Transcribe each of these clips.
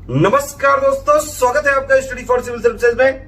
नमस्कार दोस्तों, स्वागत है आपका स्टडी फॉर सिविल सर्विसेज में।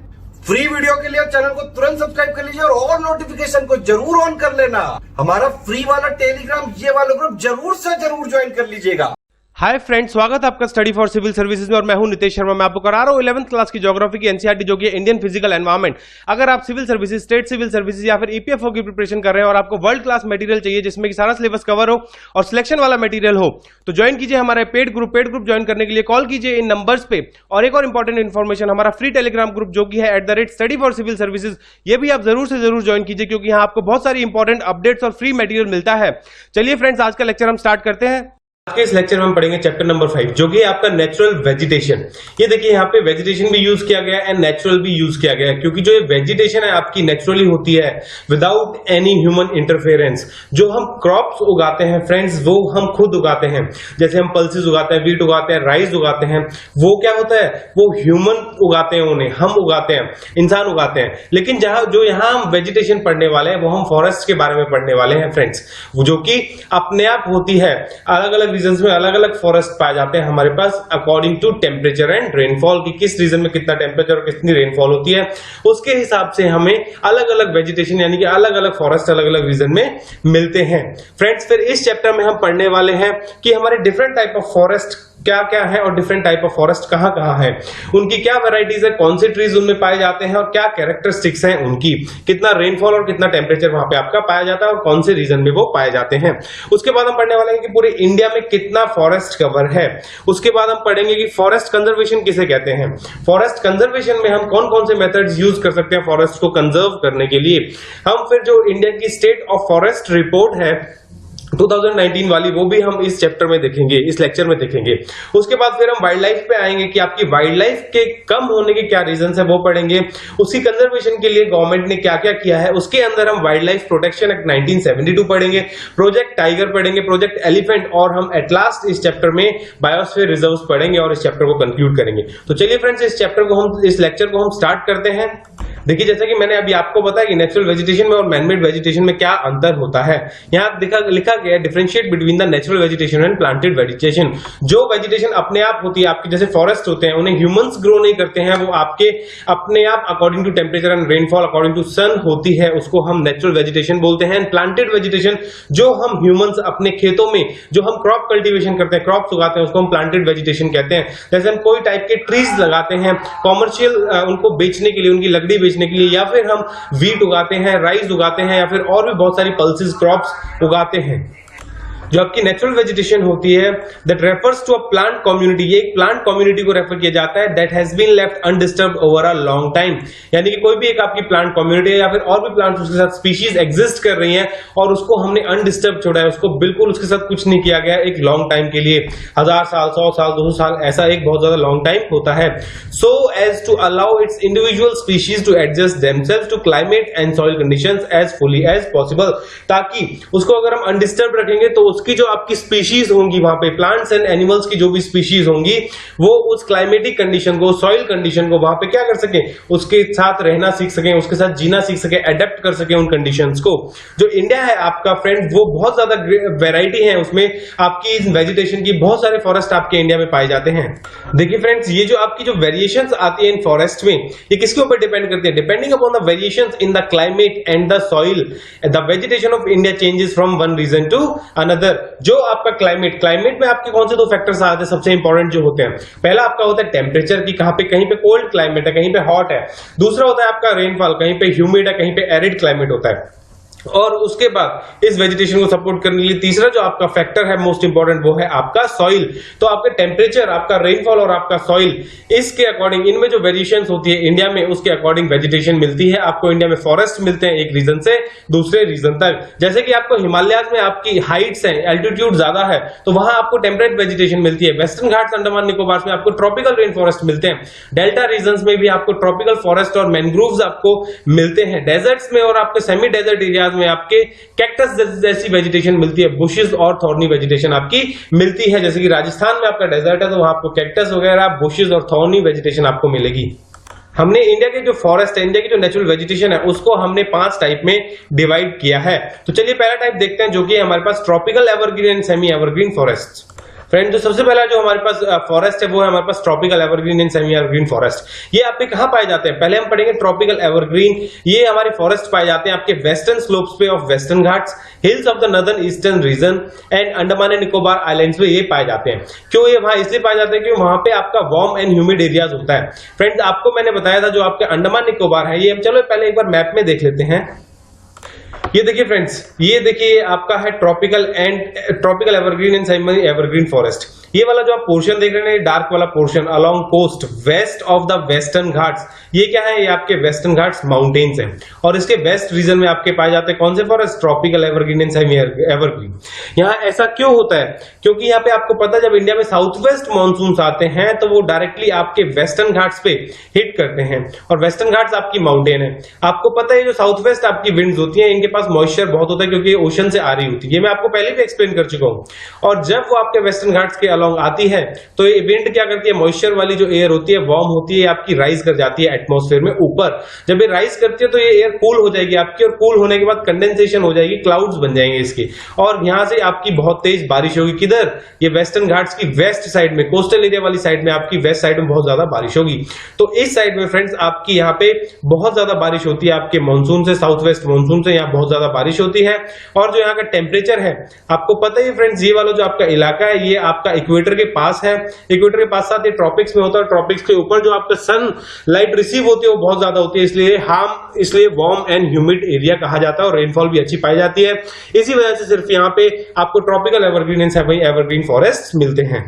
फ्री वीडियो के लिए चैनल को तुरंत सब्सक्राइब कर लीजिए और नोटिफिकेशन को जरूर ऑन कर लेना। हमारा फ्री वाला टेलीग्राम ये वाला ग्रुप जरूर से जरूर ज्वाइन कर लीजिएगा। हाय फ्रेंड्स, स्वागत है आपका स्टडी फॉर सिविल सर्विसेज में और मैं हूं नितेश शर्मा। मैं आपको करा रहा हूं 11th क्लास की ज्योग्राफी की एनसीईआरटी जो कि इंडियन फिजिकल एनवायरनमेंट। अगर आप civil services, state civil services या फिर ईपीएफओ की प्रिपरेशन कर रहे हैं और आपको वर्ल्ड क्लास मटेरियल चाहिए जिसमें कि सारा सिलेबस कवर हो और सिलेक्शन वाला मटेरियल हो, तो ज्वाइन कीजिए हमारा पेड ग्रुप ज्वाइन करने के लिए कॉल कीजिए इन नंबर्स पे। और एक और इंपॉर्टेंट इन्फॉर्मेशन, हमारा फ्री टेलीग्राम ग्रुप जो कि है @study for civil services, ये भी आप जरूर से जरूर ज्वाइन कीजिए क्योंकि यहाँ आपको बहुत सारी इंपॉर्टेंट अपडेट्स और फ्री मटेरियल मिलता है। चलिए फ्रेंड्स, आज का लेक्चर हम स्टार्ट करते हैं। आज के इस लेक्चर में हम पढ़ेंगे चैप्टर नंबर 5 जो कि आपका नेचुरल वेजिटेशन। ये देखिए यहाँ पे वेजिटेशन भी यूज किया गया है एंड नेचुरल भी यूज किया गया है, क्योंकि जो ये वेजिटेशन है आपकी नेचुरली होती है विदाउट एनी ह्यूमन इंटरफेरेंस। जो हम क्रॉप्स उगाते हैं फ्रेंड्स, वो हम खुद उगाते हैं। जैसे हम पल्सेस उगाते हैं, वीट उगाते हैं, राइस उगाते हैं, वो क्या होता है, वो ह्यूमन उगाते हैं, उन्हें हम उगाते हैं, इंसान उगाते हैं। लेकिन जो यहाँ हम वेजिटेशन पढ़ने वाले हैं वो हम फॉरेस्ट के बारे में पढ़ने वाले हैं फ्रेंड्स, जो कि अपने आप होती है। अलग अलग रीजन्स में अलग अलग फॉरेस्ट पाए जाते हैं हमारे पास according to temperature and rainfall, की किस रीजन में कितना टेम्परेचर और कितनी रेनफॉल होती है, उसके हिसाब से हमें अलग अलग वेजिटेशन यानी कि अलग अलग फॉरेस्ट अलग अलग रीजन में मिलते हैं फ्रेंड्स। फिर इस चैप्टर में हम पढ़ने वाले हैं कि हमारे डिफरेंट टाइप ऑफ फॉरेस्ट क्या क्या है और डिफरेंट टाइप ऑफ फॉरेस्ट कहां कहां है, उनकी क्या वैरायटीज है, कौन से ट्रीज उनमें पाए जाते हैं और क्या कैरेक्टरिस्टिक्स हैं उनकी, कितना रेनफॉल और कितना टेम्परेचर वहां पे आपका पाया जाता है और कौन से रीजन में वो पाए जाते हैं। उसके बाद हम पढ़ने वाले हैं कि पूरे इंडिया में कितना फॉरेस्ट कवर है। उसके बाद हम पढ़ेंगे कि फॉरेस्ट कंजर्वेशन किसे कहते हैं। फॉरेस्ट कंजर्वेशन में हम कौन कौन से मेथड्स यूज कर सकते हैं फॉरेस्ट को कंजर्व करने के लिए। हम फिर जो इंडिया की स्टेट ऑफ फॉरेस्ट रिपोर्ट है 2019 वाली, वो भी हम इस चैप्टर में देखेंगे, इस लेक्चर में देखेंगे। उसके बाद फिर हम वाइल्ड लाइफ पे आएंगे कि आपकी वाइल्ड लाइफ के कम होने के क्या रीजंस है वो पढ़ेंगे। उसी कंजर्वेशन के लिए गवर्नमेंट ने क्या क्या किया है, उसके अंदर हम वाइल्ड लाइफ प्रोटेक्शन एक्ट 1972 पढ़ेंगे, प्रोजेक्ट टाइगर पढ़ेंगे, प्रोजेक्ट एलिफेंट, और हम एट लास्ट इस चैप्टर में बायोस्फीयर रिजर्व्स पढ़ेंगे और इस चैप्टर को कंक्लूड करेंगे। तो चलिए फ्रेंड्स, इस लेक्चर को हम स्टार्ट करते हैं। देखिए, जैसा कि मैंने अभी आपको बताया कि नेचुरल वेजिटेशन में और मैनमेड वेजिटेशन में क्या अंतर होता है। यहाँ लिखा गया differentiate between the natural vegetation and planted vegetation. जो वेजिटेशन अपने आप होती है, आपके जैसे फॉरेस्ट होते हैं, उन्हें ह्यूमंस ग्रो नहीं करते हैं, वो आपके अपने आप according to temperature and rainfall according to sun होती है, उसको हम नेचुरल वेजिटेशन बोलते हैं। प्लांटेड वेजिटेशन जो हम ह्यूमंस अपने खेतों में जो हम क्रॉप कल्टीवेशन करते हैं, क्रॉप्स उगाते हैं, उसको हम प्लांटेड वेजिटेशन कहते हैं। जैसे हम कोई टाइप के ट्रीज लगाते हैं कॉमर्शियल उनको बेचने के लिए, उनकी लकड़ी बेचने के लिए, या फिर हम वीट उगाते हैं, राइस उगाते हैं, या फिर और भी बहुत सारी पल्सेस क्रॉप्स उगाते हैं। जो आपकी नेचुरल वेजिटेशन होती है that refers to a plant community, ये एक प्लांट कम्युनिटी को रेफर किया जाता है that has been left undisturbed over a long time. यानी कि कोई भी एक आपकी प्लांट कम्युनिटी है या फिर और भी प्लांट्स उसके साथ स्पीशीज एग्जिस्ट कर रही हैं और उसको हमने अनडिस्टर्ब छोड़ा है, उसको बिल्कुल उसके साथ कुछ नहीं किया गया एक लॉन्ग टाइम के लिए, 1000 साल, 100 साल, 200 साल, ऐसा एक बहुत ज्यादा लॉन्ग टाइम होता है। So as to allow its individual species to adjust themselves to climate and soil conditions as fully as possible, ताकि उसको अगर हम अनडिस्टर्ब रखेंगे तो उसकी जो आपकी स्पीशीज होंगी वहां पे, प्लांट्स एंड एनिमल्स की जो भी स्पीशीज होंगी, वो उस क्लाइमेटिक कंडीशन को, सॉइल कंडीशन को वहां पे क्या कर सके, उसके साथ रहना सीख सके, उसके साथ जीना सीख सके, अडेप्ट कर सके उन कंडीशंस को। जो इंडिया है आपका फ्रेंड, वो बहुत ज्यादा वेराइटी है उसमें, आपकी वेजिटेशन की बहुत सारे फॉरेस्ट आपके इंडिया में पाए जाते हैं। देखिए फ्रेंड्स, ये जो आपकी जो वेरिएशंस आती है इन फॉरेस्ट में, ये किसके ऊपर डिपेंड करती है, depending upon the variations in the climate and the soil the vegetation of India changes from one region to another. जो आपका क्लाइमेट में आपके कौन से दो फैक्टर्स आते हैं सबसे इंपॉर्टेंट जो होते हैं, पहला आपका होता है टेम्परेचर की, कहां पे, कहीं पे कोल्ड क्लाइमेट है, कहीं पे हॉट है। दूसरा होता है आपका रेनफॉल, कहीं पे ह्यूमिड है, कहीं पे एरिड क्लाइमेट होता है। और उसके बाद इस वेजिटेशन को सपोर्ट करने के लिए तीसरा जो आपका फैक्टर है मोस्ट इंपॉर्टेंट, वो है आपका सॉइल। तो आपका टेम्परेचर, आपका रेनफॉल और आपका सॉइल, इसके अकॉर्डिंग इनमें जो वेरिएशंस होती है इंडिया में, उसके अकॉर्डिंग वेजिटेशन मिलती है आपको। इंडिया में फॉरेस्ट मिलते हैं एक रीजन से दूसरे रीजन तक। जैसे कि आपको हिमालयाज में आपकी हाइट्स है, एल्टीट्यूड ज्यादा है, तो वहां आपको टेम्परेट वेजिटेशन मिलती है। वेस्टर्न घाट्स, अंडमान निकोबार में आपको ट्रॉपिकल रेन फॉरेस्ट मिलते हैं। डेल्टा रीजन में भी आपको ट्रॉपिकल फॉरेस्ट और मैनग्रोव्स आपको मिलते हैं। डेजर्ट्स में और आपके सेमी डेजर्ट एरियाज में आपके कैक्टस जैसी वेजिटेशन मिलती है, बुशेस और थॉर्नी वेजिटेशन आपकी मिलती है। जैसे कि राजस्थान में आपका डेजर्ट है तो वहां आपको कैक्टस वगैरह, बुशेस और थॉर्नी वेजिटेशन आपको मिलेगी। हमने इंडिया के जो फॉरेस्ट है, इंडिया की जो नेचुरल वेजिटेशन है, उसको हमने 5 टाइप में डिवाइड किया है। तो चलिए पहला टाइप देखते हैं जो कि हमारे पास tropical evergreen and semi evergreen forest. Friend जो सबसे पहला जो हमारे पास फॉरेस्ट है वो है हमारे पास tropical evergreen and semi evergreen forest. ये आपके कहां पाए जाते हैं, पहले हम पढ़ेंगे ट्रॉपिकल एवरग्रीन। ये हमारे फॉरेस्ट पाए जाते हैं आपके वेस्टर्न स्लोप्स पे of western Ghats, hills of the northern eastern region and Andaman and Nicobar islands में ये पाए जाते हैं। क्यों ये वहां इसलिए पाए जाते हैं क्योंकि वहां पे आपका वार्म एंड ह्यूमिड एरियाज होता है। फ्रेंड्स आपको मैंने बताया था जो आपके अंडमान निकोबार है, ये हम चलो पहले एक बार मैप में देख लेते हैं। ये देखिए फ्रेंड्स, ये देखिए आपका है tropical evergreen and semi evergreen forest. ये वाला जो आप पोर्शन देख रहे हैं डार्क वाला portion along coast west of the western Ghats, ये क्या है, ये आपके वेस्टर्न घाट्स माउंटेन्स हैं और इसके वेस्ट रीजन में आपके पाए जाते हैं कौन से forest, tropical evergreen and semi evergreen. यहाँ ऐसा क्यों होता है, क्योंकि यहाँ पे आपको पता है जब इंडिया में साउथ वेस्ट मानसून आते हैं तो वो डायरेक्टली आपके वेस्टर्न घाट्स पे हिट करते हैं और वेस्टर्न घाट्स आपकी माउंटेन है। आपको पता है जो साउथ वेस्ट आपकी विंड्स होती है इनके पास मॉइस्चर बहुत होता है क्योंकि ओशन से आ रही होती है, ये मैं आपको पहले भी एक्सप्लेन कर चुका हूं। और जब वो आपके वेस्टर्न घाट्स के अलोंग आती है तो ये विंड क्या करती है, मॉइस्चर वाली जो एयर होती है वार्म होती है, आपकी राइज कर जाती है एटमॉस्फेयर में ऊपर। जब ये राइज करती है तो ये एयर कूल हो जाएगी आपकी और कूल होने के बाद कंडेंसेशन हो जाएगी, क्लाउड्स बन जाएंगे इसके और यहां से आपकी बहुत तेज बारिश होगी। किधर, ये वेस्टर्न घाट्स की वेस्ट साइड में, कोस्टल एरिया वाली साइड में, आपकी वेस्ट साइड में बहुत ज्यादा बारिश होगी। तो इस साइड में फ्रेंड्स आपकी यहाँ पे बहुत ज्यादा बारिश होती है, आपके मानसून से, साउथ वेस्ट मानसून से यहाँ बहुत ज्यादा बारिश होती है। और जो यहाँ का टेम्परेचर है आपको पता ही फ्रेंड्स, ये वाला जो आपका इलाका है ये आपका इक्वेटर के पास है, इक्वेटर के पास साथ ये ट्रॉपिक्स में होता है। ट्रॉपिक्स के ऊपर जो आपका सन लाइट रिसीव होती है वो बहुत ज्यादा होती है, इसलिए वार्म एंड ह्यूमिड एरिया कहा जाता है और रेनफॉल भी अच्छी पाई जाती है। इसी वजह से सिर्फ यहाँ पे आपको tropical evergreen and semi evergreen forest मिलते हैं।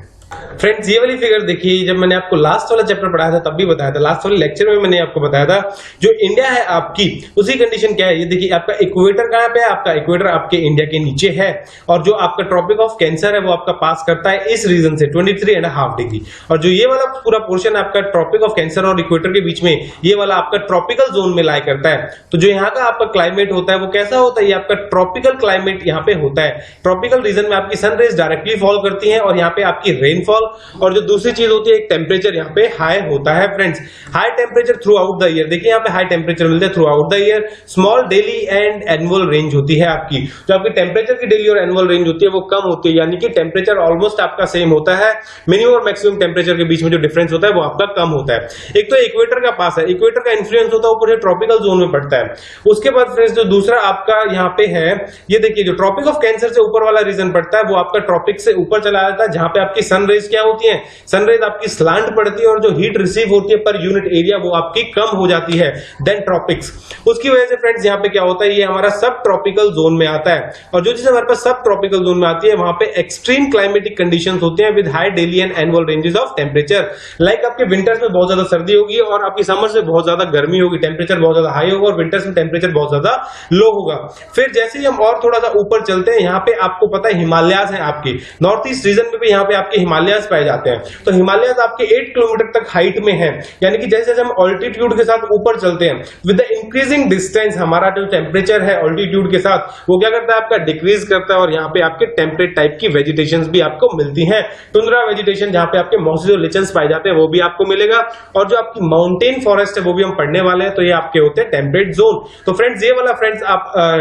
फ्रेंड्स ये वाली फिगर देखिए, जब मैंने आपको लास्ट वाला चैप्टर पढ़ाया था तब भी बताया था, लास्ट वाले लेक्चर में मैंने आपको बताया था जो इंडिया है आपकी उसी कंडीशन क्या है। ये देखिए आपका इक्वेटर कहां पे है, आपका इक्वेटर आपके इंडिया के नीचे है और जो आपका ट्रॉपिक ऑफ कैंसर है वो आपका पास करता है इस रीजन से 23.5 डिग्री। और जो ये वाला पूरा पोर्शन है आपका ट्रॉपिक ऑफ कैंसर और इक्वेटर के बीच में, ये वाला आपका ट्रॉपिकल जोन में लाई करता है। तो जो यहाँ का आपका क्लाइमेट होता है वो कैसा होता है, ये आपका ट्रॉपिकल क्लाइमेट यहाँ पे होता है। ट्रॉपिकल रीजन में आपकी सनरेज डायरेक्टली फॉल करती है और यहाँ पे आपकी रेनफॉल और जो दूसरी चीज होती है एक टेम्परेचर यहाँ पे हाई होता है। Friends high temperature through out the year, देखिए यहाँ पे हाई टेम्परेचर मिलते हैं through out the year. Small daily and annual range होती है आपकी, जो आपकी टेम्परेचर की डेली और एनुअल रेंज होती है वो कम होती है, यानी कि टेम्परेचर ऑलमोस्ट आपका सेम होता है, मिनिमम और मैक्सिमम टेम्परेचर के बीच में जो डिफरेंस होता है वो आपका कम होता है। एक तो इक्वेटर का पास है, इक्वेटर का इन्फ्लुएंस होता है ऊपर ट्रॉपिकल जोन में पड़ता है। उसके बाद फ्रेंड्स जो दूसरा आपका यहाँ पे है, ये देखिए जो ट्रॉपिक ऑफ कैंसर से ऊपर वाला रीजन पड़ता है वो आपका ट्रॉपिक से ऊपर चला जाता है, जहां पे आपकी सनरेज क्या होती है, सनरेज आपकी स्लांट पड़ती है और जो हीट रिसीव होती है पर यूनिट एरिया वो आपकी कम हो जाती है देन ट्रॉपिक्स। उसकी वजह से फ्रेंड्स यहाँ पे क्या होता है, ये हमारा सब ट्रॉपिकल जोन में आता है और जो चीज हमारे पास सब ट्रॉपिकल जोन में आती है वहां पे एक्सट्रीम क्लाइमेटिक कंडीशंस होते हैं with high daily and annual ranges of temperature. Like आपके विंटर्स में बहुत ज्यादा सर्दी होगी और आपकी समर से बहुत ज्यादा गर्मी होगी, टेम्परेचर बहुत ज्यादा हाई होगा और विंटर्स में टेम्परेचर बहुत ज्यादा लो होगा। फिर जैसे ही हम और थोड़ा सा ऊपर चलते हैं, यहाँ पे आपको पता है हिमालयाज है आपकी, नॉर्थ ईस्ट रीजन में भी यहाँ पे आपके हिमालयाज पाए जाते हैं। तो हिमालयाज आपके 8 किलोमीटर तक हाइट में है, यानी कि जैसे जैसे हम ऑल्टीट्यूड के साथ ऊपर चलते हैं विद द इंक्रीजिंग डिस्टेंस हमारा जो टेम्परेचर है ऑल्टीट्यूड के साथ वो क्या करता है आपका डिक्रीज करता है और यहाँ पे आपके टेम्परेट टाइप की वेजिटेशंस भी आपको मिलती हैं। टुंड्रा वेजिटेशन जहां पे आपके मॉसेस और लिचन्स पाए जाते हैं वो भी आपको मिलेगा और जो आपकी माउंटेन फॉरेस्ट है वो भी हम पढ़ने वाले हैं। तो ये आपके होते हैं टेम्परेट जोन। तो फ्रेंड्स ये वाला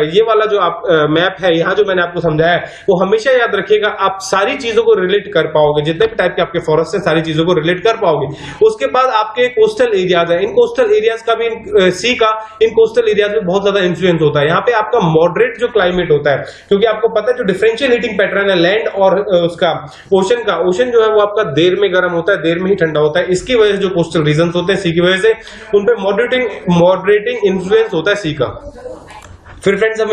ये वाला जो आप मैप है यहाँ जो मैंने आपको समझाया है वो हमेशा याद रखिएगा, आप सारी चीजों को रिलेट कर पाओगे, जितने भी टाइप के आपके फॉरेस्ट है सारी चीजों को रिलेट कर पाओगे। उसके बाद आपके कोस्टल एरियाज है, इन कोस्टल एरियाज का भी सी का इन कोस्टल एरियाज में बहुत ज्यादा इन्फ्लुएंस होता है। यहाँ पे आपका मॉडरेट जो क्लाइमेट होता है, क्योंकि आपको पता है जो डिफरेंशियल हीटिंग पैटर्न है लैंड और उसका ओशन का, ओशन जो है वो आपका देर में गर्म होता है, देर में ही ठंडा होता है। इसकी वजह से जो कोस्टल रीजन होते हैं सी की वजह से उन पे मॉडरेटिंग इन्फ्लुएंस होता है सी का। फिर फ्रेंड्स हम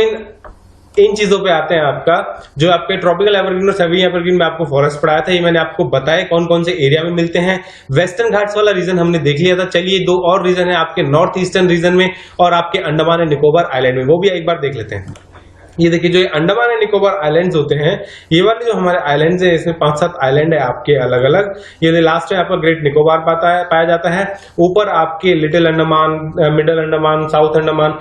इन चीजों पे आते हैं, आपका जो आपके ट्रॉपिकल एवरग्रीन और सेमी एवरग्रीन में आपको फॉरेस्ट पढ़ाया था, ये मैंने आपको बताया कौन कौन से एरिया में मिलते हैं। वेस्टर्न घाट्स वाला रीजन हमने देख लिया था। चलिए दो और रीजन है आपके नॉर्थ ईस्टर्न रीजन में और आपके अंडमान एंड निकोबार आइलैंड में, वो भी एक बार देख लेते हैं। ये देखिए जो अंडमान एंड निकोबार आइलैंड्स होते हैं, ये वाले जो हमारे आइलैंड्स हैं इसमें 5-7 आइलैंड है आपके अलग अलग। ये लास्ट में आपका ग्रेट निकोबार पाया जाता है। ऊपर आपके little Andaman, middle Andaman, south Andaman,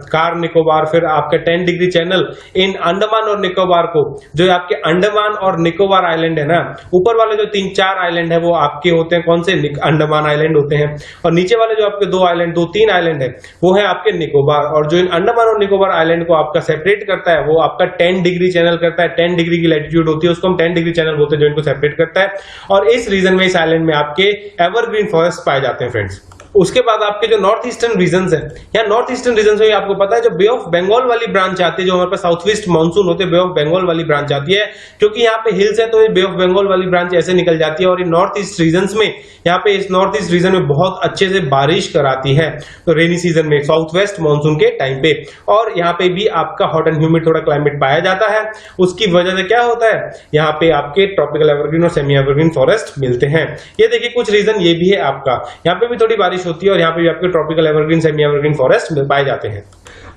car Nicobar, फिर आपके 10 डिग्री चैनल। इन अंडमान और निकोबार को, जो आपके अंडमान और निकोबार आइलैंड है ना, ऊपर वाले जो 3-4 आइलैंड है वो आपके होते हैं कौन से, अंडमान आइलैंड होते हैं। और नीचे वाले जो आपके 2-3 आइलैंड है वो है आपके निकोबार। और जो इन अंडमान और निकोबार आइलैंड को आपका सेपरेट सेपरेट करता है वो आपका 10 डिग्री चैनल करता है। 10 डिग्री की लैटिट्यूड होती है उसको हम 10 डिग्री चैनल बोलते हैं जो इनको सेपरेट करता है। और इस रीजन में, इस आइलैंड में आपके एवरग्रीन फॉरेस्ट पाए जाते हैं फ्रेंड्स। उसके बाद आपके जो नॉर्थ ईस्टर्न रीजन है, या नॉर्थ ईस्टर्न रीजन में आपको पता है जो बे ऑफ बंगाल वाली ब्रांच आती है, जो हमारे पास साउथ वेस्ट मानसून होते हैं, बे ऑफ बंगाल वाली ब्रांच आती है। क्योंकि यहाँ पे हिल्स है तो ये बे ऑफ बंगाल वाली ब्रांच ऐसे निकल जाती है और ये नॉर्थ ईस्ट रीजन में, यहाँ पे इस नॉर्थ ईस्ट रीजन में बहुत अच्छे से बारिश कराती है तो रेनी सीजन में, साउथ वेस्ट मानसून के टाइम पे। और यहाँ पे भी आपका हॉट एंड ह्यूमिड थोड़ा क्लाइमेट पाया जाता है। उसकी वजह से क्या होता है, यहाँ पे आपके ट्रॉपिकल एवरग्रीन और सेमी एवरग्रीन फॉरेस्ट मिलते हैं। ये देखिए कुछ रीजन ये भी है आपका, यहाँ पे भी थोड़ी बारिश होती है और यहाँ पे भी आपके tropical evergreen semi evergreen forest पाए जाते हैं।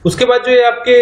उसके बाद जो ये आपके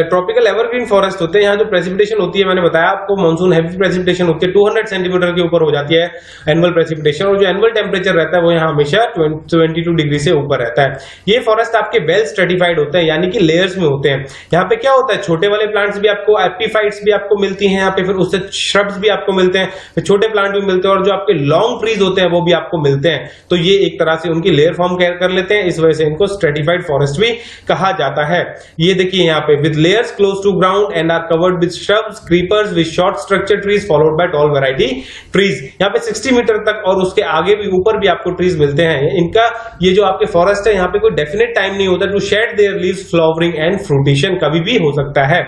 ट्रॉपिकल एवरग्रीन फॉरेस्ट होते हैं, यहाँ जो प्रेसिपिटेशन होती है, मैंने बताया आपको मानसून हैवी प्रेसिपिटेशन होती है, 200 सेंटीमीटर के ऊपर हो जाती है एनुअल प्रेसिपिटेशन। और जो एनुअल टेम्परेचर रहता है वो यहाँ हमेशा 22 डिग्री से ऊपर रहता है। ये फॉरेस्ट आपके वेल स्ट्रेटिफाइड होते हैं, यानी कि लेयर्स में होते हैं। यहाँ पे क्या होता है, छोटे वाले प्लांट्स भी आपको, एपिफाइट्स भी आपको मिलती हैं यहाँ पे, फिर उससे श्रब्स भी आपको मिलते हैं, फिर छोटे प्लांट भी मिलते हैं, और जो आपके लॉन्ग ट्रीज होते हैं वो भी आपको मिलते हैं। तो ये एक तरह से उनकी लेयर फॉर्म कर लेते हैं, इस वजह से इनको स्ट्रेटिफाइड फॉरेस्ट भी कहा जाता है। ये देखिए यहाँ पे with layers close to ground and are covered with shrubs, creepers, with short structure trees followed by tall variety trees. यहाँ पे 60 मीटर तक और उसके आगे भी, ऊपर भी आपको ट्रीज मिलते हैं। इनका ये जो आपके फॉरेस्ट है, यहाँ पे कोई डेफिनेट टाइम नहीं होता to shed their leaves, flowering and fruition कभी भी हो सकता है।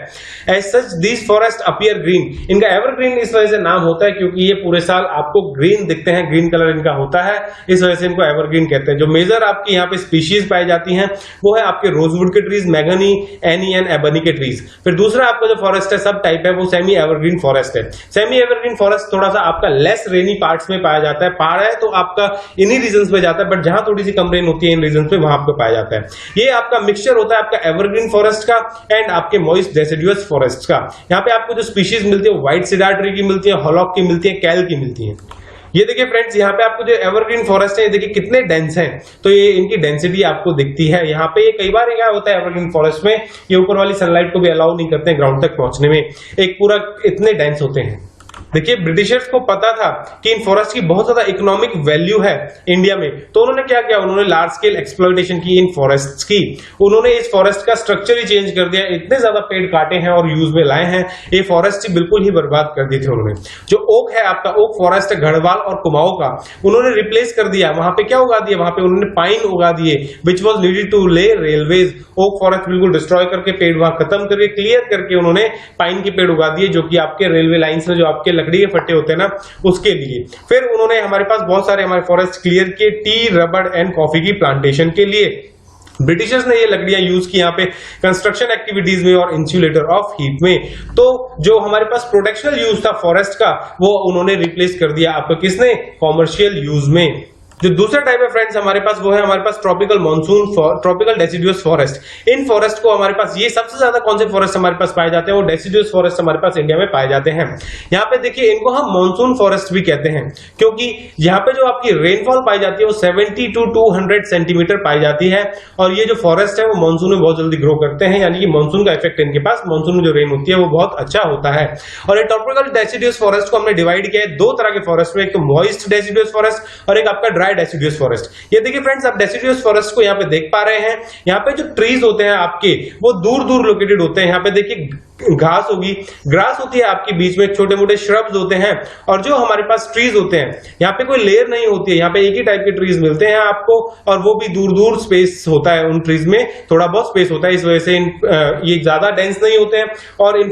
As such this forest appear green, इनका एवरग्रीन इस वजह से नाम होता है क्योंकि ये पूरे साल आपको ग्रीन दिखते हैं, ग्रीन कलर इनका होता है, इस वजह से इनको एवरग्रीन कहते हैं। जो मेजर आपकी यहाँ पे स्पीशीज पाई जाती हैं वो है आपके रोजवुड के ट्रीज, मैगनी, एनी एंड एबनी के ट्रीज। फिर दूसरा आपका जो फॉरेस्ट है, सब टाइप है, वो सेमी एवरग्रीन फॉरेस्ट है। सेमी एवरग्रीन फॉरेस्ट थोड़ा सा आपका लेस रेनी पार्ट्स में पाया जाता है। पहाड़ है तो आपका इन्हीं रीजन्स में जाता है, बट जहां थोड़ी सी कम रेन होती है इन रीजन्स में, वहां आपको पाया जाता है। ये आपका मिक्सचर होता है आपका एवरग्रीन फॉरेस्ट का एंड आपके मॉइस्ट डेसिडुअस फॉरेस्ट का। यहाँ पे आपको जो स्पीशीज मिलती है, व्हाइट सीडार ट्री की मिलती है, हॉलॉक की मिलती है, कैल की मिलती है। ये देखिए फ्रेंड्स, यहाँ पे आपको जो एवरग्रीन फॉरेस्ट है, ये देखिए कितने डेंस हैं, तो ये इनकी डेंसिटी आपको दिखती है यहाँ पे। ये कई बार क्या होता है एवरग्रीन फॉरेस्ट में, ये ऊपर वाली सनलाइट को भी अलाउ नहीं करते हैं ग्राउंड तक पहुंचने में, एक पूरा इतने डेंस होते हैं। देखिए ब्रिटिशर्स को पता था कि इन फॉरेस्ट की बहुत ज्यादा इकोनॉमिक वैल्यू है इंडिया में, तो उन्होंने क्या किया, उन्होंने लार्ज स्केल एक्सप्लॉयटेशन की इन फॉरेस्ट्स की। उन्होंने इस फॉरेस्ट का स्ट्रक्चर ही चेंज कर दिया, इतने ज्यादा पेड़ काटे हैं और यूज में लाए हैं, ये फॉरेस्ट ही बिल्कुल ही बर्बाद कर दी थी उन्होंने। जो ओक है आपका, ओक फॉरेस्ट है गढ़वाल और कुमाऊं का, उन्होंने रिप्लेस कर दिया। वहां पे क्या उगा दिया, वहां पे उन्होंने पाइन उगा दिए, विच वॉज नीडेड टू ले रेलवेज। ओक फॉरेस्ट बिल्कुल डिस्ट्रॉय करके, पेड़ वहां खत्म करके, क्लियर करके उन्होंने पाइन के पेड़ उगा दिए, जो कि आपके रेलवे लाइन्स में जो आपके लकड़ी के फट्टे होते हैं ना, उसके लिए। फिर उन्होंने हमारे पास बहुत सारे हमारे फॉरेस्ट क्लियर किए टी, रबड़ एंड कॉफी की प्लांटेशन के लिए। ब्रिटिशर्स ने ये लकड़ियां यूज की यहाँ पे कंस्ट्रक्शन एक्टिविटीज में और इंसुलेटर ऑफ हीट में। तो जो हमारे पास प्रोटेक्शनल यूज था फॉरेस्ट का, वो उन्होंने रिप्लेस कर दिया आपका किसने, कॉमर्शियल यूज में। जो दूसरा टाइप है फ्रेंड्स हमारे पास, वो है हमारे पास tropical monsoon, tropical deciduous forest. इन फॉरेस्ट को हमारे पास, ये सबसे ज्यादा कौन से फॉरेस्ट हमारे पास पाए जाते हैं, वो डेसिडुअस फॉरेस्ट हमारे पास इंडिया में पाए जाते हैं। यहाँ पे देखिए इनको हम मॉनसून फॉरेस्ट भी कहते हैं, क्योंकि यहाँ पे जो आपकी रेनफॉल पाई जाती है वो 70 to 200 सेंटीमीटर पाई जाती है। और ये जो फॉरेस्ट है वो मानसून में बहुत जल्दी ग्रो करते हैं, यानी कि मानसून का इफेक्ट इनके पास, मानसून में जो रेन होती है वो बहुत अच्छा होता है। और ये ट्रॉपिकल डेसिडुअस फॉरेस्ट को हमने डिवाइड किया है दो तरह के फॉरेस्ट में, एक तो मॉइस्ट डेसिडुअस फॉरेस्ट और एक आपका ड्राई डेसिडुअस फॉरेस्ट। ये देखिए फ्रेंड्स, आप डेसिडुअस फॉरेस्ट को यहाँ पे देख पा रहे हैं। यहाँ पे जो ट्रीज होते हैं आपके, वो दूर दूर लोकेटेड होते हैं। यहाँ पे देखिए घास होगी, ग्रास होती है आपके बीच में, छोटे मोटे श्रब्स होते हैं। और जो हमारे पास ट्रीज होते हैं, यहाँ पे कोई लेयर नहीं होती है, यहाँ पे एक ही टाइप के ट्रीज मिलते हैं आपको, और वो भी दूर दूर स्पेस होता है उन ट्रीज में, थोड़ा बहुत स्पेस होता है, इस वजह से ये ज्यादा डेंस नहीं होते हैं। और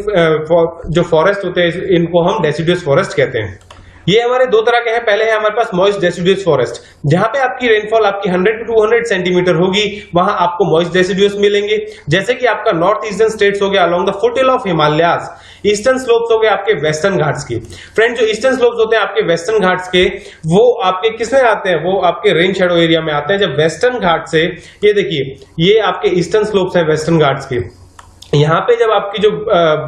जो फॉरेस्ट होते हैं इनको हम डेसिडुअस फॉरेस्ट कहते हैं। ये हमारे दो तरह के हैं। पहले है हमारे पास मॉइस्ट डेसिडुअस फॉरेस्ट, जहां पे आपकी रेनफॉल आपकी 100 to 200 सेंटीमीटर होगी, वहां आपको मॉइस्ट डेसिडुअस मिलेंगे। जैसे कि आपका नॉर्थ ईस्टर्न स्टेट्स हो गया along the foot hill of Himalayas, eastern slopes हो गए आपके वेस्टर्न घाट्स के। फ्रेंड जो ईस्टर्न स्लोप्स होते हैं आपके वेस्टर्न घाट्स के, वो आपके किसमें आते हैं, वो आपके रेन शेडो एरिया में आते हैं। जब वेस्टर्न घाट से, ये देखिए ये आपके ईस्टर्न स्लोप्स हैं वेस्टर्न घाट्स के, यहाँ पे जब आपकी जो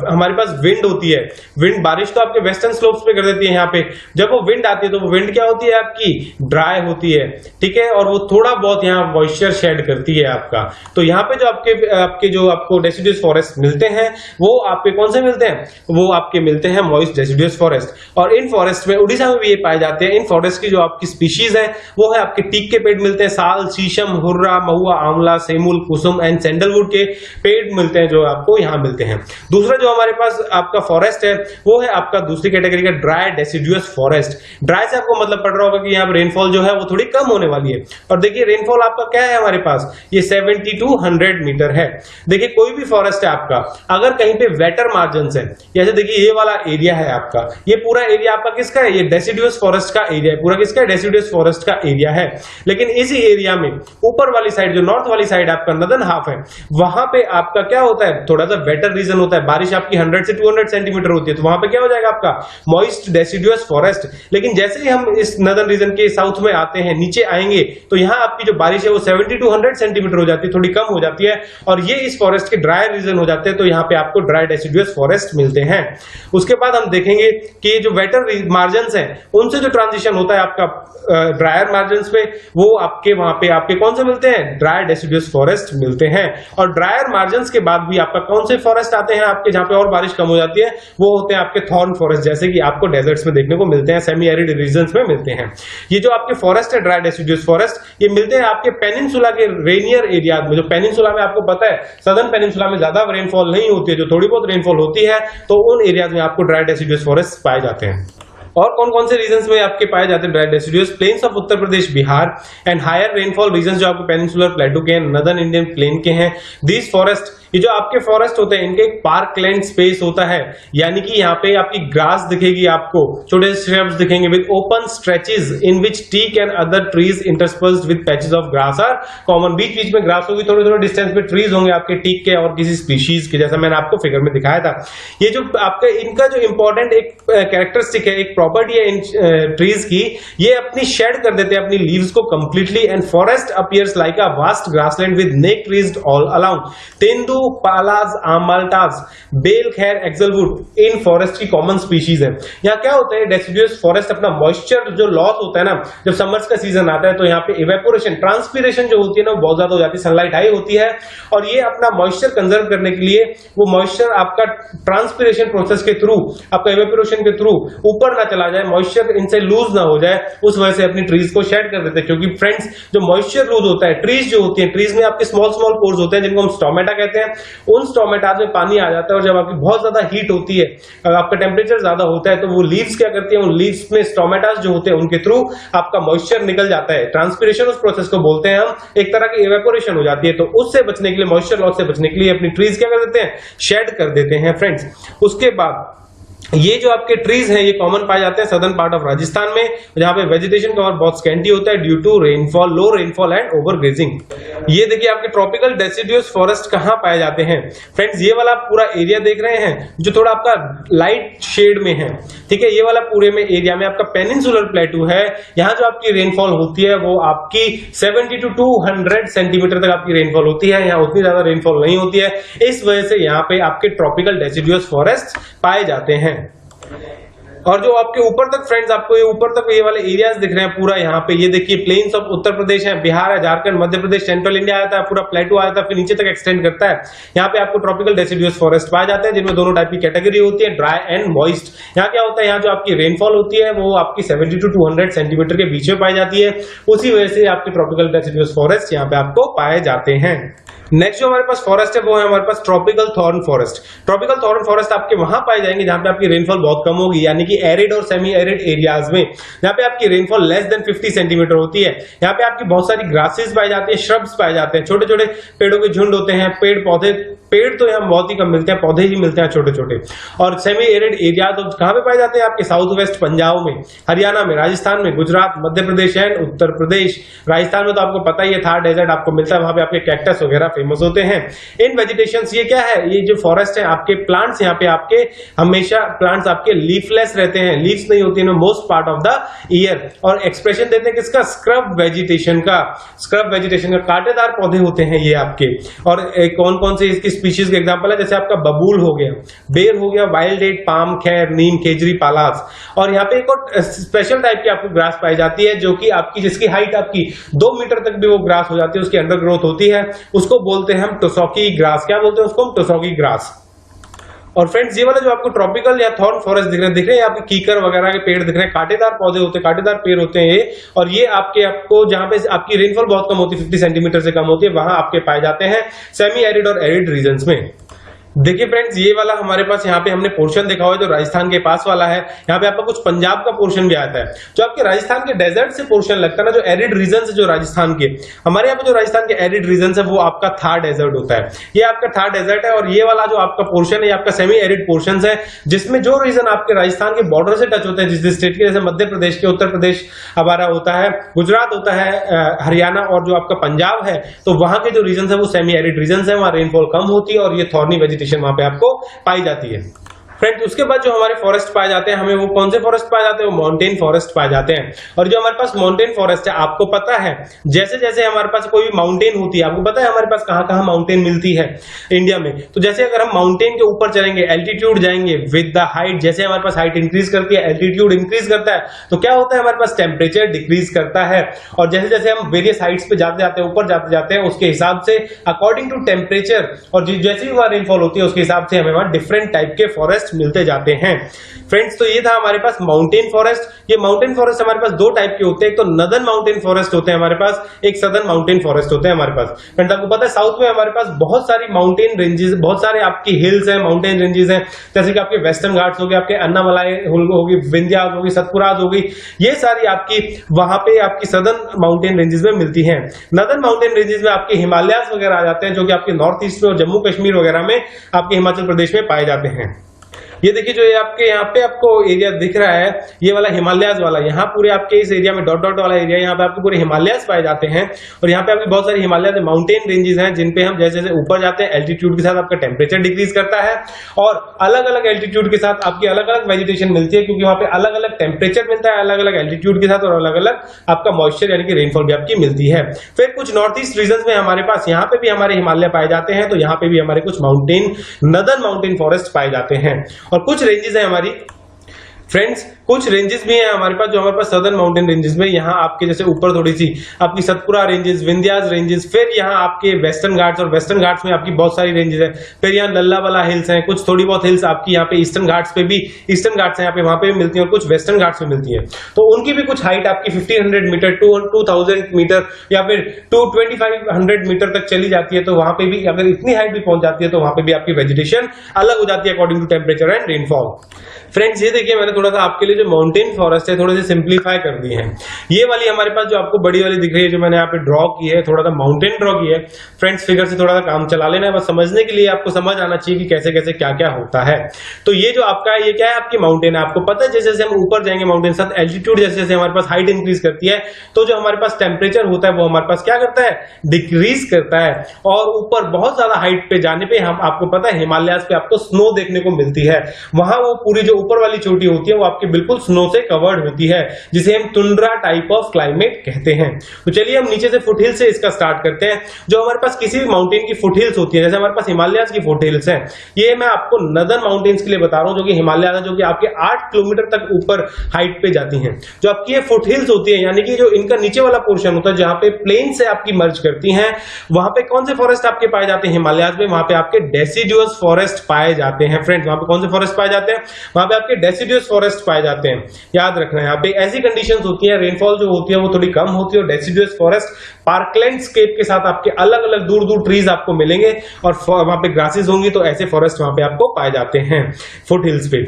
हमारे पास विंड होती है, विंड बारिश तो आपके वेस्टर्न स्लोप्स पे कर देती है। यहाँ पे जब वो विंड आती है तो वो विंड क्या होती है आपकी, ड्राई होती है, ठीक है, और वो थोड़ा बहुत यहाँ मॉइस्चर शेड करती है आपका। तो यहाँ पे जो आपके जो आपको डेसिडुअस फॉरेस्ट मिलते हैं, वो आपके कौन से मिलते हैं, वो आपके मिलते हैं मॉइस्ट डेसिडुअस फॉरेस्ट। और इन फॉरेस्ट में उड़ीसा में भी ये पाए जाते हैं। इन फॉरेस्ट की जो आपकी स्पीशीज है वो है आपके टीक के पेड़ मिलते हैं, साल, शीशम, हुर्रा, महुआ, आंवला, सेमुल, कुसुम एंड सैंडलवुड के पेड़ मिलते हैं जो आपको यहाँ मिलते हैं। दूसरा जो हमारे पास आपका फॉरेस्ट है वो है आपका दूसरी कैटेगरी का ड्राई डेसिडुअस फॉरेस्ट। ड्राई से आपको मतलब पड़ रहा होगा कि यहाँ पे रेनफॉल जो है वो थोड़ी कम होने वाली है। और देखिए रेनफॉल आपका क्या है हमारे पास, ये 70 to 100 मीटर है। देखिए कोई भी फॉरेस्ट है आपका, अगर कहीं पे वेटर मार्जिन है, जैसे देखिए ये वाला एरिया है आपका, ये पूरा एरिया आपका किसका है, ये डेसिडुअस फॉरेस्ट का एरिया है, पूरा किसका है, डेसिडुअस फॉरेस्ट का एरिया है। लेकिन इसी एरिया में ऊपर वाली साइड, जो नॉर्थ वाली साइड आपका नदर्न हाफ है, वहां पे आपका क्या होता है, थोड़ा सा वेटर रीजन होता है, बारिश आपकी 100 से 200 सेंटीमीटर होती है, तो वहां पे क्या हो जाएगा आपका मॉइस्ट डेसिडुअस फॉरेस्ट। लेकिन जैसे ही हम इस नदर्न रीजन के साउथ में आते हैं, नीचे आएंगे, तो यहाँ आपकी जो बारिश है वो 70 to 100 सेंटीमीटर हो जाती है, थोड़ी कम हो जाती है, और ये इस फॉरेस्ट के ड्राई रीजन हो जाते हैं, तो यहाँ पे आपको ड्राई डेसिडुअस फॉरेस्ट मिलते हैं। उसके बाद हम देखेंगे कि जो वेटर मार्जिन्स हैं उनसे जो ट्रांजिशन होता है आपका ड्रायर मार्जिन्स पे, वो आपके वहां पे आपके कौन से मिलते हैं, ड्राई डेसिडुअस फॉरेस्ट मिलते हैं। और ड्रायर मार्जिन्स के बाद भी आपका कौन से फॉरेस्ट आते हैं आपके, जहां पे और बारिश कम हो जाती है, वो होते हैं आपके थॉर्न फॉरेस्ट, जैसे कि आपको डेजर्ट्स में देखने को मिलते हैं, सेमी एरिड रीजन्स में मिलते हैं। ये जो आपके फॉरेस्ट है ड्राई डेसिडुअस फॉरेस्ट, ये मिलते हैं आपके पेनिनसुला के रेनियर एरिया में। जो पेनिनसुला में आपको पता है सदर्न पेनिनसुला में ज्यादा रेनफॉल नहीं होती है, जो थोड़ी बहुत रेनफॉल होती है, तो उन एरियाज में आपको ड्राई डेसिडुअस फॉरेस्ट पाए जाते हैं। और कौन कौन से रीजन्स में आपके पाए जाते हैं dry deciduous, plains of Uttar Pradesh Bihar and higher rainfall regions जो आपके पेनिनसुलर प्लेटू के हैं, नदर्न इंडियन प्लेन के हैं। दीज फॉरेस्ट, ये जो आपके फॉरेस्ट होते हैं इनके एक पार्क लैंड स्पेस होता है, यानी कि यहाँ पे आपकी ग्रास दिखेगी, आपको छोटे श्रब्स दिखेंगे with open stretches in which teak and other trees interspersed with patches of grass are common. बीच बीच में ग्रास होगी, थोड़े थोड़े डिस्टेंस पे ट्रीज होंगे आपके टीक के और किसी स्पीशीज के, जैसा मैंने आपको फिगर में दिखाया था। ये जो आपका इनका जो इंपॉर्टेंट एक कैरेक्टरिस्टिक है, एक प्रॉपर्टी है इन ट्रीज की, ये अपनी शेड कर देते हैं अपनी लीव्स को completely, and forest appears like a vast grassland with naked trees all along. Tendu, palash, amaltas, bel, khair, axlewood इन फॉरेस्ट की कॉमन स्पीशीज है। यहाँ क्या होता है, डेसिडुअस फॉरेस्ट अपना मॉइस्चर जो लॉस होता है ना, जब समर्स का सीजन आता है तो यहाँ पे इवेपोरेशन, ट्रांसपीरेशन जो होती है ना वो बहुत ज्यादा हो जाती है, सनलाइट हाई होती है, और ये अपना मॉइस्चर कंजर्व करने के लिए वो मॉइस्चर आपका ट्रांसपीरेशन प्रोसेस के थ्रू, आपका इवेपोरेशन के थ्रू ऊपर ना चला जाए, मॉइस्चर इनसे लूज ना हो जाए, उस वजह से अपनी ट्रीज को शेड कर देते हैं। क्योंकि फ्रेंड्स जो मॉइस्चर लूज होता है, ट्रीज जो होती है, ट्रीज में आपके स्मॉल स्मॉल पोर्स होते हैं जिनको हम स्टोमेटा कहते हैं, उन स्टोमेटा में पानी आ जाता है, और जब आपकी बहुत ज्यादा हीट होती है, आपका टेम्परेचर ज्यादा होता है, तो वो लीव्स क्या करती है, उन लीव्स में स्टोमेटास जो होते हैं उनके थ्रू आपका मॉइस्चर निकल जाता है। ट्रांसपीरेशन उस प्रोसेस को बोलते हैं हम, एक तरह की इवेपोरेशन हो जाती है। तो उससे बचने के लिए, मॉइस्चर लॉस से बचने के लिए अपनी ट्रीज क्या कर देते हैं, शेड कर देते हैं फ्रेंड्स। उसके बाद ये जो आपके ट्रीज हैं ये कॉमन पाए जाते हैं सदर्न पार्ट ऑफ राजस्थान में, जहां पे वेजिटेशन कवर बहुत स्कैंटी होता है due to rainfall, low rainfall and overgrazing. ये देखिए आपके ट्रॉपिकल डेसिडुअस फॉरेस्ट कहां पाए जाते हैं फ्रेंड्स, ये वाला पूरा एरिया देख रहे हैं जो थोड़ा आपका लाइट शेड में है, ठीक है, ये वाला पूरे में एरिया में आपका पेनिनसुलर प्लेटू है। यहाँ जो आपकी रेनफॉल होती है वो आपकी 70 to 200 सेंटीमीटर तक आपकी रेनफॉल होती है, यहाँ उतनी ज्यादा रेनफॉल नहीं होती है, इस वजह से यहाँ पे आपके ट्रॉपिकल डेसिडुअस फॉरेस्ट पाए जाते हैं। और जो आपके ऊपर तक फ्रेंड्स, आपको ये ऊपर तक ये वाले एरियाज दिख रहे हैं पूरा, यहाँ पे ये देखिए प्लेन्स ऑफ उत्तर प्रदेश है, बिहार है, झारखंड, मध्य प्रदेश, सेंट्रल इंडिया आता है, पूरा प्लेटू आता है, फिर नीचे तक एक्सटेंड करता है। यहाँ पे आपको ट्रॉपिकल डेसिडुअस फॉरेस्ट पाए जाते हैं, जिनमें दोनों टाइप की कैटेगरी होती है, ड्राई एंड मॉइस्ट। यहाँ क्या होता है, यहाँ जो आपकी रेनफॉल होती है वो आपकी 70 to 200 सेंटीमीटर के बीच में पाई जाती है, उसी वजह से आपके ट्रॉपिकल डेसिडुअस फॉरेस्ट यहाँ पे आपको पाए जाते हैं। नेक्स्ट जो हमारे पास फॉरेस्ट है वो है हमारे पास tropical thorn forest. Tropical thorn forest आपके वहां पाए जाएंगे जहां पे आपकी रेनफॉल बहुत कम होगी, यानी कि एरिड और सेमी एरिड एरियाज में, जहां पे आपकी रेनफॉल लेस देन 50 सेंटीमीटर होती है। यहाँ पे आपकी बहुत सारी ग्रासेस पाई जाती है, श्रब्स पाए जाते हैं, छोटे छोटे पेड़ों के झुंड होते हैं, पेड़ पौधे, पेड़ तो यहाँ बहुत ही कम मिलते हैं, पौधे ही मिलते हैं छोटे छोटे। और सेमी एरिड एरिया तो कहां पे पाए जाते हैं, आपके साउथ वेस्ट पंजाब में, हरियाणा में, राजस्थान में, गुजरात, मध्य प्रदेश एंड उत्तर प्रदेश। राजस्थान में तो आपको पता ही है थार डेजर्ट आपको मिलता है, वहां पे आपके कैक्टस वगैरह फेमस होते हैं। इन वेजिटेशंस ये क्या है, ये जो फॉरेस्ट है आपके प्लांट्स, यहाँ पे आपके हमेशा प्लांट्स आपके लीफलेस रहते हैं, लीव्स नहीं होती है most part of the year, और एक्सप्रेशन देते हैं किसका, स्क्रब वेजिटेशन का। स्क्रब वेजिटेशन का कांटेदार पौधे होते हैं ये आपके। और कौन कौन से इसकी स्पीशीज के एग्जांपल है, जैसे आपका बबूल हो गया, बेर हो गया, वाइल्ड डेट, पाम, खैर, नीम, खेजरी, पालास। और यहाँ पे एक और स्पेशल टाइप की आपको ग्रास पाई जाती है, जो कि आपकी जिसकी हाइट आपकी 2 मीटर तक भी वो ग्रास हो जाती है, उसकी अंडर ग्रोथ होती है, उसको बोलते हैं हम टोसॉकी ग्रास। क्या बोलते हैं उसको, हम टोसॉकी ग्रास। और फ्रेंड्स ये वाला जो आपको ट्रॉपिकल या थॉर्न फॉरेस्ट दिख रहे हैं, आपके कीकर वगैरह के पेड़ दिख रहे हैं, कांटेदार पौधे होते हैं, कांटेदार पेड़ होते हैं ये। और ये आपको जहां पे आपकी रेनफॉल बहुत कम होती है, 50 सेंटीमीटर से कम होती है, वहां आपके पाए जाते हैं सेमी एरिड और एरिड रीजन्स में। देखिए फ्रेंड्स, ये वाला हमारे पास यहाँ पे हमने पोर्शन देखा हुआ है जो राजस्थान के पास वाला है। यहाँ पे आपका कुछ पंजाब का पोर्शन भी आता है। जो आपके राजस्थान के डेजर्ट से पोर्शन लगता है ना, जो एरिड रीजन है जो राजस्थान के, हमारे यहाँ पे जो राजस्थान के एरिड रीजन है वो आपका थार डेजर्ट होता है। ये आपका थार डेजर्ट है और ये वाला जो आपका पोर्शन है ये आपका सेमी एरिड पोर्शन है, जिसमें जो रीजन आपके राजस्थान के बॉर्डर से टच होते हैं, जिस स्टेट के, जैसे मध्य प्रदेश के, उत्तर प्रदेश हमारा होता है, गुजरात होता है, हरियाणा और जो आपका पंजाब है, तो वहां के जो रीजन है वो सेमी एरिड रीजन है, वहां रेनफॉल कम होती है और ये थॉर्नी वेजिटेशन वहां पे आपको पाई जाती है। फ्रेंड्स, उसके बाद जो हमारे फॉरेस्ट पाए जाते हैं, हमें वो कौन से फॉरेस्ट पाए जाते हैं? वो माउंटेन फॉरेस्ट पाए जाते हैं। और जो हमारे पास माउंटेन फॉरेस्ट है, आपको पता है जैसे जैसे हमारे पास कोई भी माउंटेन होती है, आपको पता है हमारे पास कहां कहां माउंटेन मिलती है इंडिया में। तो जैसे अगर हम माउंटेन के ऊपर चलेंगे, एल्टीट्यूड जाएंगे विद द हाइट, जैसे हमारे पास हाइट इंक्रीज करती है, एल्टीट्यूड इंक्रीज करता है, तो क्या होता है? हमारे पास टेम्परेचर डिक्रीज करता है। और जैसे जैसे हम वेरियस हाइट्स पे जाते जाते हैं, ऊपर जाते जाते हैं, उसके हिसाब से अकॉर्डिंग टू टेम्परेचर और जैसे भी वहां रेनफॉल होती है उसके हिसाब से हमें वहां डिफरेंट टाइप के फॉरेस्ट मिलते जाते हैं। फ्रेंड्स, तो ये था हमारे पास माउंटेन फॉरेस्ट। ये माउंटेन फॉरेस्ट हमारे पास दो टाइप के होते हैं, एक तो नदर्न माउंटेन फॉरेस्ट होते हैं हमारे पास, एक सदर्न माउंटेन फॉरेस्ट होते हैं हमारे पास। फ्रेंड्स, आपको पता है साउथ में हमारे पास बहुत सारी माउंटेन रेंजेस, बहुत सारे आपकी हिल्स हैं, माउंटेन रेंजेस हैं, जैसे कि आपके वेस्टर्न घाट्स हो गए, आपके अन्नामलाई होगी, विंध्या होगी, सतपुरा होगी, ये सारी आपकी वहां पे आपकी सदर्न माउंटेन रेंजेस में मिलती हैं। नदर्न माउंटेन रेंजेस में आपके हिमालयास वगैरह आ जाते हैं, जो कि आपके नॉर्थ ईस्ट में और जम्मू कश्मीर वगैरह में आपके हिमाचल प्रदेश में पाए जाते हैं। ये देखिए, जो ये आपके यहाँ पे आपको एरिया दिख रहा है, ये वाला हिमालयाज वाला, यहाँ पूरे आपके इस एरिया में डॉट डॉट वाला एरिया, यहाँ पे आपके पूरे हिमालयाज पाए जाते हैं। और यहाँ पे आपकी बहुत सारी हिमालय माउंटेन रेंजेस हैं, जिनपे हम जैसे जैसे ऊपर जाते हैं, एल्टीट्यूड के साथ आपका टेम्परेचर डिक्रीज करता है और अलग अलग एल्टीट्यूड के साथ आपकी अलग अलग वेजिटेशन मिलती है, क्योंकि वहां पे अलग अलग टेम्परेचर मिलता है, अलग अलग एल्टीट्यूड के साथ, और अलग अलग आपका मॉइस्चर यानी कि रेनफॉल भी आपकी मिलती है। फिर कुछ नॉर्थ ईस्ट रीजन में हमारे पास यहाँ पे भी हमारे हिमालय पाए जाते हैं, तो यहाँ पे भी हमारे कुछ माउंटेन, नदर्न माउंटेन फॉरेस्ट पाए जाते हैं। और कुछ रेंजेस है हमारी फ्रेंड्स, कुछ रेंजेस भी हैं हमारे पास, जो हमारे पास सदर्न माउंटेन रेंजेस में, यहाँ आपके जैसे ऊपर थोड़ी सी आपकी सतपुरा रेंजेस, विंध्यास रेंजेस, फिर यहाँ आपके वेस्टर्न घाट्स, और वेस्टर्न घाट्स में आपकी बहुत सारी रेंजेस है। फिर यहाँ लल्लावाला हिल्स हैं, कुछ थोड़ी बहुत हिल्स आपकी यहाँ पे ईस्टर्न घाट्स पे भी, ईस्टर्न घाट्स हैं यहाँ पे, वहां पे भी मिलती है, और कुछ वेस्टर्न घाट्स में मिलती है। तो उनकी भी कुछ हाइट आपकी 1500 मीटर, 2000 मीटर या फिर 2500 मीटर तक चली जाती है। तो वहां पे भी अगर इतनी हाइट भी पहुंच जाती है तो वहां पे भी आपकी वेजिटेशन अलग हो जाती है according to temperature and rainfall. Friends, ये देखिए, मैंने थोड़ा सा आपके लिए जो माउंटेन फॉरेस्ट है थोड़े से सिंप्लीफाई कर दिए हैं। ये वाली हमारे पास जो आपको बड़ी वाली दिख रही है, जो मैंने यहाँ पे ड्रॉ की है, थोड़ा सा माउंटेन ड्रॉ की है। फ्रेंड्स, फिगर से थोड़ा सा काम चला लेना है, बस समझने के लिए आपको समझ आना चाहिए कि कैसे कैसे क्या क्या होता है। तो ये जो आपका है, ये क्या है? आपकी माउंटेन है। आपको पता है जैसे जैसे हम ऊपर जाएंगे माउंटेन साथ एल्टीट्यूड जैसे जैसे हमारे पास हाइट इंक्रीज करती है, तो जो हमारे पास टेम्परेचर होता है वो हमारे पास क्या करता है? डिक्रीज करता है। और ऊपर बहुत ज्यादा हाइट पे जाने पे हम, आपको पता है हिमालयास पे आपको स्नो देखने को मिलती है। वहां वो पूरी जो ऊपर वाली चोटी होती है वो आपके बिल्कुल स्नो से कवर्ड होती है, जिसे हम टुंड्रा टाइप ऑफ क्लाइमेट कहते हैं। तो चलिए हम नीचे से फुटहिल से इसका स्टार्ट करते हैं। जो हमारे पास किसी भी माउंटेन की फुटहिल्स होती है, जैसे हमारे पास हिमालयास की फुटहिल्स हैं, ये मैं आपको नदर्न माउंटेन्स के लिए बता रहा हूं, जो कि हिमालय जो कि आपके 8 किलोमीटर तक ऊपर हाइट पे जाती हैं। जो आपकी ये फुटहिल्स होती है, यानी कि जो इनका नीचे वाला पोर्शन होता है, जहां पे प्लेन से आपकी मर्ज करती हैं, वहां पे कौन से फॉरेस्ट आपके पाए जाते हैं? हिमालयास में वहां पे आपके डेसिडुअस फॉरेस्ट पाए जाते हैं। फ्रेंड्स, वहां पे कौन से फॉरेस्ट पाए जाते हैं? वहां पे आपके डेसिडुअस फॉरेस्ट पाए जाते हैं। याद रखना है, यहाँ पे ऐसी कंडीशंस होती है, रेनफॉल जो होती है वो थोड़ी कम होती है, और डेसिडुअस फॉरेस्ट पार्कलैंड स्केप के साथ आपके अलग अलग दूर दूर ट्रीज आपको मिलेंगे, और वहां पे ग्रासेस होंगी, तो ऐसे फॉरेस्ट वहां पे आपको पाए जाते हैं फुट हिल्स पे।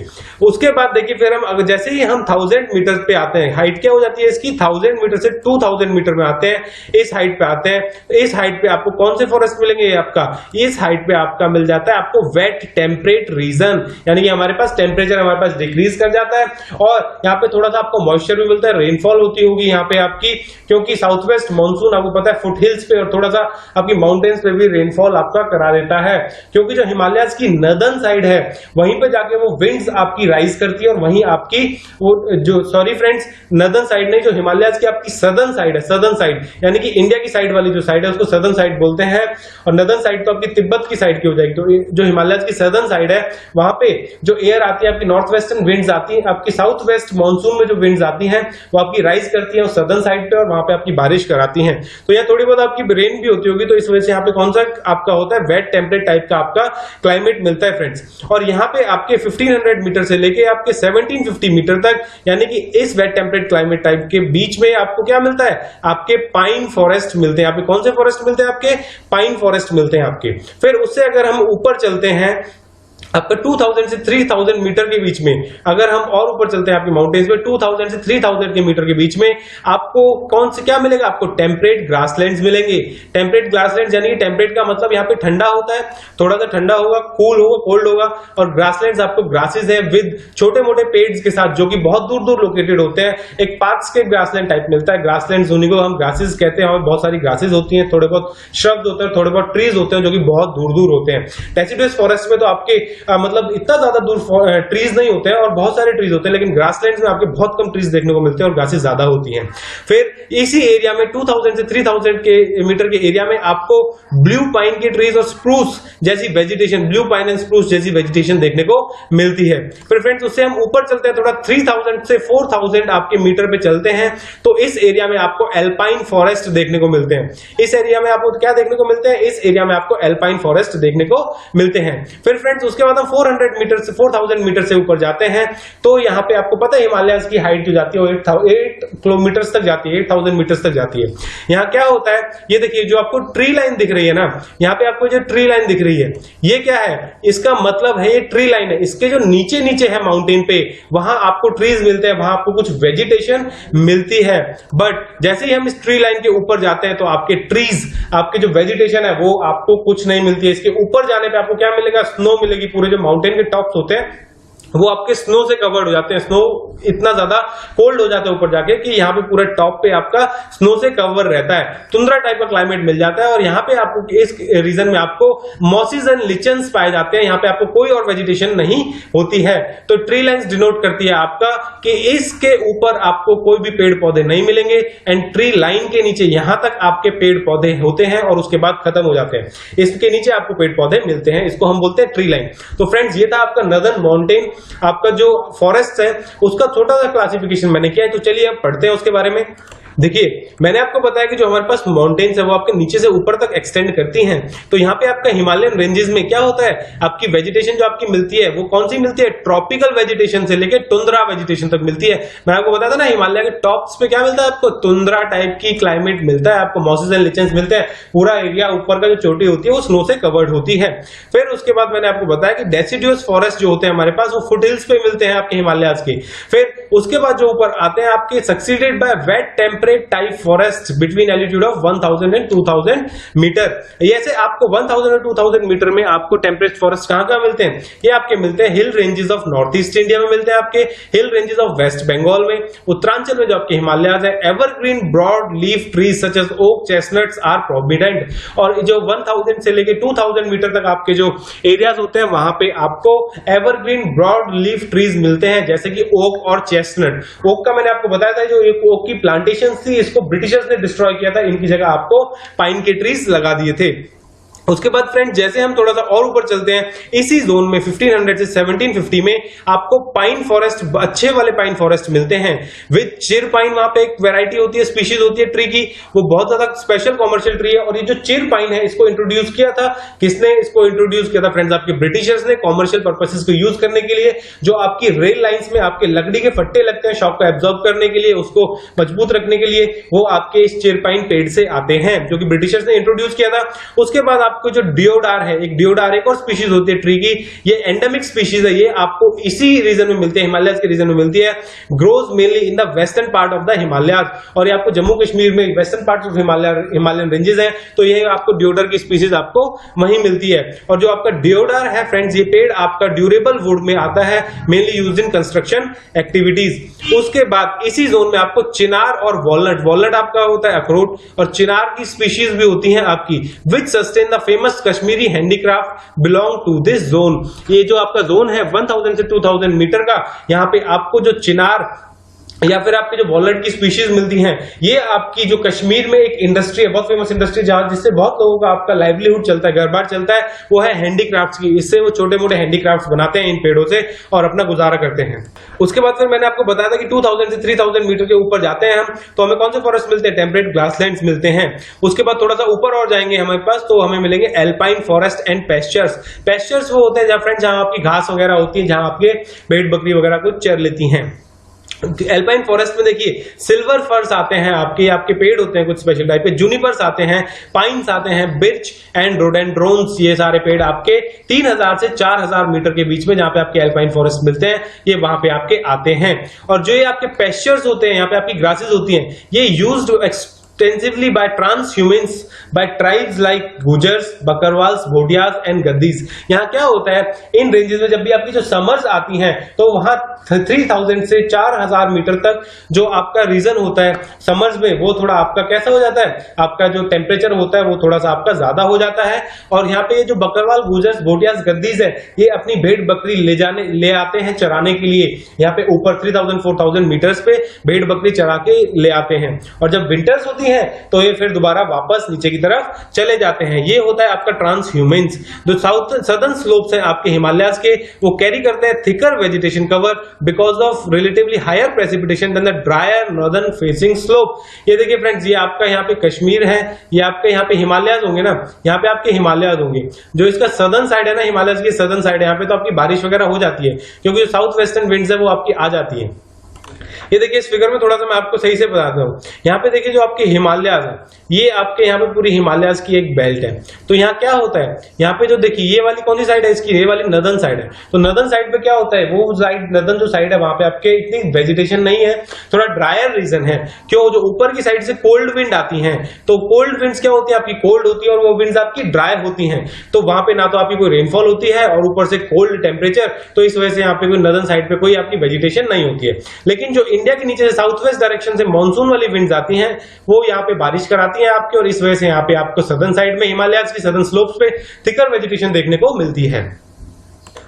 उसके बाद देखिए, फिर हम अगर जैसे ही हम 1000 मीटर पे आते हैं, हाइट क्या हो जाती है इसकी? 1000 मीटर से 2000 मीटर में आते हैं, इस हाइट पे आते हैं। इस हाइट पे आपको कौन से फॉरेस्ट मिलेंगे? आपका इस हाइट पे आपका मिल जाता है आपको वेट टेम्परेट रीजन, यानी कि हमारे पास टेम्परेचर हमारे पास डिक्रीज कर जाता है, और यहाँ पे थोड़ा सा आपको मॉइस्चर भी मिलता है, रेनफॉल होती होगी यहाँ पे आपकी, क्योंकि साउथ वेस्ट मानसून आपको पता है फुट हिल्स पे और थोड़ा सा आपकी माउंटेन्स पे भी रेनफॉल आपका करा देता है, क्योंकि जो हिमालयास की नदर्न साइड है वहीं पे जाके वो विंड्स आपकी राइज करती है, और वहीं आपकी वो जो सॉरी फ्रेंड्स, नदर्न साइड नहीं, जो हिमालयास की आपकी सदर्न साइड है, सदर्न साइड यानी कि इंडिया की साइड वाली जो साइड है उसको सदर्न साइड बोलते हैं, और नदर्न साइड तो आपकी तिब्बत की साइड की हो जाएगी। तो जो हिमालयास की सदर्न साइड है, वहां पे जो एयर आती है आपकी नॉर्थ वेस्टर्न विंड्स आती आती है आपकी साउथ वेस्ट मानसून में जो विंड्स आती हैं वो आपकी राइज करती हैं सदर्न साइड पे और वहां पे आपकी बारिश कराती हैं। तो यहाँ थोड़ी बहुत आपकी रेन भी होती होगी, तो इस वजह से यहाँ पे कौन सा आपका होता है वेट टेम्परेट टाइप का आपका क्लाइमेट मिलता है फ्रेंड्स। और यहाँ पे आपके 1500 मीटर से लेके आपके 1750 मीटर तक, यानी कि इस वेट टेम्परेट क्लाइमेट टाइप के बीच में आपको क्या मिलता है, आपके पाइन फॉरेस्ट मिलते हैं। आपके कौन से फॉरेस्ट मिलते हैं, आपके पाइन फॉरेस्ट मिलते हैं आपके। फिर उससे अगर हम ऊपर चलते हैं आपका 2000 से 3000 मीटर के बीच में, अगर हम और ऊपर चलते हैं आपके माउंटेन्स में 2000 से 3000 के मीटर के बीच में, आपको कौन से क्या मिलेगा, आपको टेम्परेट ग्रासलैंड्स मिलेंगे। टेम्परेट ग्रासलैंड्स यानी कि टेम्परेट का मतलब यहाँ पे ठंडा होता है, थोड़ा सा ठंडा होगा, कूल होगा, कोल्ड होगा। और ग्रासलैंड्स आपको ग्रासेस है विद छोटे मोटे पेड्स के साथ, जो कि बहुत दूर दूर लोकेटेड होते हैं। एक पार्क्स के ग्रासलैंड टाइप मिलता है। ग्रासलैंड्स उन्हीं को हम ग्रासेस कहते हैं, और बहुत सारी ग्रासेस होती हैं, थोड़े बहुत श्रब्स होते हैं, थोड़े बहुत ट्रीज होते हैं जो कि बहुत दूर दूर होते हैं। डेसिडुअस फॉरेस्ट में तो आपके मतलब इतना ज्यादा दूर ट्रीज नहीं होते हैं और बहुत सारे ट्रीज होते हैं, लेकिन ग्रासलैंड्स में आपके बहुत कम ट्रीज देखने को मिलते हैं और ग्रासेस ज्यादा होती हैं। फिर इसी एरिया में 2000 से 3000 के मीटर के एरिया में आपको ब्लू पाइन के ट्रीज और स्प्रूस जैसी vegetation, blue pine and spruce जैसी वेजिटेशन देखने को मिलती है। फिर फ्रेंड्स उससे हम ऊपर चलते हैं, थोड़ा 3000 से 4000 आपके मीटर पे चलते हैं, तो इस एरिया में आपको एल्पाइन फॉरेस्ट देखने को मिलते हैं। इस एरिया में आपको क्या देखने को मिलते हैं, इस एरिया में आपको एल्पाइन फॉरेस्ट देखने को मिलते हैं। फिर फ्रेंड्स उसके बाद हम 400 मीटर से 4000 मीटर से ऊपर जाते हैं, तो यहाँ पे आपको पता है हिमालयस की हाइट जो जाती है वो 8 किलोमीटर तक जाती है, 8000 मीटर तक जाती है। यहाँ क्या होता है, ये देखिए जो आपको ट्री लाइन दिख रही है ना, यहाँ पे आपको जो ट्री लाइन दिख रही है ये क्या है, इसका मतलब है ये ट्री लाइन है। इसके जो नीचे नीचे है माउंटेन पे, वहां आपको ट्रीज मिलते हैं, वहां आपको कुछ वेजिटेशन मिलती है। बट जैसे ही हम इस ट्री लाइन के ऊपर जाते हैं तो आपके ट्रीज, आपके जो वेजिटेशन है वो आपको कुछ नहीं मिलती है। इसके ऊपर जाने पे आपको क्या मिलेगा, स्नो मिलेगी। पूरे जो माउंटेन के टॉप्स होते हैं वो आपके स्नो से कवर्ड हो जाते हैं। स्नो इतना ज्यादा कोल्ड हो जाता है ऊपर जाके कि यहाँ पे पूरा टॉप पे आपका स्नो से कवर रहता है, तुंद्रा टाइप का क्लाइमेट मिल जाता है। और यहाँ पे आपको इस रीजन में आपको मॉसिस एंड लिचन्स पाए जाते हैं। यहाँ पे आपको कोई और वेजिटेशन नहीं होती है। तो ट्री लाइन्स डिनोट करती है आपका कि इसके ऊपर आपको कोई भी पेड़ पौधे नहीं मिलेंगे, एंड ट्री लाइन के नीचे यहां तक आपके पेड़ पौधे होते हैं और उसके बाद खत्म हो जाते हैं। इसके नीचे आपको पेड़ पौधे मिलते हैं, इसको हम बोलते हैं ट्री लाइन। तो फ्रेंड्स ये था आपका नदर्न माउंटेन, आपका जो फॉरेस्ट है उसका छोटा सा क्लासिफिकेशन मैंने किया है। तो चलिए अब पढ़ते हैं उसके बारे में। देखिए मैंने आपको बताया कि जो हमारे पास माउंटेन्स है वो आपके नीचे से ऊपर तक एक्सटेंड करती हैं। तो यहाँ पे आपका हिमालयन रेंजेस में क्या होता है, आपकी वेजिटेशन जो आपकी मिलती है वो कौन सी मिलती है, ट्रॉपिकल वेजिटेशन से लेके टुंद्रा वेजिटेशन तक मिलती है। मैं आपको बताया था ना हिमालय के टॉप्स पे क्या मिलता है, आपको टुंद्रा टाइप की क्लाइमेट मिलता है, आपको मॉसिस एंड लिचन्स मिलते हैं। पूरा एरिया ऊपर का जो चोटी होती है वो स्नो से कवर्ड होती है। फिर उसके बाद मैंने आपको बताया कि डेसिडुअस फॉरेस्ट जो होते हैं हमारे पास वो फुट हिल्स पे मिलते हैं आपके हिमालयाज के। फिर उसके बाद जो ऊपर आते हैं आपके succeeded by wet temperate type forest between altitude of 1000 and 2000 metre. ऐसे आपको 1000 और 2000 मीटर में आपको टेम्परेट फॉरेस्ट कहां मिलते हैं, ये आपके मिलते हैं hill ranges of north east India में मिलते हैं, आपके hill ranges of west Bengal में, उत्तरांचल में जो आपके हिमालयाज है। Evergreen broad leaf trees such as oak chestnuts are prominent. और जो 1000 से लेके 2000 मीटर तक आपके जो एरियाज होते हैं वहां पे आपको एवरग्रीन ब्रॉड लीफ ट्रीज मिलते हैं, जैसे कि ओक और चेस्टनट। ओक का मैंने आपको बताया था जो एक ओक की प्लांटेशन थी, इसको ब्रिटिशर्स ने डिस्ट्रॉय किया था, इनकी जगह आपको पाइन के ट्रीज लगा दिए थे। उसके बाद फ्रेंड जैसे हम थोड़ा सा और ऊपर चलते हैं, इसी जोन में 1500 से 1750 में आपको पाइन फॉरेस्ट, अच्छे वाले पाइन फॉरेस्ट मिलते हैं विद चिर पाइन। वहां पे एक वैरायटी होती है, स्पीशीज होती है ट्री की, वो बहुत ज्यादा स्पेशल कॉमर्शियल ट्री है। और ये जो चिर पाइन है इसको इंट्रोड्यूस किया था, किसने इसको इंट्रोड्यूस किया था फ्रेंड्स, आपके ब्रिटिशर्स ने, कॉमर्शियल पर्पसेस को यूज करने के लिए। जो आपकी रेल लाइंस में आपके लकड़ी के फट्टे लगते हैं शॉक को एब्जॉर्ब करने के लिए, उसको मजबूत रखने के लिए, वो आपके इस चिर पाइन पेड़ से आते हैं, जो कि ब्रिटिशर्स ने इंट्रोड्यूस किया था। उसके बाद आपको जो डियोडार है, एक डियोडार एक और स्पीशीज होती है ट्री की, ये एंडेमिक स्पीशीज है, ये आपको इसी रीजन में मिलती है, हिमालयस के रीजन में मिलती है। Grows mainly in the western part of the Himalayas, और ये आपको जम्मू कश्मीर में western part of Himalayan ranges है, तो ये आपको डियोडर की स्पीशीज आपको वहीं मिलती है। और जो आपका डियोडार है फ्रेंड्स, ये पेड़ आपका ड्यूरेबल वुड में आता है, mainly used in construction activities. उसके बाद इसी जोन में आपको चिनार और वॉलनट, वॉलनट आपका होता है अखरोट, और चिनार की स्पीशीज भी होती हैं आपकी, which sustain the famous Kashmiri handicraft belong to this zone. ये जो आपका जोन है 1000 से 2000 मीटर का, यहाँ पे आपको जो चिनार या फिर आपके जो वॉलनट की स्पीशीज मिलती हैं, ये आपकी जो कश्मीर में एक इंडस्ट्री है, बहुत फेमस इंडस्ट्री जहां जिससे बहुत लोगों का आपका लाइवलीहुड चलता है, घर बार चलता है, वो है हैंडीक्राफ्ट्स की। इससे वो छोटे मोटे हैंडीक्राफ्ट्स बनाते हैं इन पेड़ों से और अपना गुजारा करते हैं। उसके बाद फिर मैंने आपको बताया था कि 2000 से 3000 मीटर के ऊपर जाते हैं हम, तो हमें कौन से फॉरेस्ट मिलते हैं? टेम्परेट ग्रासलैंड्स मिलते हैं। उसके बाद थोड़ा सा ऊपर और जाएंगे हमारे पास, तो हमें मिलेंगे alpine forest and pastures. Pastures वो होते हैं जहां फ्रेंड्स जहां आपकी घास वगैरह होती है, जहां आपके भेड़ बकरी वगैरह को चर लेती हैं। एल्पाइन फॉरेस्ट में देखिए सिल्वर फर्स आते हैं, आपके पेड़ होते हैं कुछ स्पेशल टाइप के, जूनिपर्स आते हैं, पाइन्स आते हैं, बिर्च एंड रोडेंड्रोन्स, ये सारे पेड़ आपके 3000 से 4000 मीटर के बीच में जहां पे आपके एल्पाइन फॉरेस्ट मिलते हैं, ये वहां पे आपके आते हैं। और जो ये आपके पेस्चर्स होते हैं, यहाँ पे आपकी ग्रासेस होती हैं, ये used extensively by transhumans by tribes like Gujjars, Bakarwals, Bhotiyas and Gaddis. यहाँ क्या होता है, इन रेंजेस में जब भी आपकी जो समर्स आती हैं तो वहां 3000 से 4000 मीटर तक जो आपका रीजन होता है समर्स में, वो थोड़ा आपका कैसा हो जाता है, आपका जो टेम्परेचर होता है वो थोड़ा सा आपका ज्यादा हो जाता है। और यहाँ पे ये जो बकरवाल, गुजर्स, भोटियाज, गद्दीज है, ये अपनी भेड़ बकरी ले आते हैं चराने के लिए। यहाँ पे ऊपर 3000-4000 मीटर्स पे भेड़ बकरी चरा के ले आते हैं, और जब विंटर्स होती है तो ये फिर दोबारा वापस नीचे की तरफ चले जाते हैं। ये होता है आपका ट्रांसह्यूमेंस। जो सदर्न स्लोप्स हैं आपके हिमालयाज के, वो कैरी करते हैं thicker vegetation cover because of relatively higher precipitation than the drier northern facing slope. ये देखिए फ्रेंड्स, ये आपका यहाँ पे कश्मीर है, ये आपके यहाँ पे हिमालयाज होंगे ना, यहाँ पे आपके हिमालयाज होंगे। जो इसका सदर्न साइड है ना, हिमालयाज की सदर्न साइड है, यहाँ पे तो आपकी बारिश वगैरह हो जाती है, क्योंकि जो साउथ वेस्टर्न विंड्स है वो आपकी आ जाती है। ये देखिए इस फिगर में थोड़ा सा मैं आपको सही से बताता हूँ। यहाँ पे देखिए जो आपके हिमालयाज है, ये आपके यहाँ पे पूरी हिमालयाज की एक बेल्ट है। तो यहाँ क्या होता है, यहाँ पे जो देखिए ये वाली कौन सी साइड है इसकी, ये वाली नदर्न साइड है। तो नदर्न साइड पे क्या होता है, वो साइड नदर्न जो साइड है वहां पे आपके इतनी वेजिटेशन नहीं है, थोड़ा ड्रायर रीजन है। क्यों, जो ऊपर की साइड से कोल्ड विंड आती है, तो कोल्ड विंड्स क्या होती है, आपकी कोल्ड होती है और वो विंड्स आपकी ड्राई होती है। तो वहां पे ना तो आपकी कोई रेनफॉल होती है और ऊपर से कोल्ड टेम्परेचर, तो इस वजह से यहाँ पे कोई नदर्न साइड पे कोई आपकी वेजिटेशन नहीं होती है। लेकिन जो इंडिया के नीचे से साउथ वेस्ट डायरेक्शन से मॉनसून वाली विंड्स आती हैं, वो यहाँ पे बारिश कराती हैं आपकी, और इस वजह से यहाँ पे आपको सदर्न साइड में हिमालयाज की सदर्न स्लोप्स पे थिकर वेजिटेशन देखने को मिलती है।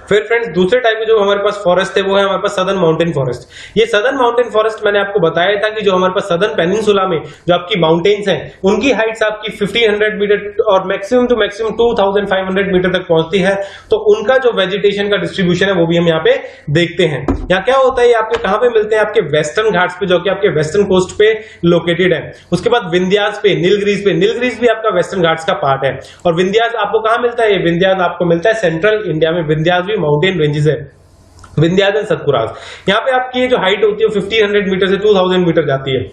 फिर फ्रेंड्स दूसरे टाइप के जो हमारे पास फॉरेस्ट है वो है हमारे पास सदर्न माउंटेन फॉरेस्ट। ये सदर्न माउंटेन फॉरेस्ट मैंने आपको बताया था कि जो हमारे पास सदर्न पेनिनसुला में जो आपकी माउंटेन्स हैं, उनकी हाइट्स आपकी 1500 मीटर और मैक्सिमम टू मैक्सिमम 2500 मीटर तक पहुंचती है। तो उनका जो वेजिटेशन का डिस्ट्रीब्यूशन है वो भी हम यहाँ पे देखते हैं। यहाँ क्या होता है, आपके कहां पे मिलते हैं, आपके वेस्टर्न घाट्स पे, जो कि आपके वेस्टर्न कोस्ट पे लोकेटेड है। उसके बाद विंध्यास पे, नीलगिरीज पे, नीलगिरीज भी आपका वेस्टर्न घाट्स का पार्ट है। और विंध्यास आपको कहां मिलता है, विंध्यास आपको मिलता है सेंट्रल इंडिया में। विंध्यास भी माउंटेन रेंजेस है, विंध्यास एंड सतपुरास। यहाँ पे आपकी जो हाइट होती है 1500 मीटर से 2000 मीटर जाती है।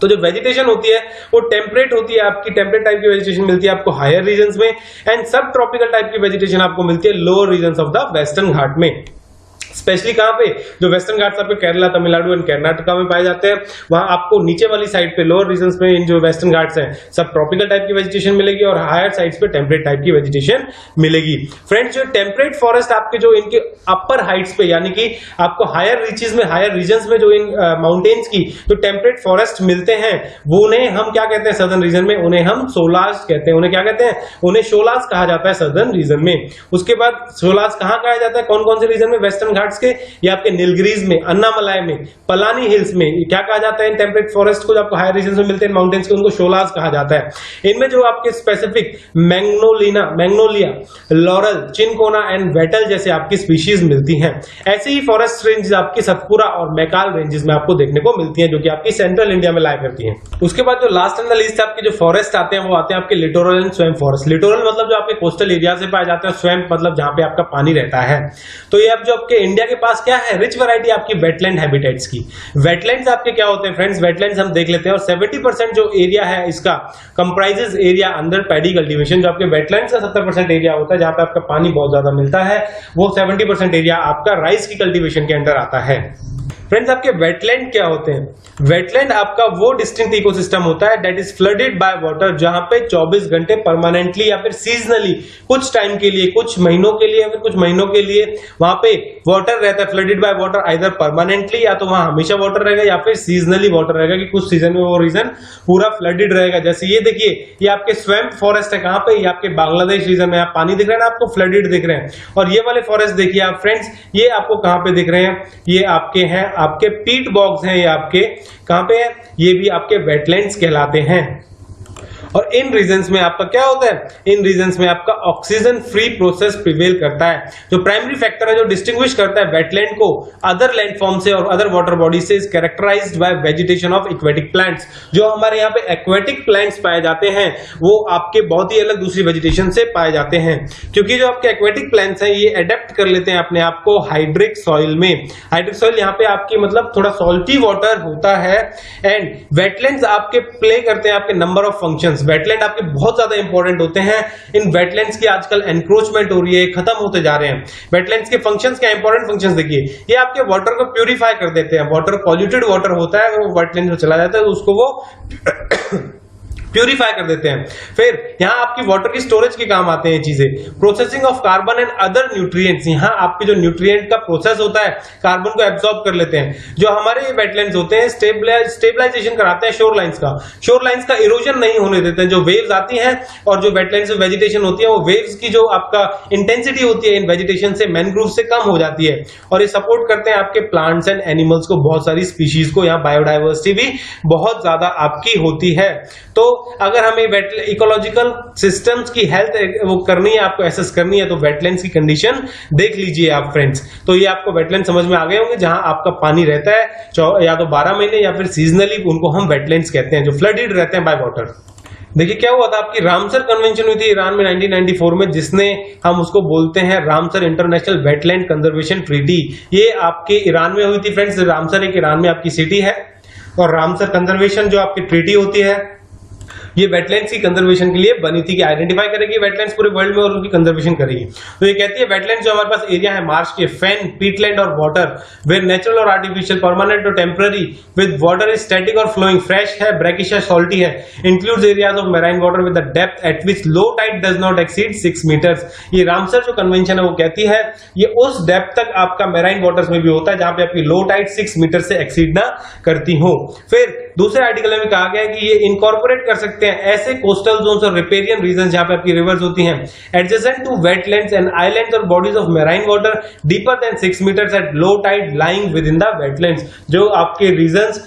तो जो वेजिटेशन होती है वो टेम्परेट होती है, आपकी टेम्परेट टाइप की वेजिटेशन मिलती है आपको हायर रीजन्स में, एंड सब ट्रॉपिकल टाइप की वेजिटेशन आपको मिलती है lower regions of the western Ghat में। स्पेशली कहां पे, जो वेस्टर्न घाट्स आपके केरला, तमिलनाडु एंड कर्नाटका में पाए जाते हैं, वहां आपको नीचे वाली साइड पे लोअर रीजन्स में इन जो वेस्टर्न घाट्स हैं सब ट्रॉपिकल टाइप की वेजिटेशन मिलेगी, और हायर साइड्स पे टेम्परेट टाइप की वेजिटेशन मिलेगी। फ्रेंड्स जो टेम्परेट फॉरेस्ट आपके जो इनके अपर हाइट्स पे, यानी कि आपको हायर रीचेस में, हायर रीजन्स में जो इन माउंटेन्स की जो टेम्परेट फॉरेस्ट मिलते हैं, वो उन्हें हम क्या कहते हैं सदर्न रीजन में, उन्हें हम शोलास कहते हैं। उन्हें क्या कहते हैं, उन्हें शोलास कहा जाता है सदर्न रीजन में। उसके बाद शोलास कहां कहा जाता है, कौन कौन से रीजन में, वेस्टर्न घाट्स के, ये आपके नीलगिरीज में, अन्नामलाई में, पलानी हिल्स में। क्या कहा जाता है इन टेम्परेट फॉरेस्ट को जो आपको हायर रीजन में मिलते हैं माउंटेन्स के, उनको शोलास कहा जाता है। इनमें जो आपके specific magnolia, laurel, cinchona and wattle जैसे आपकी स्पीशीज मिलती हैं। ऐसे ही फॉरेस्ट रेंजेस आपकी सतपुरा और मैकाल रेंजेस में आपको देखने को मिलती हैं, जो कि आपकी सेंट्रल इंडिया में लाया करती हैं। उसके बाद जो लास्ट एंड द लीस्ट आपके जो फॉरेस्ट आते हैं वो आते हैं आपके littoral and swamp forest. Littoral मतलब जो आपके कोस्टल एरिया से पाए जाते हैं, स्वैम्प मतलब जहां पे आपका पानी रहता है। तो ये अब जो आपके इंडिया के पास क्या है, रिच वैरायटी आपकी वेटलैंड हैबिटेट्स की। वेटलैंड्स आपके क्या होते हैं फ्रेंड्स, वेटलैंड्स हम देख लेते हैं, और 70% जो एरिया है इसका comprises area under paddy cultivation. जो आपके वेटलैंड्स का 70% एरिया होता है जहां पे आपका पानी बहुत ज्यादा मिलता है, वो 70% एरिया आपका राइस की कल्टीवेशन के अंडर आता है। फ्रेंड्स आपके वेटलैंड क्या होते हैं, वेटलैंड आपका वो डिस्टिंक्ट इकोसिस्टम होता है that is flooded by water, जहां पे 24 घंटे परमानेंटली या फिर सीजनली कुछ टाइम के लिए, कुछ महीनों के लिए या फिर कुछ महीनों के लिए वहां पे वाटर रहता है। Flooded by water either permanently, या तो वहां हमेशा वाटर रहेगा, या फिर सीजनली वाटर रहेगा कि कुछ सीजन में वो रीजन पूरा फ्लडेड रहेगा। जैसे ये देखिए, ये आपके स्वैम्प फॉरेस्ट है, कहां पे, ये आपके बांग्लादेश रीजन में। आप पानी दिख रहा है ना आपको, फ्लडेड दिख रहे हैं। और ये वाले फॉरेस्ट देखिए आप फ्रेंड्स, ये आपको कहां पे दिख रहे हैं, ये आपके हैं आपके पीट बॉग्स हैं, ये आपके कहां पे है, ये भी आपके वेटलैंड्स कहलाते हैं। और इन रीजन्स में आपका क्या होता है, इन रीजन्स में आपका ऑक्सीजन फ्री प्रोसेस प्रिवेल करता है। जो प्राइमरी फैक्टर है जो डिस्टिंग्विश करता है वेटलैंड को अदर लैंडफॉर्म से और अदर वाटर बॉडी से, is characterised by vegetation of aquatic plants. जो हमारे यहाँ पे एक्वेटिक प्लांट्स पाए जाते हैं वो आपके बहुत ही अलग दूसरी वेजिटेशन से पाए जाते हैं, क्योंकि जो आपके एक्वेटिक प्लांट्स हैं ये अडेप्ट कर लेते हैं अपने आप को हाइड्रिक सॉइल में। हाइड्रिक सॉइल यहाँ पे आपकी मतलब थोड़ा सॉल्टी वाटर होता है। एंड वेटलैंड्स आपके प्ले करते हैं आपके नंबर ऑफ फंक्शंस। वेटलैंड आपके बहुत ज्यादा इंपॉर्टेंट होते हैं। इन वेटलैंड्स की आजकल एनक्रोचमेंट हो रही है, खत्म होते जा रहे हैं। वेटलैंड्स के फंक्शंस क्या इंपॉर्टेंट फंक्शंस देखिए, ये आपके वाटर को प्यूरिफाई कर देते हैं। वाटर पॉल्यूटेड वाटर होता है, वो वेटलैंड में चला जाता है तो उसको वो प्यूरिफाई कर देते हैं। फिर यहाँ आपकी वाटर की स्टोरेज के काम आते हैं चीजें। Processing of carbon and other nutrients, यहाँ आपके जो न्यूट्रिएंट का प्रोसेस होता है कार्बन को एब्जॉर्ब कर लेते हैं। जो हमारे वेटलैंड्स होते हैं स्टेबलाइजेशन कराते हैं शोरलाइंस का। शोरलाइंस का इरोजन नहीं होने देते हैं। जो वेव्स आती हैं और जो वेटलैंड्स में वेजिटेशन होती है वो वेव्स की जो आपका इंटेंसिटी होती है इन वेजिटेशन से मैनग्रोव से कम हो जाती है, और ये सपोर्ट करते हैं आपके प्लांट्स एंड एनिमल्स को, बहुत सारी स्पीशीज को। यहाँ बायोडाइवर्सिटी भी बहुत ज्यादा आपकी होती है। तो अगर हमें इकोलॉजिकल सिस्टम्स की हेल्थ वो करनी है, आपको एसेस करनी है, तो वेटलैंड्स की कंडीशन देख लीजिए आप फ्रेंड्स। तो ये आपको वेटलैंड समझ में आ गए होंगे, जहां आपका पानी रहता है या तो 12 महीने या फिर सीजनली, उनको हम वेटलैंड्स कहते हैं, जो फ्लडेड रहते हैं बाय वाटर। देखिए क्या हुआ था, आपकी रामसर कन्वेंशन हुई थी ईरान में 1994 में, जिसने हम उसको बोलते हैं Ramsar international wetland conservation treaty. ये आपके ईरान में हुई थी फ्रेंड्स। रामसर एक ईरान में आपकी सिटी है, और रामसर कंजर्वेशन जो आपकी ट्रीटी होती है ये वेटलैंड्स की कंजर्वेशन के लिए बनी थी, कि आइडेंटिफाई करेगी वेटलैंड्स पूरे वर्ल्ड में और उनकी कंजर्वेशन करेगी। तो ये कहती है वेटलैंड्स जो हमारे पास एरिया है मार्श के, फेन, पीटलैंड और वाटर, वेयर नेचुरल और आर्टिफिशियल, परमानेंट और temporary, with water is static और फ्लोइंग, फ्रेश है, ब्रैकिश है, सॉल्टी है, includes areas of marine water with the depth at which low tide does not exceed 6 metres. ये Ramsar जो convention है वो कहती है ये उस डेप्थ तक आपका मैराइन वाटर्स में भी होता है जहां पे आपकी लो टाइड 6 मीटर से एक्सीड ना करती हो। फिर दूसरे आर्टिकल में कहा गया है कि ये इनकॉर्पोरेट कर सकते हैं ऐसे कोस्टल जोन्स और रिपेरियन रीजन जहां पे आपकी रिवर्स होती हैं, adjacent to wetlands and islands और bodies of marine water deeper than 6 metres at low tide lying within the wetlands. जो आपके रीजन्स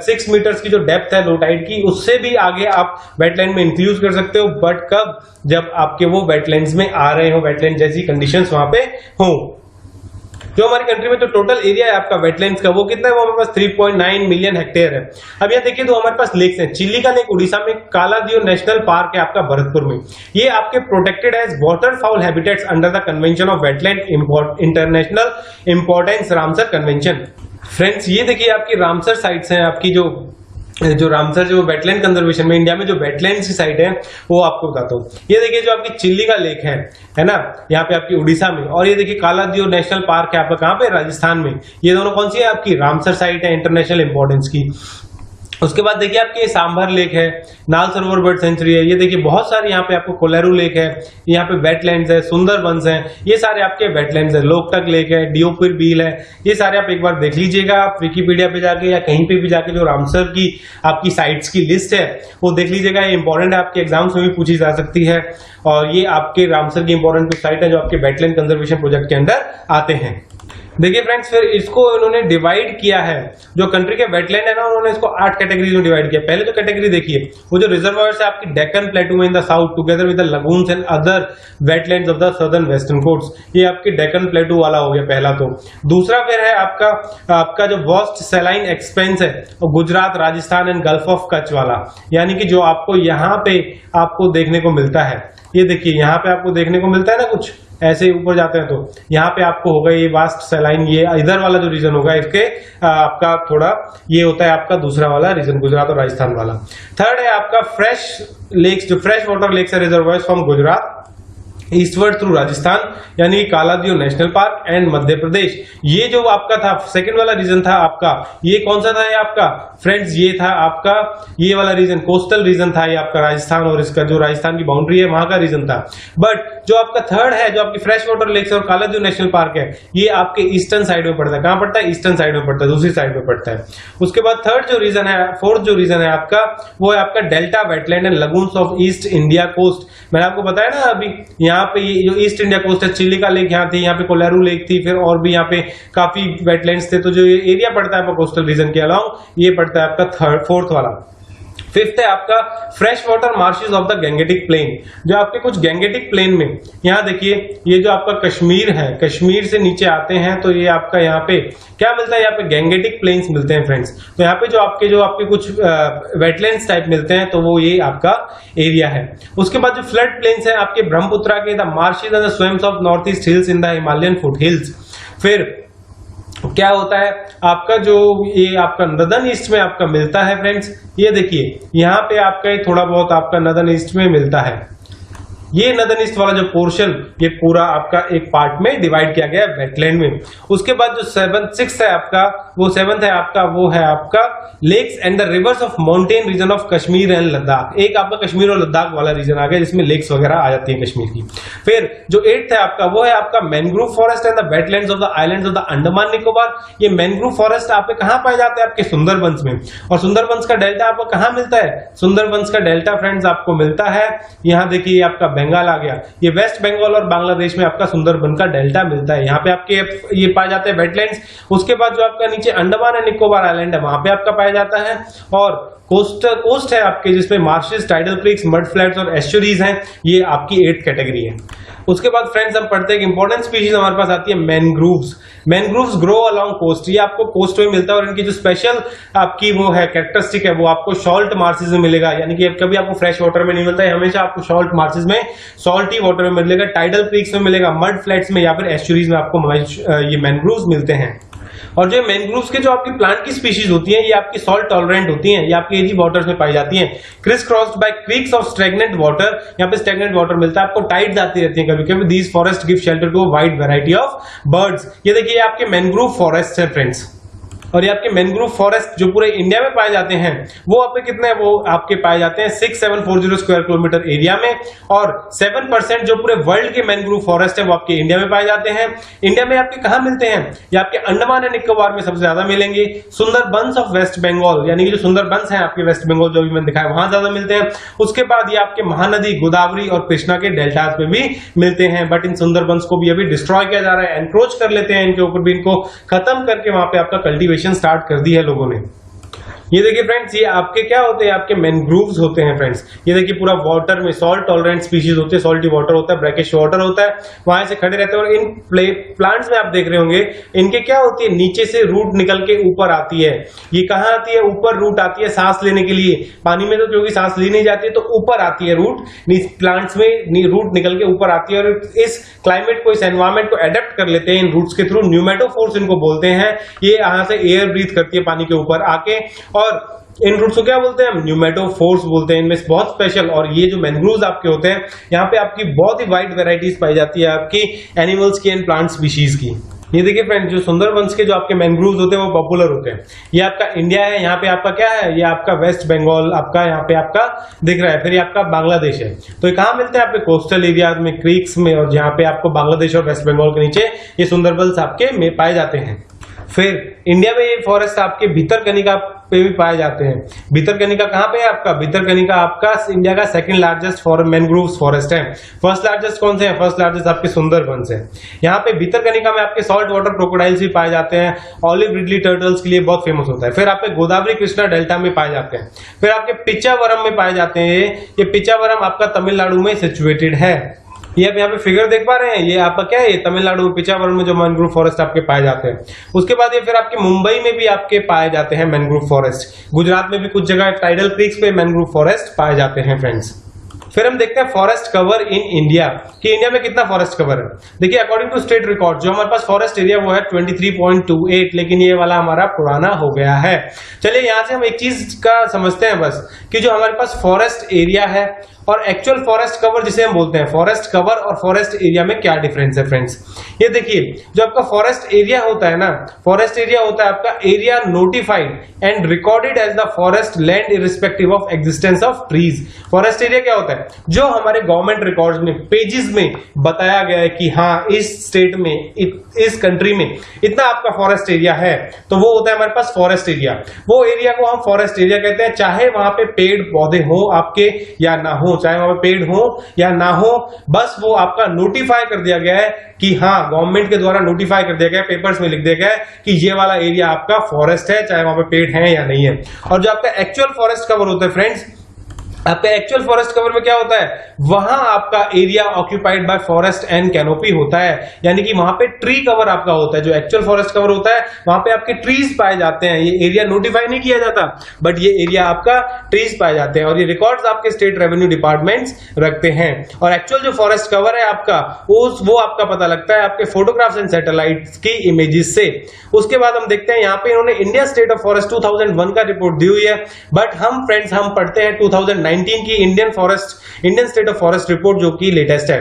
6 मीटर्स की जो डेप्थ है लो टाइड की, उससे भी आगे आप वेटलैंड में इंक्लूड कर सकते हो, बट कब, जब आपके वो वेटलैंड्स में आ रहे हो, वेटलैंड जैसी कंडीशंस वहां पे हो। जो हमारी कंट्री में तो टोटल एरिया है आपका वेटलैंड्स का वो कितना है, वो हमारे पास 3.9 मिलियन हेक्टेयर है। अब यहाँ देखिए तो हमारे पास लेक्स हैं। चिली का लेक उड़ीसा में, कालादियो नेशनल पार्क है आपका भरतपुर में। ये आपके protected as waterfowl habitats under the convention of wetland international importance Ramsar convention. Friends ये देखिए आपकी रामसर साइट्स हैं, आपकी जो रामसर जो वेटलैंड कंजर्वेशन में इंडिया में जो वेटलैंड्स की साइट है वो आपको बताता हूँ। ये देखिए जो आपकी चिल्ली का लेक है ना, यहाँ पे आपकी उड़ीसा में, और ये देखिए कालादियो नेशनल पार्क है आपका कहाँ पे, राजस्थान में। ये दोनों कौन सी है, आपकी रामसर साइट है इंटरनेशनल इंपॉर्टेंस की। उसके बाद देखिए आपके सांभर लेक है, नाल सरोवर बर्ड सेंचुरी है, ये देखिए बहुत सारे यहाँ पे आपको कोलेरू लेक है, यहाँ पे वेटलैंड्स है, सुंदरबंस है, ये सारे आपके वेटलैंड्स है। लोकटक लेक है, डियोपिर बील है, ये सारे आप एक बार देख लीजिएगा आप विकिपीडिया पे जाके या कहीं पे भी जाके जो रामसर की आपकी साइट्स की लिस्ट है वो देख लीजिएगा। ये इंपॉर्टेंट है, आपके एग्जाम्स में भी पूछी जा सकती है, और ये आपके रामसर की इंपॉर्टेंट साइट है जो आपके वेटलैंड कंजर्वेशन प्रोजेक्ट के अंदर आते हैं। देखिए फ्रेंड्स फिर इसको इन्होंने डिवाइड किया है, जो कंट्री के वेटलैंड है ना उन्होंने इसको 8 कैटेगरीज में डिवाइड किया। पहले जो कैटेगरी देखिए वो जो रिजर्वायर्स है आपकी डेक्कन प्लेटू में in the south together with the lagoons and other wetlands of the southern western quotes, ये आपकी डेक्कन प्लेटू वाला हो गया पहला। तो दूसरा फिर है आपका जो वास्ट सैलाइन एक्सपेंस है Gujarat, Rajasthan and gulf of Kutch वाला, यानी कि जो आपको यहाँ पे आपको देखने को मिलता है, ये देखिए यहाँ पे आपको देखने को मिलता है ना, कुछ ऐसे ऊपर जाते हैं तो यहाँ पे आपको होगा ये वास्ट सैलाइन, ये इधर वाला जो रीजन होगा इसके आपका थोड़ा ये होता है आपका दूसरा वाला रीजन, गुजरात और राजस्थान वाला। थर्ड है आपका फ्रेश लेक्स, जो फ्रेश वाटर लेक्स है reservoirs from Gujarat eastward through Rajasthan, यानी कालादियो national park and Madhya Pradesh. ये जो आपका था सेकंड वाला रीजन था आपका, ये कौन सा था ये आपका फ्रेंड्स, ये था आपका ये वाला रीजन, कोस्टल रीजन था ये आपका राजस्थान, और इसका जो राजस्थान की बाउंड्री है वहां का रीजन था। बट जो आपका थर्ड है जो आपकी फ्रेश वाटर लेक्स और कालादियो नेशनल पार्क है, ये आपके ईस्टर्न साइड में पड़ता है। कहां पड़ता है, ईस्टर्न साइड में पड़ता है, दूसरी साइड में पड़ता है। उसके बाद थर्ड जो रीजन है, फोर्थ जो रीजन है आपका, वो है आपका delta wetland and lagoons of east India coast. मैंने आपको बताया ना अभी यहाँ यहाँ पे ये जो ईस्ट इंडिया कोस्ट है, चिलिका लेक यहाँ थी, यहाँ पे कोलारू लेक थी, फिर और भी यहाँ पे काफी वेटलैंड्स थे। तो जो ये एरिया पड़ता है आपका कोस्टल रीजन के अलाउंग, ये पड़ता है आपका फोर्थ वाला। फिफ्थ है आपका fresh water marshes of the Gangetic plain. जो आपके कुछ गैंगेटिक प्लेन में, यहाँ देखिए ये जो आपका कश्मीर है, कश्मीर से नीचे आते हैं तो ये आपका यहाँ पे क्या मिलता है, यहाँ पे गैंगेटिक प्लेन्स मिलते हैं फ्रेंड्स। तो यहाँ पे जो आपके कुछ वेटलैंड्स टाइप मिलते हैं, तो वो ये आपका एरिया है। उसके बाद जो फ्लड प्लेन्स है आपके ब्रह्मपुत्रा के, the marches and the swims of north east hills in the Himalayan foot hills. फिर क्या होता है आपका जो ये आपका नदर्न ईस्ट में आपका मिलता है फ्रेंड्स, ये देखिए यहाँ पे आपका थोड़ा बहुत आपका नदर्न ईस्ट में मिलता है। ये नदर्न ईस्ट वाला जो पोर्शन, ये पूरा आपका एक पार्ट में डिवाइड किया गया है वेटलैंड में। उसके बाद जो सिक्स है आपका, वो सेवंथ है आपका, वो है आपका lakes and the rivers of mountain region of Kashmir and Ladakh. एक आपका कश्मीर और लद्दाख वाला रीजन आ गया जिसमें लेक्स वगैरह आ जाती है कश्मीर की। फिर जो एट्थ है आपका, वो है आपका mangrove forest and the wetlands of the islands of the Andaman Nicobar. ये मैनग्रोव फॉरेस्ट आपके कहां पाए जाते हैं, आपके सुंदरबंस में। और सुंदरबंस का डेल्टा आपको कहां मिलता है, सुंदरबंस का डेल्टा फ्रेंड्स आपको मिलता है, यहां देखिए आपका बंगाल आ गया, ये वेस्ट बंगाल और बांग्लादेश में आपका सुंदरबन का डेल्टा मिलता है। यहाँ पे आपके ये पाए जाते हैं वेटलैंड्स। उसके बाद जो आपका नीचे अंडमान एंड निकोबार आइलैंड है, वहां पे आपका पाया जाता है। और कोस्ट है आपके, जिसमें marches, tidal creeks, mud flats और एस्चुरीज हैं, ये आपकी 8th कैटेगरी है। उसके बाद फ्रेंड्स हम पढ़ते हैं कि इंपॉर्टेंट स्पीशीज हमारे पास आती है mangroves. Mangroves grow along coast, ये आपको कोस्ट में मिलता है और इनकी जो स्पेशल आपकी वो है कैरेक्टरिस्टिक है, वो आपको सॉल्ट मार्शेस में मिलेगा। यानी कि कभी आपको फ्रेश वाटर में नहीं मिलता है, हमेशा आपको सॉल्ट मार्शेस में, सॉल्टी वाटर में मिलेगा, टाइडल क्रीक्स में मिलेगा, मड फ्लैट्स में या फिर एस्चुरीज में आपको ये मैनग्रोव्स मिलते हैं। और जो मैनग्रोव्स के जो आपकी प्लांट की स्पीशीज होती हैं, ये आपकी सॉल्ट टॉलरेंट होती हैं, ये आपकी एजी वाटर्स में पाई जाती हैं। Crisscrossed by creeks of stagnant water, यहाँ पे स्टैग्नेंट वाटर मिलता है आपको, टाइड्स आती रहती हैं कभी कभी। These forest give shelter to a wide variety of birds. ये देखिए ये आपके मैनग्रोव फॉरेस्ट है फ्रेंड्स। और ये आपके मैनग्रोव फॉरेस्ट जो पूरे इंडिया में पाए जाते हैं, वो आपके कितने हैं, वो आपके पाए जाते हैं 6740 स्क्वायर किलोमीटर एरिया में। और 7% जो पूरे वर्ल्ड के मैनग्रोव फॉरेस्ट है, वो आपके इंडिया में पाए जाते हैं। इंडिया में आपके कहां मिलते हैं, ये आपके अंडमान एंड निकोबार में सबसे ज्यादा मिलेंगे। सुंदरबंस ऑफ वेस्ट बंगाल, यानी कि जो सुंदरबंस है आपके वेस्ट बंगाल जो भी मैंने दिखाया, वहां ज्यादा मिलते हैं। उसके बाद ये आपके महानदी, गोदावरी और कृष्णा के डेल्टास में भी मिलते हैं। बट इन सुंदरबंस को भी अभी डिस्ट्रॉय किया जा रहा है, एनक्रोच कर लेते हैं इनके ऊपर भी, इनको खत्म करके वहां पे आपका कल्टीवेशन स्टार्ट कर दी है लोगों ने। ये देखिए फ्रेंड्स, ये आपके क्या होते हैं, आपके मैनग्रोव्स होते हैं फ्रेंड्स। ये देखिए पूरा वाटर में सॉल्ट टॉलरेंट स्पीशीज होते हैं, सॉल्टी वाटर होता है, ब्रैकिश वाटर होता है, वहां से खड़े रहते हैं। और इन प्लांट्स में आप देख रहे होंगे, इनके क्या होती है, नीचे से रूट निकल के ऊपर आती है। ये कहां आती है, ऊपर रूट आती है सांस लेने के लिए। पानी में तो क्योंकि सांस ली नहीं जाती है, तो ऊपर आती है रूट, प्लांट्स में रूट निकल के ऊपर आती है। और इस क्लाइमेट को, इस एनवायरमेंट को एडेप्ट कर लेते हैं इन रूट्स के थ्रू, न्यूमेटोफोर्स इनको बोलते हैं। ये यहां से एयर ब्रीथ करती है पानी के ऊपर आके, और इन रूट्स को क्या बोलते हैं, हम न्यूमेटोफोर्स बोलते हैं। इनमें बहुत स्पेशल, और ये जो मैनग्रोव्स आपके होते हैं, यहाँ पे आपकी बहुत ही वाइड वैरायटीज पाई जाती है आपकी एनिमल्स की एंड प्लांट स्पीशीज की। ये देखिए फ्रेंड्स, जो सुंदरबंस के जो आपके मैनग्रोव्स होते हैं वो पॉपुलर होते हैं। ये आपका इंडिया है, यहाँ पे आपका क्या है, ये आपका वेस्ट बंगाल आपका यहाँ पे आपका दिख रहा है। फिर ये आपका बांग्लादेश है। तो ये कहाँ मिलते हैं, आपके कोस्टल एरियाज में, क्रीक्स में, और जहाँ पे आपको बांग्लादेश और वेस्ट बंगाल के नीचे ये सुंदरबंस आपके में पाए जाते हैं। फिर इंडिया में ये फॉरेस्ट आपके भीतरकनिका पे भी पाए जाते हैं। भीतरकनिका कहाँ पे है आपका, भीतरकनिका आपका इंडिया का सेकंड लार्जेस्ट मैनग्रोव्स फॉरेस्ट है। फर्स्ट लार्जेस्ट कौन से है, फर्स्ट लार्जेस्ट आपके सुंदरबंस है। यहाँ पे भीतरकनिका में आपके सॉल्ट वाटर क्रोकोडाइल्स भी पाए जाते हैं, ऑलिव रिडली टर्टल्स के लिए बहुत फेमस होता है। फिर आपके गोदावरी कृष्णा डेल्टा में पाए जाते हैं। फिर आपके पिचावरम में पाए जाते हैं। ये पिचावरम आपका तमिलनाडु में सिचुएटेड है। ये आप यहाँ पे फिगर देख पा रहे हैं, ये आपका क्या है, तमिलनाडु पिचावरम में जो मैनग्रोव फॉरेस्ट आपके पाए जाते हैं। उसके बाद ये फिर आपके मुंबई में भी आपके पाए जाते हैं मैनग्रोव फॉरेस्ट। गुजरात में भी कुछ जगह टाइडल क्रीक्स पे मैनग्रोव फॉरेस्ट पाए जाते हैं फ्रेंड्स। फिर हम देखते हैं फॉरेस्ट कवर इन इंडिया, कि इंडिया में कितना फॉरेस्ट कवर है। देखिए अकॉर्डिंग टू स्टेट रिकॉर्ड जो हमारे पास फॉरेस्ट एरिया वो है 23.28, लेकिन ये वाला हमारा पुराना हो गया है। चलिए यहाँ से हम एक चीज का समझते हैं बस, कि जो हमारे पास फॉरेस्ट एरिया है और एक्चुअल फॉरेस्ट कवर जिसे हम बोलते हैं, फॉरेस्ट कवर और फॉरेस्ट एरिया में क्या डिफरेंस है फ्रेंड्स। ये देखिए, जो आपका फॉरेस्ट एरिया होता है ना, फॉरेस्ट एरिया होता है आपका area notified and recorded as the forest land irrespective of existence of trees. Forest area क्या होता है, जो हमारे गवर्नमेंट रिकॉर्ड्स में, पेजेस में बताया गया है कि हाँ इस स्टेट में, इस कंट्री में इतना आपका फॉरेस्ट एरिया है, तो वो होता है हमारे पास फॉरेस्ट एरिया। वो एरिया को हम फॉरेस्ट एरिया कहते हैं, चाहे वहां पे पेड़ पौधे हो आपके या ना हो, चाहे वहां पे पेड़ हो या ना हो, बस वो आपका नोटिफाई कर दिया गया है कि हाँ, गवर्नमेंट के द्वारा नोटिफाई कर दिया गया है, पेपर्स में लिख दिया गया है कि ये वाला एरिया आपका फॉरेस्ट है, चाहे वहां पे पेड़ है या नहीं है। और जो आपका एक्चुअल फॉरेस्ट कवर होता है फ्रेंड्स, आपका एक्चुअल फॉरेस्ट कवर में क्या होता है, वहां आपका area occupied by forest and canopy होता है, यानी कि वहां पे ट्री कवर आपका होता है। जो एक्चुअल फॉरेस्ट कवर होता है वहां पे आपके ट्रीज पाए जाते हैं, ये एरिया नोटिफाई नहीं किया जाता, बट ये एरिया आपका ट्रीज पाए जाते हैं और ये रिकॉर्ड्स आपके स्टेट रेवेन्यू डिपार्टमेंट्स रखते हैं। और एक्चुअल जो फॉरेस्ट कवर है आपका वो आपका पता लगता है आपके फोटोग्राफ्स एंड सैटेलाइट्स की इमेजेस से। उसके बाद हम देखते हैं यहाँ पे इन्होंने इंडिया स्टेट ऑफ फॉरेस्ट 2001 का रिपोर्ट दी हुई है, बट हम फ्रेंड्स हम पढ़ते हैं 2019 की Indian state of forest report जो कि लेटेस्ट है।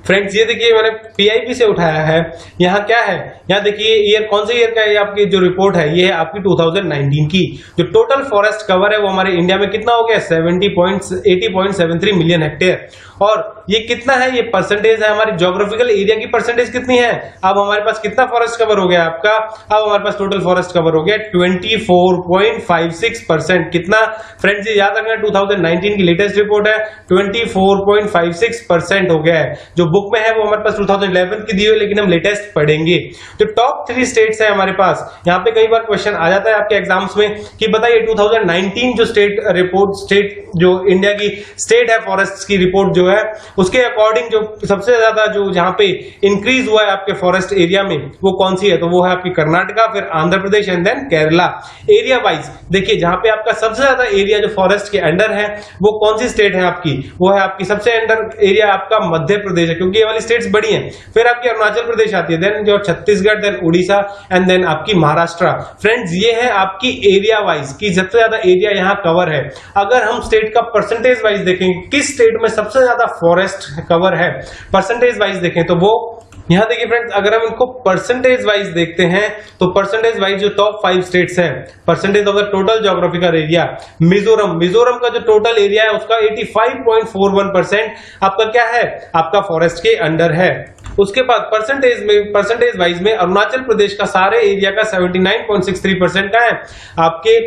फ्रेंड्स ये देखिए मैंने पीआईबी से उठाया है, यहाँ क्या है, यहाँ देखिए ईयर कौन से ईयर का है, आपकी जो रिपोर्ट है ये है आपकी 2019 की। जो टोटल फॉरेस्ट कवर है वो हमारे इंडिया में कितना हो गया, 80.73 मिलियन हेक्टेयर। और ये कितना है, ये परसेंटेज है, हमारी ज्योग्राफिकल एरिया की परसेंटेज कितनी है। अब हमारे पास कितना फॉरेस्ट कवर हो गया आपका, अब हमारे पास टोटल फॉरेस्ट कवर हो गया 24.56%। कितना फ्रेंड्स, ये याद रखना 2019 की लेटेस्ट रिपोर्ट है, 24.56% हो गया है। जो बुक में है वो हमारे पास 2011 की दी हुई, लेकिन हम लेटेस्ट पढ़ेंगे। जो टॉप 3 स्टेट्स है हमारे पास, यहाँ पे कई बार क्वेश्चन आ जाता है आपके एग्जाम्स में कि बताइए 2019 जो स्टेट रिपोर्ट, स्टेट जो इंडिया की स्टेट है फॉरेस्ट की रिपोर्ट जो है, उसके अकॉर्डिंग जो सबसे ज्यादा जो जहां पे इंक्रीज हुआ है आपके फॉरेस्ट एरिया में वो कौन सी है, तो वो है आपकी कर्नाटका, फिर Andhra Pradesh and then Kerala. Area wise देखिए जहां पे आपका सबसे ज्यादा एरिया जो फॉरेस्ट के अंडर है वो कौन सी स्टेट है आपकी, वो है आपकी सबसे अंडर एरिया आपका मध्य प्रदेश है, क्योंकि ये वाली स्टेट्स बड़ी हैं। फिर आपकी अरुणाचल प्रदेश आती है, देन जो Chhattisgarh, then Orissa and then आपकी महाराष्ट्र। फ्रेंड्स ये है आपकी एरिया वाइज की सबसे ज्यादा एरिया यहाँ कवर है। अगर हम स्टेट का परसेंटेज वाइज देखेंगे किस स्टेट में सबसे ज्यादा फॉरेस्ट कवर है, परसेंटेज वाइज देखें तो वो यहां देखिए फ्रेंड्स, अगर हम इनको परसेंटेज वाइज देखते हैं तो परसेंटेज वाइज जो टॉप 5 स्टेट्स हैं, percentage of the total geographical area, Mizoram का जो टोटल एरिया है उसका 85.41% आपका क्या है, आपका फॉरेस्ट के अंडर है। उसके बाद परसेंटेज वाइज में अरुणाचल प्रदेश का सारे एरिया का 79.63% का है आपके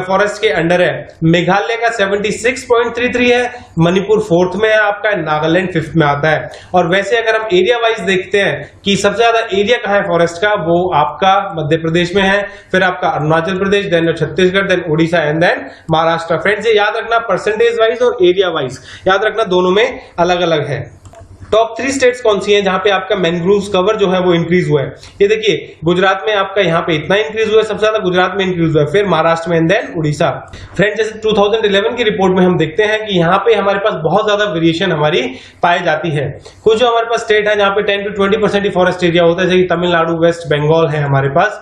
फॉरेस्ट के अंडर है। मेघालय का 76.33 है, मणिपुर 4th में है आपका, नागालैंड 5th में आता है। और वैसे अगर हम एरिया वाइज देखते हैं कि सबसे ज्यादा एरिया कहां है फॉरेस्ट का, वो आपका मध्य प्रदेश में है, फिर आपका Arunachal Pradesh, then Chhattisgarh, then Orissa and then Maharashtra. Friends ये याद रखना, परसेंटेज वाइज और एरिया वाइज याद रखना, दोनों में अलग अलग है। टॉप 3 स्टेट्स कौन सी हैं जहां पे आपका मैंग्रोव्स कवर जो है वो इंक्रीज हुआ है, ये देखिए गुजरात में आपका यहाँ पे इतना इंक्रीज हुआ है, सबसे ज्यादा गुजरात में इंक्रीज हुआ है, फिर महाराष्ट्र में एंड देन उड़ीसा। फ्रेंड जैसे 2011 की रिपोर्ट में हम देखते हैं कि यहाँ पे हमारे पास बहुत ज्यादा वेरिएशन हमारी पाई जाती है। कुछ जो हमारे पास स्टेट है जहाँ पे 10 to 20% ही फॉरेस्ट एरिया होता है, जैसे कि तमिलनाडु, वेस्ट बंगाल है हमारे पास।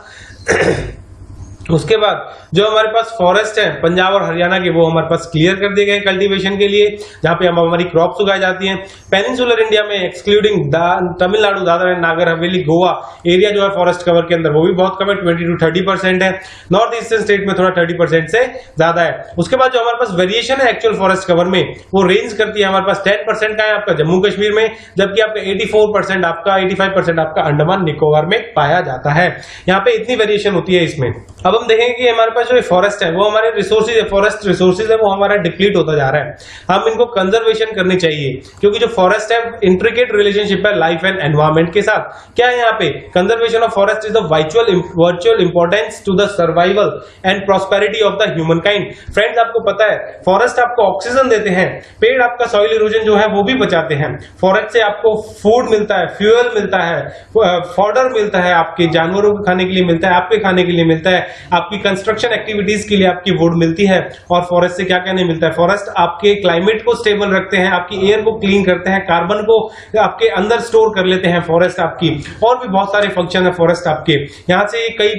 उसके बाद जो हमारे पास फॉरेस्ट है पंजाब और हरियाणा के, वो हमारे पास क्लियर कर दिए गए कल्टीवेशन के लिए, जहां पे हमारी क्रॉप्स उगाई जाती हैं। पेनिनसुलर इंडिया में excluding Tamil Nadu, Dadra and Nagar Haveli, Goa area जो है फॉरेस्ट कवर के अंदर वो भी बहुत कम है, 20 to 30% है। नॉर्थ ईस्टर्न स्टेट में थोड़ा 30% से ज्यादा है। उसके बाद जो हमारे पास वेरिएशन है एक्चुअल फॉरेस्ट कवर में, वो रेंज करती है हमारे पास 10% का है आपका जम्मू कश्मीर में, जबकि आपका 84% आपका 85% आपका अंडमान निकोबार में पाया जाता है। यहाँ पे इतनी वेरिएशन होती है इसमें। अब हम देखेंगे कि हमारे पास जो फॉरेस्ट है वो हमारे रिसोर्सेज है, फॉरेस्ट रिसोर्सेज है वो हमारा डिप्लीट होता जा रहा है। हम इनको कंजर्वेशन करनी चाहिए, क्योंकि जो फॉरेस्ट है इंट्रिकेट रिलेशनशिप है लाइफ एंड एनवायरमेंट के साथ। क्या है यहाँ पे, conservation of forest is the virtual importance to the survival and prosperity of the humankind. Friends आपको पता है फॉरेस्ट आपको ऑक्सीजन देते हैं, पेड़ आपका सॉइल इरोजन जो है वो भी बचाते हैं, फॉरेस्ट से आपको फूड मिलता है, फ्यूल मिलता है, फॉडर मिलता है, आपके जानवरों को खाने के लिए मिलता है, आपके खाने के लिए मिलता है, आपकी कंस्ट्रक्शन एक्टिविटीज के लिए आपकी वुड मिलती है। और फॉरेस्ट से क्या क्या नहीं मिलता है, फॉरेस्ट आपके क्लाइमेट को स्टेबल रखते हैं, आपकी एयर को क्लीन करते हैं, कार्बन को आपके अंदर स्टोर कर लेते हैं फॉरेस्ट आपकी, और भी बहुत सारे फंक्शन है फॉरेस्ट आपके। यहाँ से कई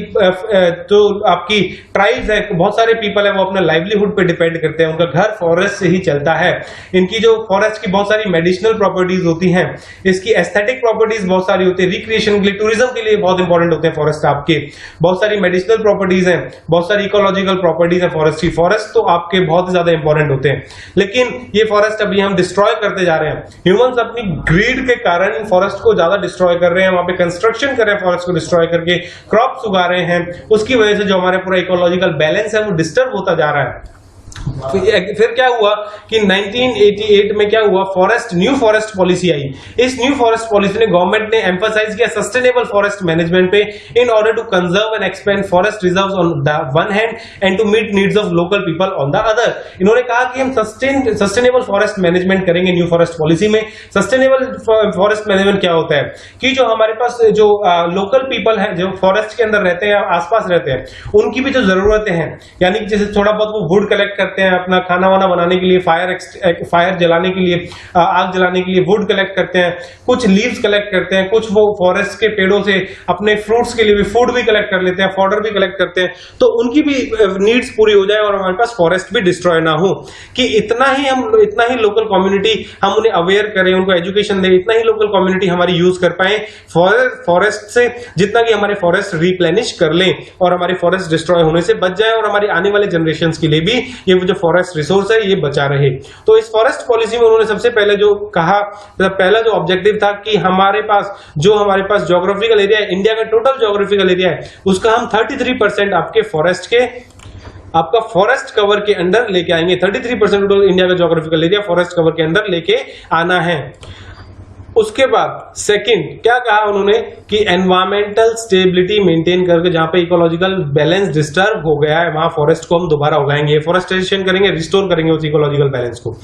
जो आपकी ट्राइब्स है, बहुत सारे पीपल है वो अपने लाइवलीहुड पे डिपेंड करते हैं, उनका घर फॉरेस्ट से ही चलता है। इनकी जो फॉरेस्ट की बहुत सारी मेडिसिनल प्रॉपर्टीज होती हैं, इसकी एस्थेटिक प्रॉपर्टीज बहुत सारी होती है, रिक्रिएशन के लिए, टूरिज्म के लिए बहुत इंपॉर्टेंट होते हैं फॉरेस्ट आपके। बहुत सारी मेडिसिनल प्रॉपर्टीज हैं, बहुत सारी इकोलॉजिकल प्रॉपर्टीज है फॉरेस्ट की। फॉरेस्ट तो आपके बहुत ज्यादा इंपॉर्टेंट होते हैं, लेकिन ये फॉरेस्ट अभी हम डिस्ट्रॉय करते जा रहे हैं। ह्यूमंस अपनी ग्रीड के कारण फॉरेस्ट को ज्यादा डिस्ट्रॉय कर रहे हैं, वहां पे कंस्ट्रक्शन कर रहे हैं, फॉरेस्ट को डिस्ट्रॉय करके क्रॉप्स उगा रहे हैं, उसकी वजह से जो हमारे पूरा इकोलॉजिकल बैलेंस है वो डिस्टर्ब होता जा रहा है। फिर क्या हुआ कि 1988 में क्या हुआ, न्यू फॉरेस्ट पॉलिसी आई। इस न्यू फॉरेस्ट पॉलिसी ने गवर्नमेंट ने एम्फसाइज किया सस्टेनेबल फॉरेस्ट मैनेजमेंट पे in order to conserve and expand forest reserves on the one hand and to meet needs of local people on the other. इन्होंने कहा कि हम सस्टेनेबल फॉरेस्ट मैनेजमेंट करेंगे new forest policy में। Sustainable forest management क्या होता है कि जो हमारे पास जो लोकल पीपल है, जो फॉरेस्ट के अंदर रहते हैं, आसपास रहते हैं, उनकी भी जो जरूरतें हैं, यानी कि जैसे थोड़ा बहुत वो वुड कलेक्ट करते हैं अपना खाना वाना बनाने के लिए, फायर जलाने के लिए, आग जलाने के लिए वुड कलेक्ट करते हैं, कुछ लीव्स कलेक्ट करते हैं, कुछ वो फॉरेस्ट के पेड़ों से अपने फ्रूट्स के लिए भी फूड भी कलेक्ट कर लेते हैं, फॉडर भी कलेक्ट करते हैं, तो उनकी भी नीड्स पूरी हो जाए और हमारे पास फॉरेस्ट भी डिस्ट्रॉय ना हो। कि इतना ही लोकल कम्युनिटी हम उन्हें अवेयर करें, उनको एजुकेशन दें, इतना ही लोकल कम्युनिटी हमारी यूज कर पाए फॉरेस्ट से, जितना कि हमारे फॉरेस्ट रिप्लेनिश कर लें और हमारी फॉरेस्ट डिस्ट्रॉय होने से बच जाए और हमारी आने वाले जनरेशन के लिए भी ये जो फॉरेस्ट रिसोर्स है ये बचा रहे। तो इस फॉरेस्ट पॉलिसी में उन्होंने सबसे पहले जो कहा, पहला जो ऑब्जेक्टिव था कि हमारे पास ज्योग्राफिकल एरिया है, इंडिया का टोटल ज्योग्राफिकल एरिया है, उसका हम 33% आपके फॉरेस्ट के आपका फॉरेस्ट कवर के अंदर लेके आएंगे। 33% इंडिया का ज्योग्राफिकल एरिया फॉरेस्ट कवर के अंदर लेके आना है। उसके बाद सेकंड क्या कहा उन्होंने कि एनवायरमेंटल स्टेबिलिटी मेंटेन करके, जहां पे इकोलॉजिकल बैलेंस डिस्टर्ब हो गया है वहां फॉरेस्ट को हम दोबारा उगाएंगे, फॉरेस्टेशन करेंगे, रिस्टोर करेंगे उस इकोलॉजिकल बैलेंस को।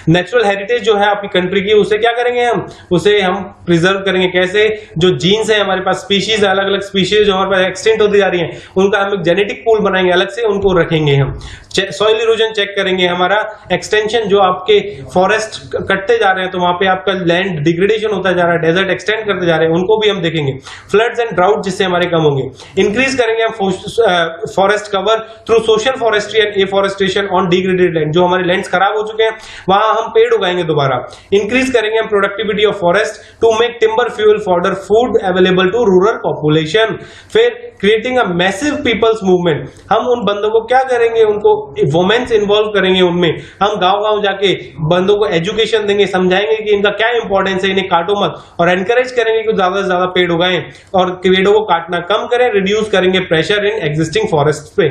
नेचुरल हेरिटेज जो है आपकी कंट्री की, उसे क्या करेंगे उसे हम प्रिजर्व करेंगे। कैसे? जो जीन्स है हमारे पास, स्पीशीज, अलग अलग स्पीशीज जो हमारे पास एक्सटेंट होती जा रही है, उनका हम एक जेनेटिक पूल बनाएंगे, अलग से उनको रखेंगे हम। सॉइल इरोजन चेक करेंगे, हमारा एक्सटेंशन जो आपके फॉरेस्ट कटते जा रहे हैं तो वहां पे आपका लैंड डिग्रेडेशन होता जा रहा है, डेजर्ट एक्सटेंड करते जा रहे हैं, उनको भी हम देखेंगे। फ्लड्स एंड ड्राउट जिससे हमारे कम होंगे। इंक्रीज करेंगे हम forest cover through social forestry and afforestation on degraded land, जो हमारे लैंड्स खराब हो चुके हैं वहां हम पेड़ उगाएंगे दोबारा। इंक्रीज करेंगे हम productivity of forest to make timber fuel for food available to rural population. फिर creating a massive people's movement, हम उन बंदों को क्या करेंगे, उनको वुमेन्स इन्वॉल्व करेंगे उनमें, हम गांव-गांव जाके बंदों को एजुकेशन देंगे, समझाएंगे कि इनका क्या इंपॉर्टेंस है, इन्हें काटो मत, और एनकरेज करेंगे कि ज्यादा से ज्यादा पेड़ उगाएं और पेड़ों को काटना कम करें, रिड्यूस करेंगे प्रेशर इन एग्जिस्टिंग फॉरेस्ट पे।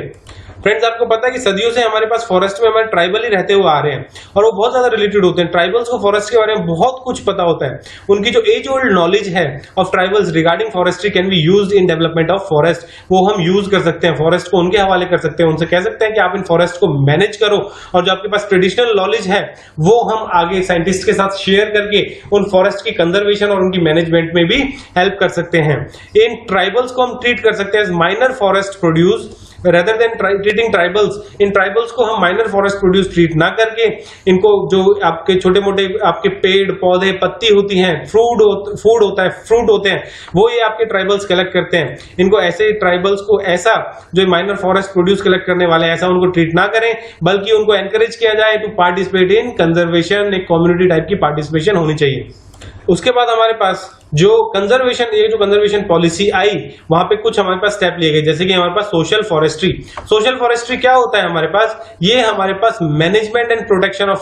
फ्रेंड्स, आपको पता है कि सदियों से हमारे पास फॉरेस्ट में हमारे ट्राइबल ही रहते हुए आ रहे हैं और वो बहुत ज्यादा रिलेटेड होते हैं। ट्राइबल्स को फॉरेस्ट के बारे में बहुत कुछ पता होता है। उनकी जो एज ओल्ड नॉलेज है of tribals regarding forestry can be used in development of forest, वो हम यूज कर सकते हैं, फॉरेस्ट को उनके हवाले कर सकते हैं, उनसे कह सकते हैं कि आप इन फॉरेस्ट को मैनेज करो, और जो आपके पास ट्रेडिशनल नॉलेज है वो हम आगे साइंटिस्ट के साथ शेयर करके उन फॉरेस्ट की कंजर्वेशन और उनकी मैनेजमेंट में भी हेल्प कर सकते हैं। इन ट्राइबल्स को हम ट्रीट कर सकते हैं as minor forest produce rather than treating tribals। इन ट्राइबल्स को हम माइनर फॉरेस्ट प्रोड्यूस ट्रीट ना करके, इनको जो आपके छोटे मोटे आपके पेड़ पौधे पत्ती होती हैं, फूड होता है, फ्रूट होते हैं, वो ये आपके ट्राइबल्स कलेक्ट करते हैं। इनको ऐसे ट्राइबल्स को ऐसा जो माइनर फॉरेस्ट प्रोड्यूस कलेक्ट करने वाले हैं ऐसा उनको ट्रीट ना करें, बल्कि उनको एनकरेज किया जाए टू पार्टिसिपेट इन कंजर्वेशन। एक कम्युनिटी टाइप की पार्टिसिपेशन होनी चाहिए। उसके बाद हमारे पास जो कंजर्वेशन पॉलिसी आई, वहां पे कुछ हमारे पास स्टेप लिए गए, जैसे कि हमारे पास सोशल फॉरेस्ट्री। सोशल फॉरेस्ट्री क्या होता है हमारे पास? ये हमारे पास management and protection of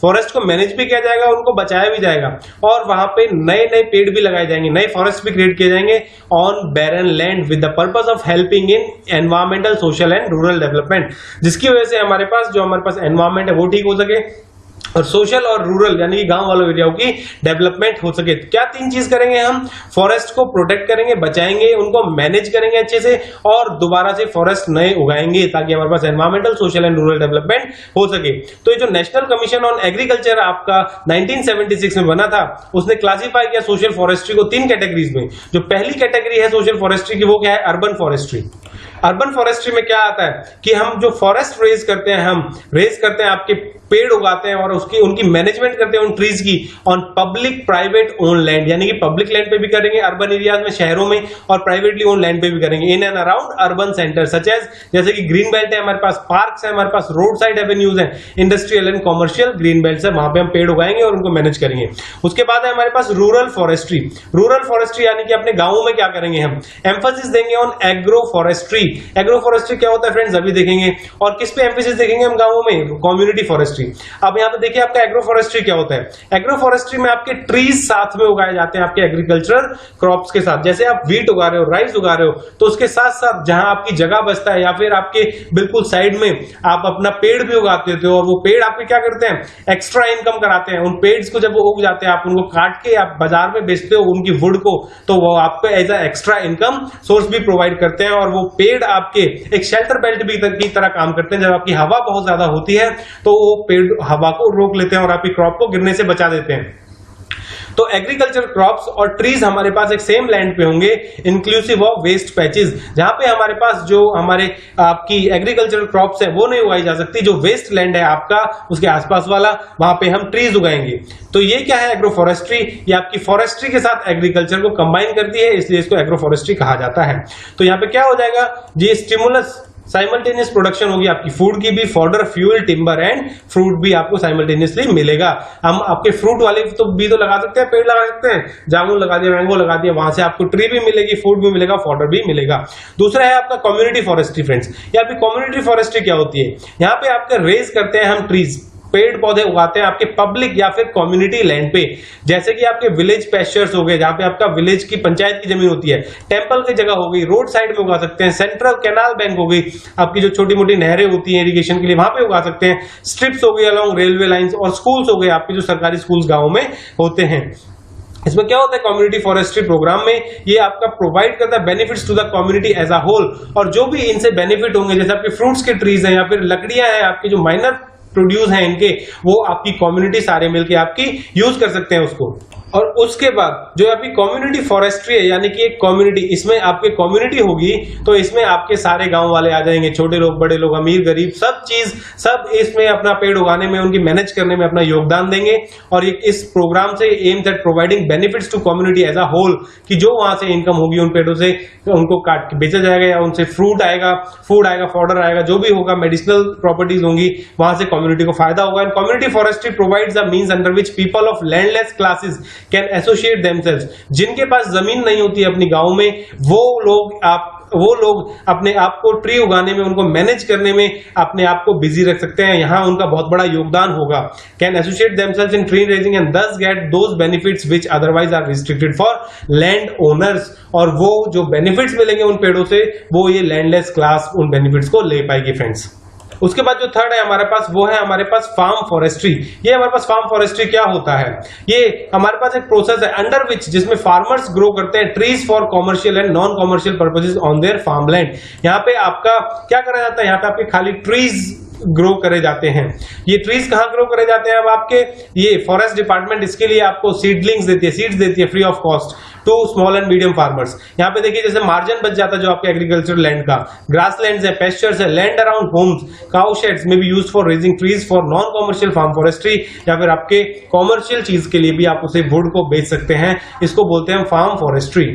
forest को मैनेज भी किया जाएगा, उनको बचाया भी जाएगा, और वहां पे नए नए पेड़ भी लगाए जाएंगे, नए फॉरेस्ट भी क्रिएट किए जाएंगे on barren land with the purpose of helping in environmental, social and rural development, जिसकी वजह से हमारे पास एनवायरमेंट है वो ठीक हो सके और सोशल और रूरल यानी कि गांव वालों एरियाओं की डेवलपमेंट हो सके। क्या तीन चीज करेंगे हम? फॉरेस्ट को प्रोटेक्ट करेंगे, बचाएंगे, उनको मैनेज करेंगे अच्छे से, और दोबारा से फॉरेस्ट नए उगाएंगे ताकि हमारे पास environmental, social and rural development हो सके। तो ये जो नेशनल कमीशन ऑन एग्रीकल्चर आपका 1976 में बना था, उसने क्लासिफाई किया सोशल फॉरेस्ट्री को 3 कैटेगरीज में। जो पहली कैटेगरी है सोशल फॉरेस्ट्री की वो क्या है? Urban forestry. अर्बन फॉरेस्ट्री में क्या आता है कि हम जो फॉरेस्ट रेज करते हैं, आपके पेड़ उगाते हैं और उनकी मैनेजमेंट करते हैं उन ट्रीज की on public private own land, यानी कि पब्लिक लैंड पे भी करेंगे अर्बन एरियाज में, शहरों में, और प्राइवेटली ओन लैंड पे भी करेंगे in and around urban centre such as, जैसे कि ग्रीन बेल्ट है हमारे पास, पार्क्स है हमारे पास, रोड साइड एवेन्यूज है, industrial and commercial green belt है, वहां पे हम पेड़ उगाएंगे और उनको मैनेज करेंगे। उसके बाद है हमारे पास रूरल फॉरेस्ट्री। रूरल फॉरेस्ट्री यानी कि अपने गांवों में क्या करेंगे हम? एम्फोसिस देंगे on agro forestry. Agro forestry क्या होता है फ्रेंड्स, अभी देखेंगे। और किस पे एम्फोसिस देखेंगे हम गांवों में? Community forestry forestry. अब यहाँ पे देखिए आपका एग्रो फॉरेस्ट्री क्या होता है। एग्रो फॉरेस्ट्री में आपके ट्रीज साथ में उगाए जाते हैं आपके एग्रीकल्चरल क्रॉप्स के साथ। जैसे आप व्हीट उगा रहे हो, राइस उगा रहे हो, तो उसके साथ साथ जहां आपकी जगह बचता है या फिर आपके बिल्कुल साइड में आप अपना पेड़ भी उगाते हो, और वो पेड़ आपके क्या करते हैं, एक्स्ट्रा इनकम कराते हैं। उन पेड्स को जब वो उग जाते हैं, आप उनको काट के आप बाजार में बेचते हो उनकी वुड को, तो वो आपको as a extra income source भी प्रोवाइड करते हैं। और वो पेड़ आपके एक शेल्टर बेल्ट भी की तरह काम करते हैं। जब आपकी हवा बहुत ज्यादा होती है तो वो पेड़ हवा को रोक लेते हैं और आपकी क्रॉप को गिरने से बचा देते हैं। तो एग्रीकल्चर क्रॉप्स और ट्रीज हमारे पास एक सेम लैंड पे होंगे, इंक्लूसिव ऑफ वेस्ट पैचेस। जहां पे हमारे पास जो हमारे आपकी एग्रीकल्चर क्रॉप्स है वो नहीं उगाई जा सकती, जो वेस्ट लैंड है आपका उसके आसपास वाला, वहां पे हम ट्रीज उगाएंगे। तो ये क्या है, एग्रो फॉरेस्ट्री। ये आपकी फॉरेस्ट्री के साथ एग्रीकल्चर को कंबाइन करती है, इसलिए इसको एग्रो फॉरेस्ट्री कहा जाता है। तो यहाँ पे क्या हो जाएगा, ये स्टिमुलस साइमल्टेनियस प्रोडक्शन होगी आपकी फूड की भी, fodder, fuel, timber and fruit भी आपको साइमल्टेनियसली मिलेगा। हम आपके फ्रूट वाले तो भी तो लगा सकते हैं, पेड़ लगा सकते हैं, जामुन लगा दिया, मैंगो लगा दिया, वहां से आपको ट्री भी मिलेगी, फूड भी मिलेगा, फॉडर भी मिलेगा। दूसरा है आपका कम्युनिटी फॉरेस्ट्री फ्रेंड्स। यहाँ पे कम्युनिटी फॉरेस्ट्री क्या होती है, यहाँ पे आपके रेज करते हैं हम ट्रीज, पेड़ पौधे उगाते हैं आपके पब्लिक या फिर कम्युनिटी लैंड पे। जैसे कि आपके विलेज पेस्चर्स हो गए, जहां पे आपका विलेज की पंचायत की जमीन होती है, टेंपल की जगह हो गई, रोड साइड में उगा सकते हैं, सेंट्रल कैनाल बैंक हो गई, आपकी जो छोटी मोटी नहरें होती हैं इरिगेशन के लिए, वहां पे उगा सकते हैं। स्ट्रिप्स हो गई अलोंग रेलवे लाइंस, और स्कूल्स हो गए आपके जो सरकारी स्कूल्स गाँव में होते हैं। इसमें क्या होता है कम्युनिटी फॉरेस्ट्री प्रोग्राम में, ये आपका प्रोवाइड करता है benefits to the community as a whole. और जो भी इनसे बेनिफिट होंगे, जैसे आपके फ्रूट्स के ट्रीज हैं या फिर लकड़ियां हैं, आपकी जो माइनर प्रोड्यूस है इनके, वो आपकी कम्युनिटी सारे मिलके आपकी यूज कर सकते हैं उसको। और उसके बाद जो आपकी कम्युनिटी फॉरेस्ट्री है, यानी कि एक कम्युनिटी, इसमें आपकी कम्युनिटी होगी तो इसमें आपके सारे गांव वाले आ जाएंगे, छोटे लोग, बड़े लोग, अमीर गरीब, सब इसमें अपना पेड़ उगाने में, उनकी मैनेज करने में अपना योगदान देंगे। और इस प्रोग्राम से aims at providing benefits to community as a whole, कि जो वहां से इनकम होगी उन पेड़ों से उनको काट के बेचा जाएगा, या उनसे फ्रूट आएगा, फूड आएगा, फॉडर आएगा, जो भी होगा, मेडिसिनल प्रॉपर्टीज होंगी, वहां से कम्युनिटी को फायदा होगा। And community forestry provides the means under which people of landless classes can associate themselves. जिनके पास जमीन नहीं होती है अपनी गांव में, वो लोग अपने आप को ट्री उगाने में, उनको मैनेज करने में अपने आप को बिजी रख सकते हैं। यहां उनका बहुत बड़ा योगदान होगा। Can associate themselves in tree raising and thus get those benefits which otherwise are restricted for land owners. और वो जो बेनिफिट्स मिलेंगे उन पेड़ों से, वो ये लैंडलेस क्लास उन बेनिफिट्स को ले पाएगी फ्रेंड्स। उसके बाद जो थर्ड है हमारे पास, वो है हमारे पास फार्म फॉरेस्ट्री। ये हमारे पास फार्म फॉरेस्ट्री क्या होता है, ये हमारे पास एक प्रोसेस है अंडर विच, जिसमें फार्मर्स ग्रो करते हैं trees for commercial and non commercial purposes on their farmland. यहाँ पे आपका क्या करा जाता है, यहाँ पे आपके खाली ट्रीज ग्रो करे जाते हैं। ये ट्रीज कहाँ ग्रो करे जाते हैं, अब आपके ये फॉरेस्ट डिपार्टमेंट इसके लिए आपको सीड्स देती है free of cost to small and medium farmers. यहाँ पे देखिए जैसे मार्जिन बच जाता है जो आपके एग्रीकल्चर लैंड का, ग्रास लैंड है, पेस्चर्स है, land around homes, cow sheds में भी use for raising trees for non commercial farm forestry, या फिर आपके कॉमर्शियल चीज के लिए भी आप उसे वुड को बेच सकते हैं। इसको बोलते हैं फार्म फॉरेस्ट्री।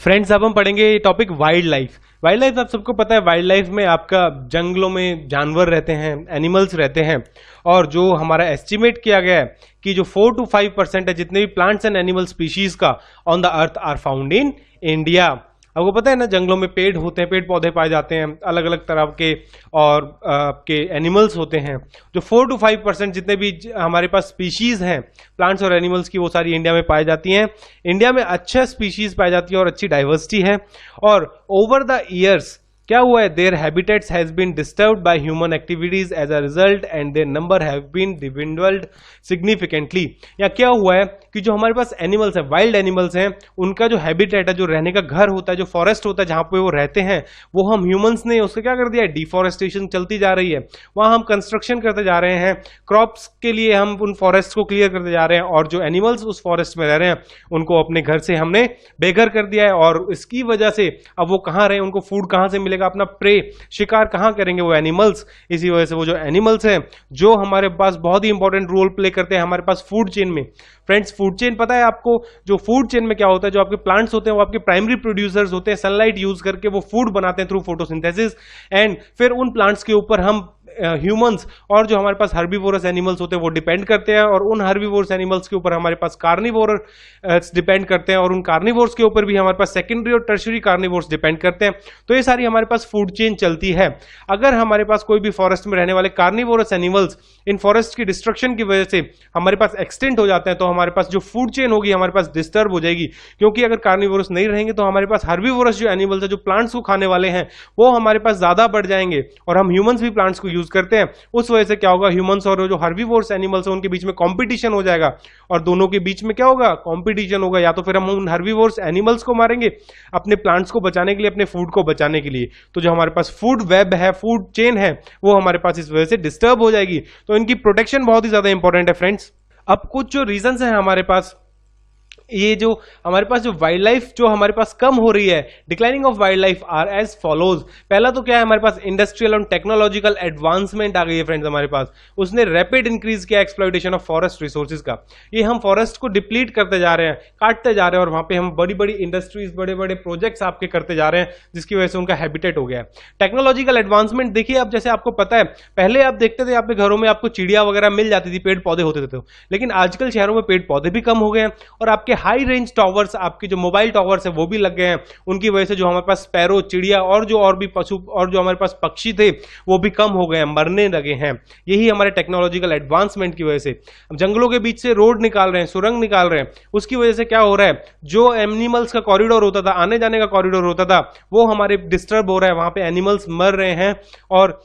फ्रेंड्स, अब हम पढ़ेंगे topic wild life. Wild life आप सबको पता है, वाइल्ड लाइफ में आपका जंगलों में जानवर रहते हैं, एनिमल्स रहते हैं, और जो हमारा एस्टिमेट किया गया है कि जो 4 to 5% है जितने भी प्लांट्स एंड एनिमल स्पीशीज का on the earth are found in India. आपको पता है ना, जंगलों में पेड़ होते हैं, पेड़ पौधे पाए जाते हैं, अलग अलग तरह के, और आपके एनिमल्स होते हैं। जो 4 to 5% जितने भी हमारे पास स्पीशीज हैं प्लांट्स और एनिमल्स की, वो सारी इंडिया में पाई जाती हैं। इंडिया में अच्छा स्पीशीज पाई जाती है और अच्छी डाइवर्सिटी है। और ओवर द ईयर्स क्या हुआ है, their habitats has been disturbed by human activities as a result and their number have been dwindled significantly. या क्या हुआ है कि जो हमारे पास एनिमल्स है, वाइल्ड एनिमल्स हैं, उनका जो हैबिटेट है, जो रहने का घर होता है, जो फॉरेस्ट होता है जहां पे वो रहते हैं, वो हम ह्यूमंस ने उसका क्या कर दिया है, डिफॉरेस्टेशन चलती जा रही है। वहां हम कंस्ट्रक्शन करते जा रहे हैं, क्रॉप्स के लिए हम उन फॉरेस्ट को क्लियर करते जा रहे हैं, और जो एनिमल्स उस फॉरेस्ट में रह रहे हैं उनको अपने घर से हमने बेघर कर दिया है। और इसकी वजह से अब वो कहाँ रहे, उनको फूड कहाँ से मिलेगा, अपना प्रे शिकार कहां करेंगे वो एनिमल्स। इसी वजह से वो जो एनिमल्स हैं, जो हमारे पास बहुत ही इंपॉर्टेंट रोल प्ले करते हैं हमारे पास फूड चेन में। फ्रेंड्स, फूड चेन पता है आपको, जो फूड चेन में क्या होता है, जो आपके प्लांट्स होते हैं वो आपके प्राइमरी प्रोड्यूसर्स होते हैं, सनलाइट यूज करके वो फूड बनाते हैं थ्रू फोटोसिंथेसिस, एंड फिर उन प्लांट्स के ऊपर हम ह्यूमंस और जो हमारे पास हर्बीवोरस एनिमल्स होते हैं वो डिपेंड करते हैं, और उन हर्बीवोरस एनिमल्स के ऊपर हमारे पास कार्निवोरस डिपेंड करते हैं, और उन कार्निवोर्स के ऊपर भी हमारे पास सेकेंडरी और टर्शियरी कार्निवोर्स डिपेंड करते हैं। तो ये सारी हमारे पास फूड चेन चलती है। अगर हमारे पास कोई भी फॉरेस्ट में रहने वाले कार्निवोरस एनिमल्स इन फॉरेस्ट की डिस्ट्रक्शन की वजह से हमारे पास एक्सटेंट हो जाते हैं, तो हमारे पास जो फूड चेन होगी हमारे पास डिस्टर्ब हो जाएगी, क्योंकि अगर कार्निवोरस नहीं रहेंगे तो हमारे पास हर्बीवोरस जो एनिमल्स है, जो प्लांट्स को खाने वाले हैं, वो हमारे पास ज्यादा बढ़ जाएंगे, और हम ह्यूमंस भी प्लांट्स को यूज करते हैं। उस वजह से क्या होगा, ह्यूमंस और जो हर्बीवोरस एनिमल्स है उनके बीच में कॉम्पिटिशन हो जाएगा, और दोनों के बीच में क्या होगा, कॉम्पिटिशन होगा। या तो फिर हम उन हर्बीवोरस एनिमल्स को मारेंगे अपने प्लांट्स को बचाने के लिए, अपने फूड को बचाने के लिए, तो जो हमारे पास फूड वेब है, फूड चेन है, वो हमारे पास इस वजह से डिस्टर्ब हो जाएगी। तो इनकी प्रोटेक्शन बहुत ही ज्यादा इंपॉर्टेंट है फ्रेंड्स। अब कुछ जो रीजंस हैं हमारे पास, ये जो हमारे पास जो वाइल्ड लाइफ जो हमारे पास कम हो रही है, declining of wildlife are as follows. पहला तो क्या है, हमारे पास इंडस्ट्रियल और टेक्नोलॉजिकल एडवांसमेंट आ गई है फ्रेंड्स हमारे पास, उसने रैपिड इंक्रीज किया एक्सप्लॉइटेशन ऑफ फॉरेस्ट रिसोर्सेज का। ये हम फॉरेस्ट को डिप्लीट करते जा रहे हैं, काटते जा रहे हैं, और वहां पे हम बड़ी बड़ी इंडस्ट्रीज, बड़े बड़े प्रोजेक्ट्स आपके करते जा रहे हैं, जिसकी वजह से उनका हैबिटेट हो गया है। टेक्नोलॉजिकल एडवांसमेंट देखिए, अब जैसे आपको पता है, पहले आप देखते थे आपके घरों में आपको चिड़िया वगैरह मिल जाती थी, पेड़ पौधे होते थे, लेकिन आजकल शहरों में पेड़ पौधे भी कम हो गए हैं, और आपके हाई रेंज आपके जो मोबाइल टावर्स है वो भी लग गए हैं। उनकी वजह से जो हमारे पास स्पैरो, चिड़िया और भी पशु और जो हमारे पास पक्षी थे वो भी कम हो गए हैं, मरने लगे हैं। यही हमारे टेक्नोलॉजिकल एडवांसमेंट की वजह से। जंगलों के बीच से रोड निकाल रहे हैं, सुरंग निकाल रहे हैं, उसकी वजह से क्या हो रहा है, जो एनिमल्स का कॉरिडोर होता था, आने जाने का कॉरिडोर होता था, वो हमारे डिस्टर्ब हो रहा है, वहां पे एनिमल्स मर रहे हैं, और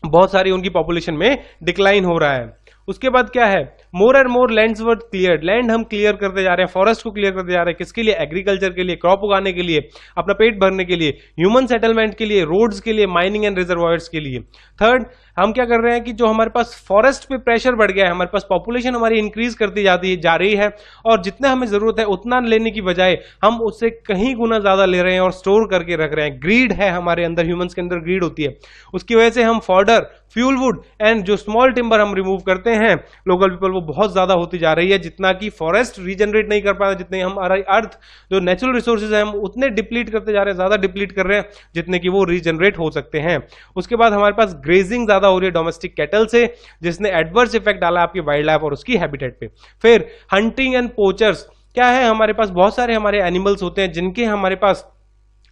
बहुत सारी उनकी पॉपुलेशन में डिक्लाइन हो रहा है। उसके बाद क्या है, more and more lands were cleared, land हम क्लियर करते जा रहे हैं, फॉरेस्ट को क्लियर करते जा रहे हैं, किसके लिए, एग्रीकल्चर के लिए, क्रॉप उगाने के लिए, अपना पेट भरने के लिए, ह्यूमन सेटलमेंट के लिए, रोड्स के लिए, माइनिंग एंड रिजर्वायर्स के लिए। थर्ड, हम क्या कर रहे हैं कि जो हमारे पास फॉरेस्ट पे प्रेशर बढ़ गया है, हमारे पास पॉपुलेशन हमारी इंक्रीज करती जा रही है, और जितना हमें जरूरत है उतना लेने की बजाय हम उससे कहीं गुना ज्यादा ले रहे हैं और स्टोर करके रख रहे हैं। ग्रीड है हमारे अंदर, ह्यूमंस के अंदर ग्रीड होती है, उसकी वजह से हम फॉर्डर, फ्यूल वुड एंड जो स्मॉल टिम्बर हम रिमूव करते हैं लोकल पीपल, वो बहुत ज्यादा होती जा रही है। जितना कि फॉरेस्ट रीजनरेट नहीं कर पा रहे, जितने हमारा अर्थ जो नेचुरल रिसोर्सेज है हम उतने डिप्लीट करते जा रहे हैं, ज्यादा डिप्लीट कर रहे हैं जितने कि वो रीजनरेट हो सकते हैं। उसके बाद हमारे पास ग्रेजिंग ज्यादा हो रही है डोमेस्टिक कैटल से, जिसने एडवर्स इफेक्ट डाला आपकी वाइल्ड लाइफ और उसकी हैबिटेट पे। फिर हंटिंग एंड पोचर्स, क्या है, हमारे पास बहुत सारे हमारे एनिमल्स होते हैं जिनके हमारे पास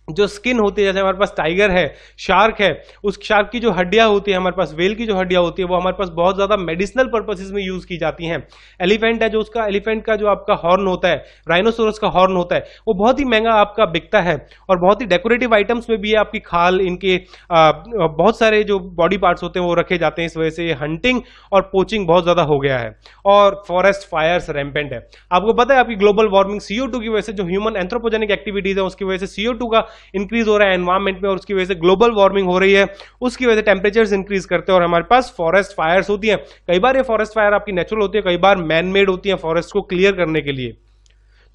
जो स्किन होती है, जैसे हमारे पास टाइगर है, शार्क है, उस शार्क की जो हड्डियां होती है, हमारे पास वेल की जो हड्डियां होती है, वो हमारे पास बहुत ज्यादा मेडिसिनल पर्पसेस में यूज की जाती हैं। एलिफेंट है, जो उसका एलिफेंट का जो आपका हॉर्न होता है, राइनोसोरस का हॉर्न होता है, वो बहुत ही महंगा आपका बिकता है, और बहुत ही डेकोरेटिव आइटम्स में भी है, आपकी खाल, इनके बहुत सारे जो बॉडी पार्ट्स होते हैं वो रखे जाते हैं। इस वजह से हंटिंग और पोचिंग बहुत ज्यादा हो गया है, और फॉरेस्ट फायर्स रैम्पेंट है। आपको पता है आपकी ग्लोबल वार्मिंग CO2 की वजह से, जो ह्यूमन एंथ्रोपोजेनिक एक्टिविटीज है उसकी वजह से CO2 का इंक्रीज हो रहा है एनवायरमेंट में, और उसकी वजह से ग्लोबल वार्मिंग हो रही है, उसकी वजह से टेम्परेचर्स इंक्रीज करते हैं, और हमारे पास फॉरेस्ट फायर्स होती हैं। कई बार ये फॉरेस्ट फायर आपकी नेचुरल होती है, कई बार मैन मेड होती है फॉरेस्ट को क्लियर करने के लिए।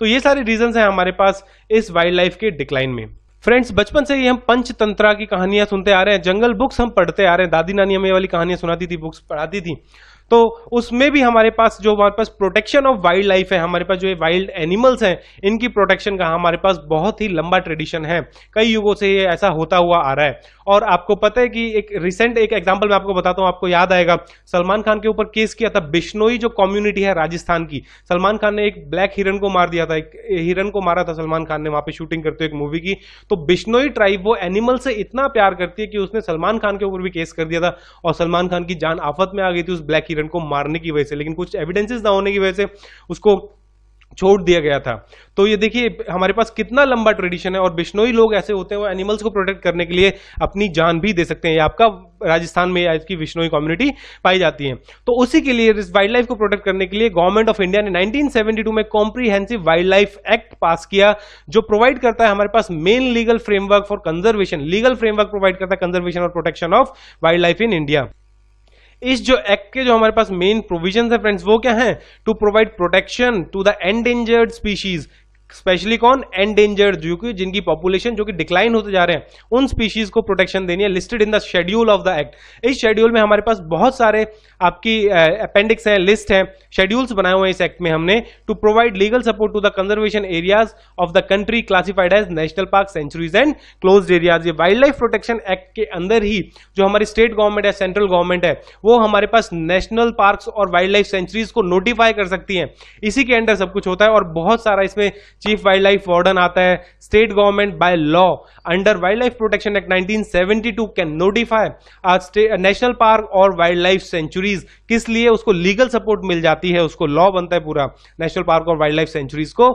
तो ये सारे रीजंस हैं हमारे पास इस वाइल्ड लाइफ के डिक्लाइन में। फ्रेंड्स, बचपन से ही हम पंचतंत्रा की कहानियां सुनते आ रहे हैं, जंगल बुक्स हम पढ़ते आ रहे हैं, दादी नानी हमें वाली कहानियां सुनाती थी, बुक्स पढ़ाती थी, तो उसमें भी हमारे पास जो हमारे पास प्रोटेक्शन ऑफ वाइल्ड लाइफ है, हमारे पास जो वाइल्ड एनिमल्स हैं, इनकी प्रोटेक्शन का हमारे पास बहुत ही लंबा ट्रेडिशन है, कई युगों से ये ऐसा होता हुआ आ रहा है। और आपको पता है कि एक रिसेंट एक एग्जांपल मैं आपको बताता हूं, आपको याद आएगा, सलमान खान के ऊपर केस किया था, बिश्नोई जो कम्युनिटी है राजस्थान की, सलमान खान ने एक ब्लैक हिरन को मार दिया था, एक हिरन को मारा था सलमान खान ने वहां पे शूटिंग करते हुए एक मूवी की। तो बिश्नोई ट्राइब वो एनिमल से इतना प्यार करती है कि उसने सलमान खान के ऊपर भी केस कर दिया था, और सलमान खान की जान आफत में आ गई थी उस ब्लैक हिरन को मारने की वजह से, लेकिन कुछ एविडेंसेस ना होने की वजह से उसको छोड़ दिया गया था। तो ये देखिए हमारे पास कितना लंबा ट्रेडिशन है, और बिश्नोई लोग ऐसे होते हैं वो एनिमल्स को प्रोटेक्ट करने के लिए अपनी जान भी दे सकते हैं। ये आपका राजस्थान में आज की बिश्नोई कम्युनिटी पाई जाती है। तो उसी के लिए इस वाइल्ड लाइफ को प्रोटेक्ट करने के लिए गवर्नमेंट ऑफ इंडिया ने 1972 में comprehensive wildlife act pass किया, जो प्रोवाइड करता है हमारे पास main legal framework for conservation, legal framework provide करता है कंजर्वेशन और protection of wildlife in India. इस जो एक्ट के जो हमारे पास मेन प्रोविजंस है फ्रेंड्स, वो क्या है, to provide protection to the endangered species, specially कौन, एंडेंजर्ड, जो कि जिनकी पॉपुलेशन जो कि डिक्लाइन होते जा रहे हैं, उन स्पीशीज को प्रोटेक्शन देनी है, listed in the schedule of the act. इस शेड्यूल में हमारे पास बहुत सारे आपकी अपेंडिक्स हैं, लिस्ट है, शेड्यूल्स बनाए हुए हैं इस एक्ट में हमने, to provide legal support to the conservation areas of the country classified as national park, sanctuaries and closed areas. ये वाइल्ड लाइफ प्रोटेक्शन एक्ट के अंदर ही जो हमारी स्टेट गवर्नमेंट है, सेंट्रल गवर्नमेंट है, वो हमारे पास नेशनल पार्क्स और वाइल्ड लाइफ सेंचुरीज को नोटिफाई कर सकती है। इसी के अंडर सब कुछ होता है और बहुत सारा इसमें चीफ वाइल्ड लाइफ वार्डन आता है। State government by law under wild life protection act 1972 can notify national park और वाइल्ड लाइफ सेंचुरीज। किस लिए? उसको लीगल सपोर्ट मिल जाती है, उसको लॉ बनता है पूरा नेशनल पार्क और वाइल्ड लाइफ सेंचुरीज को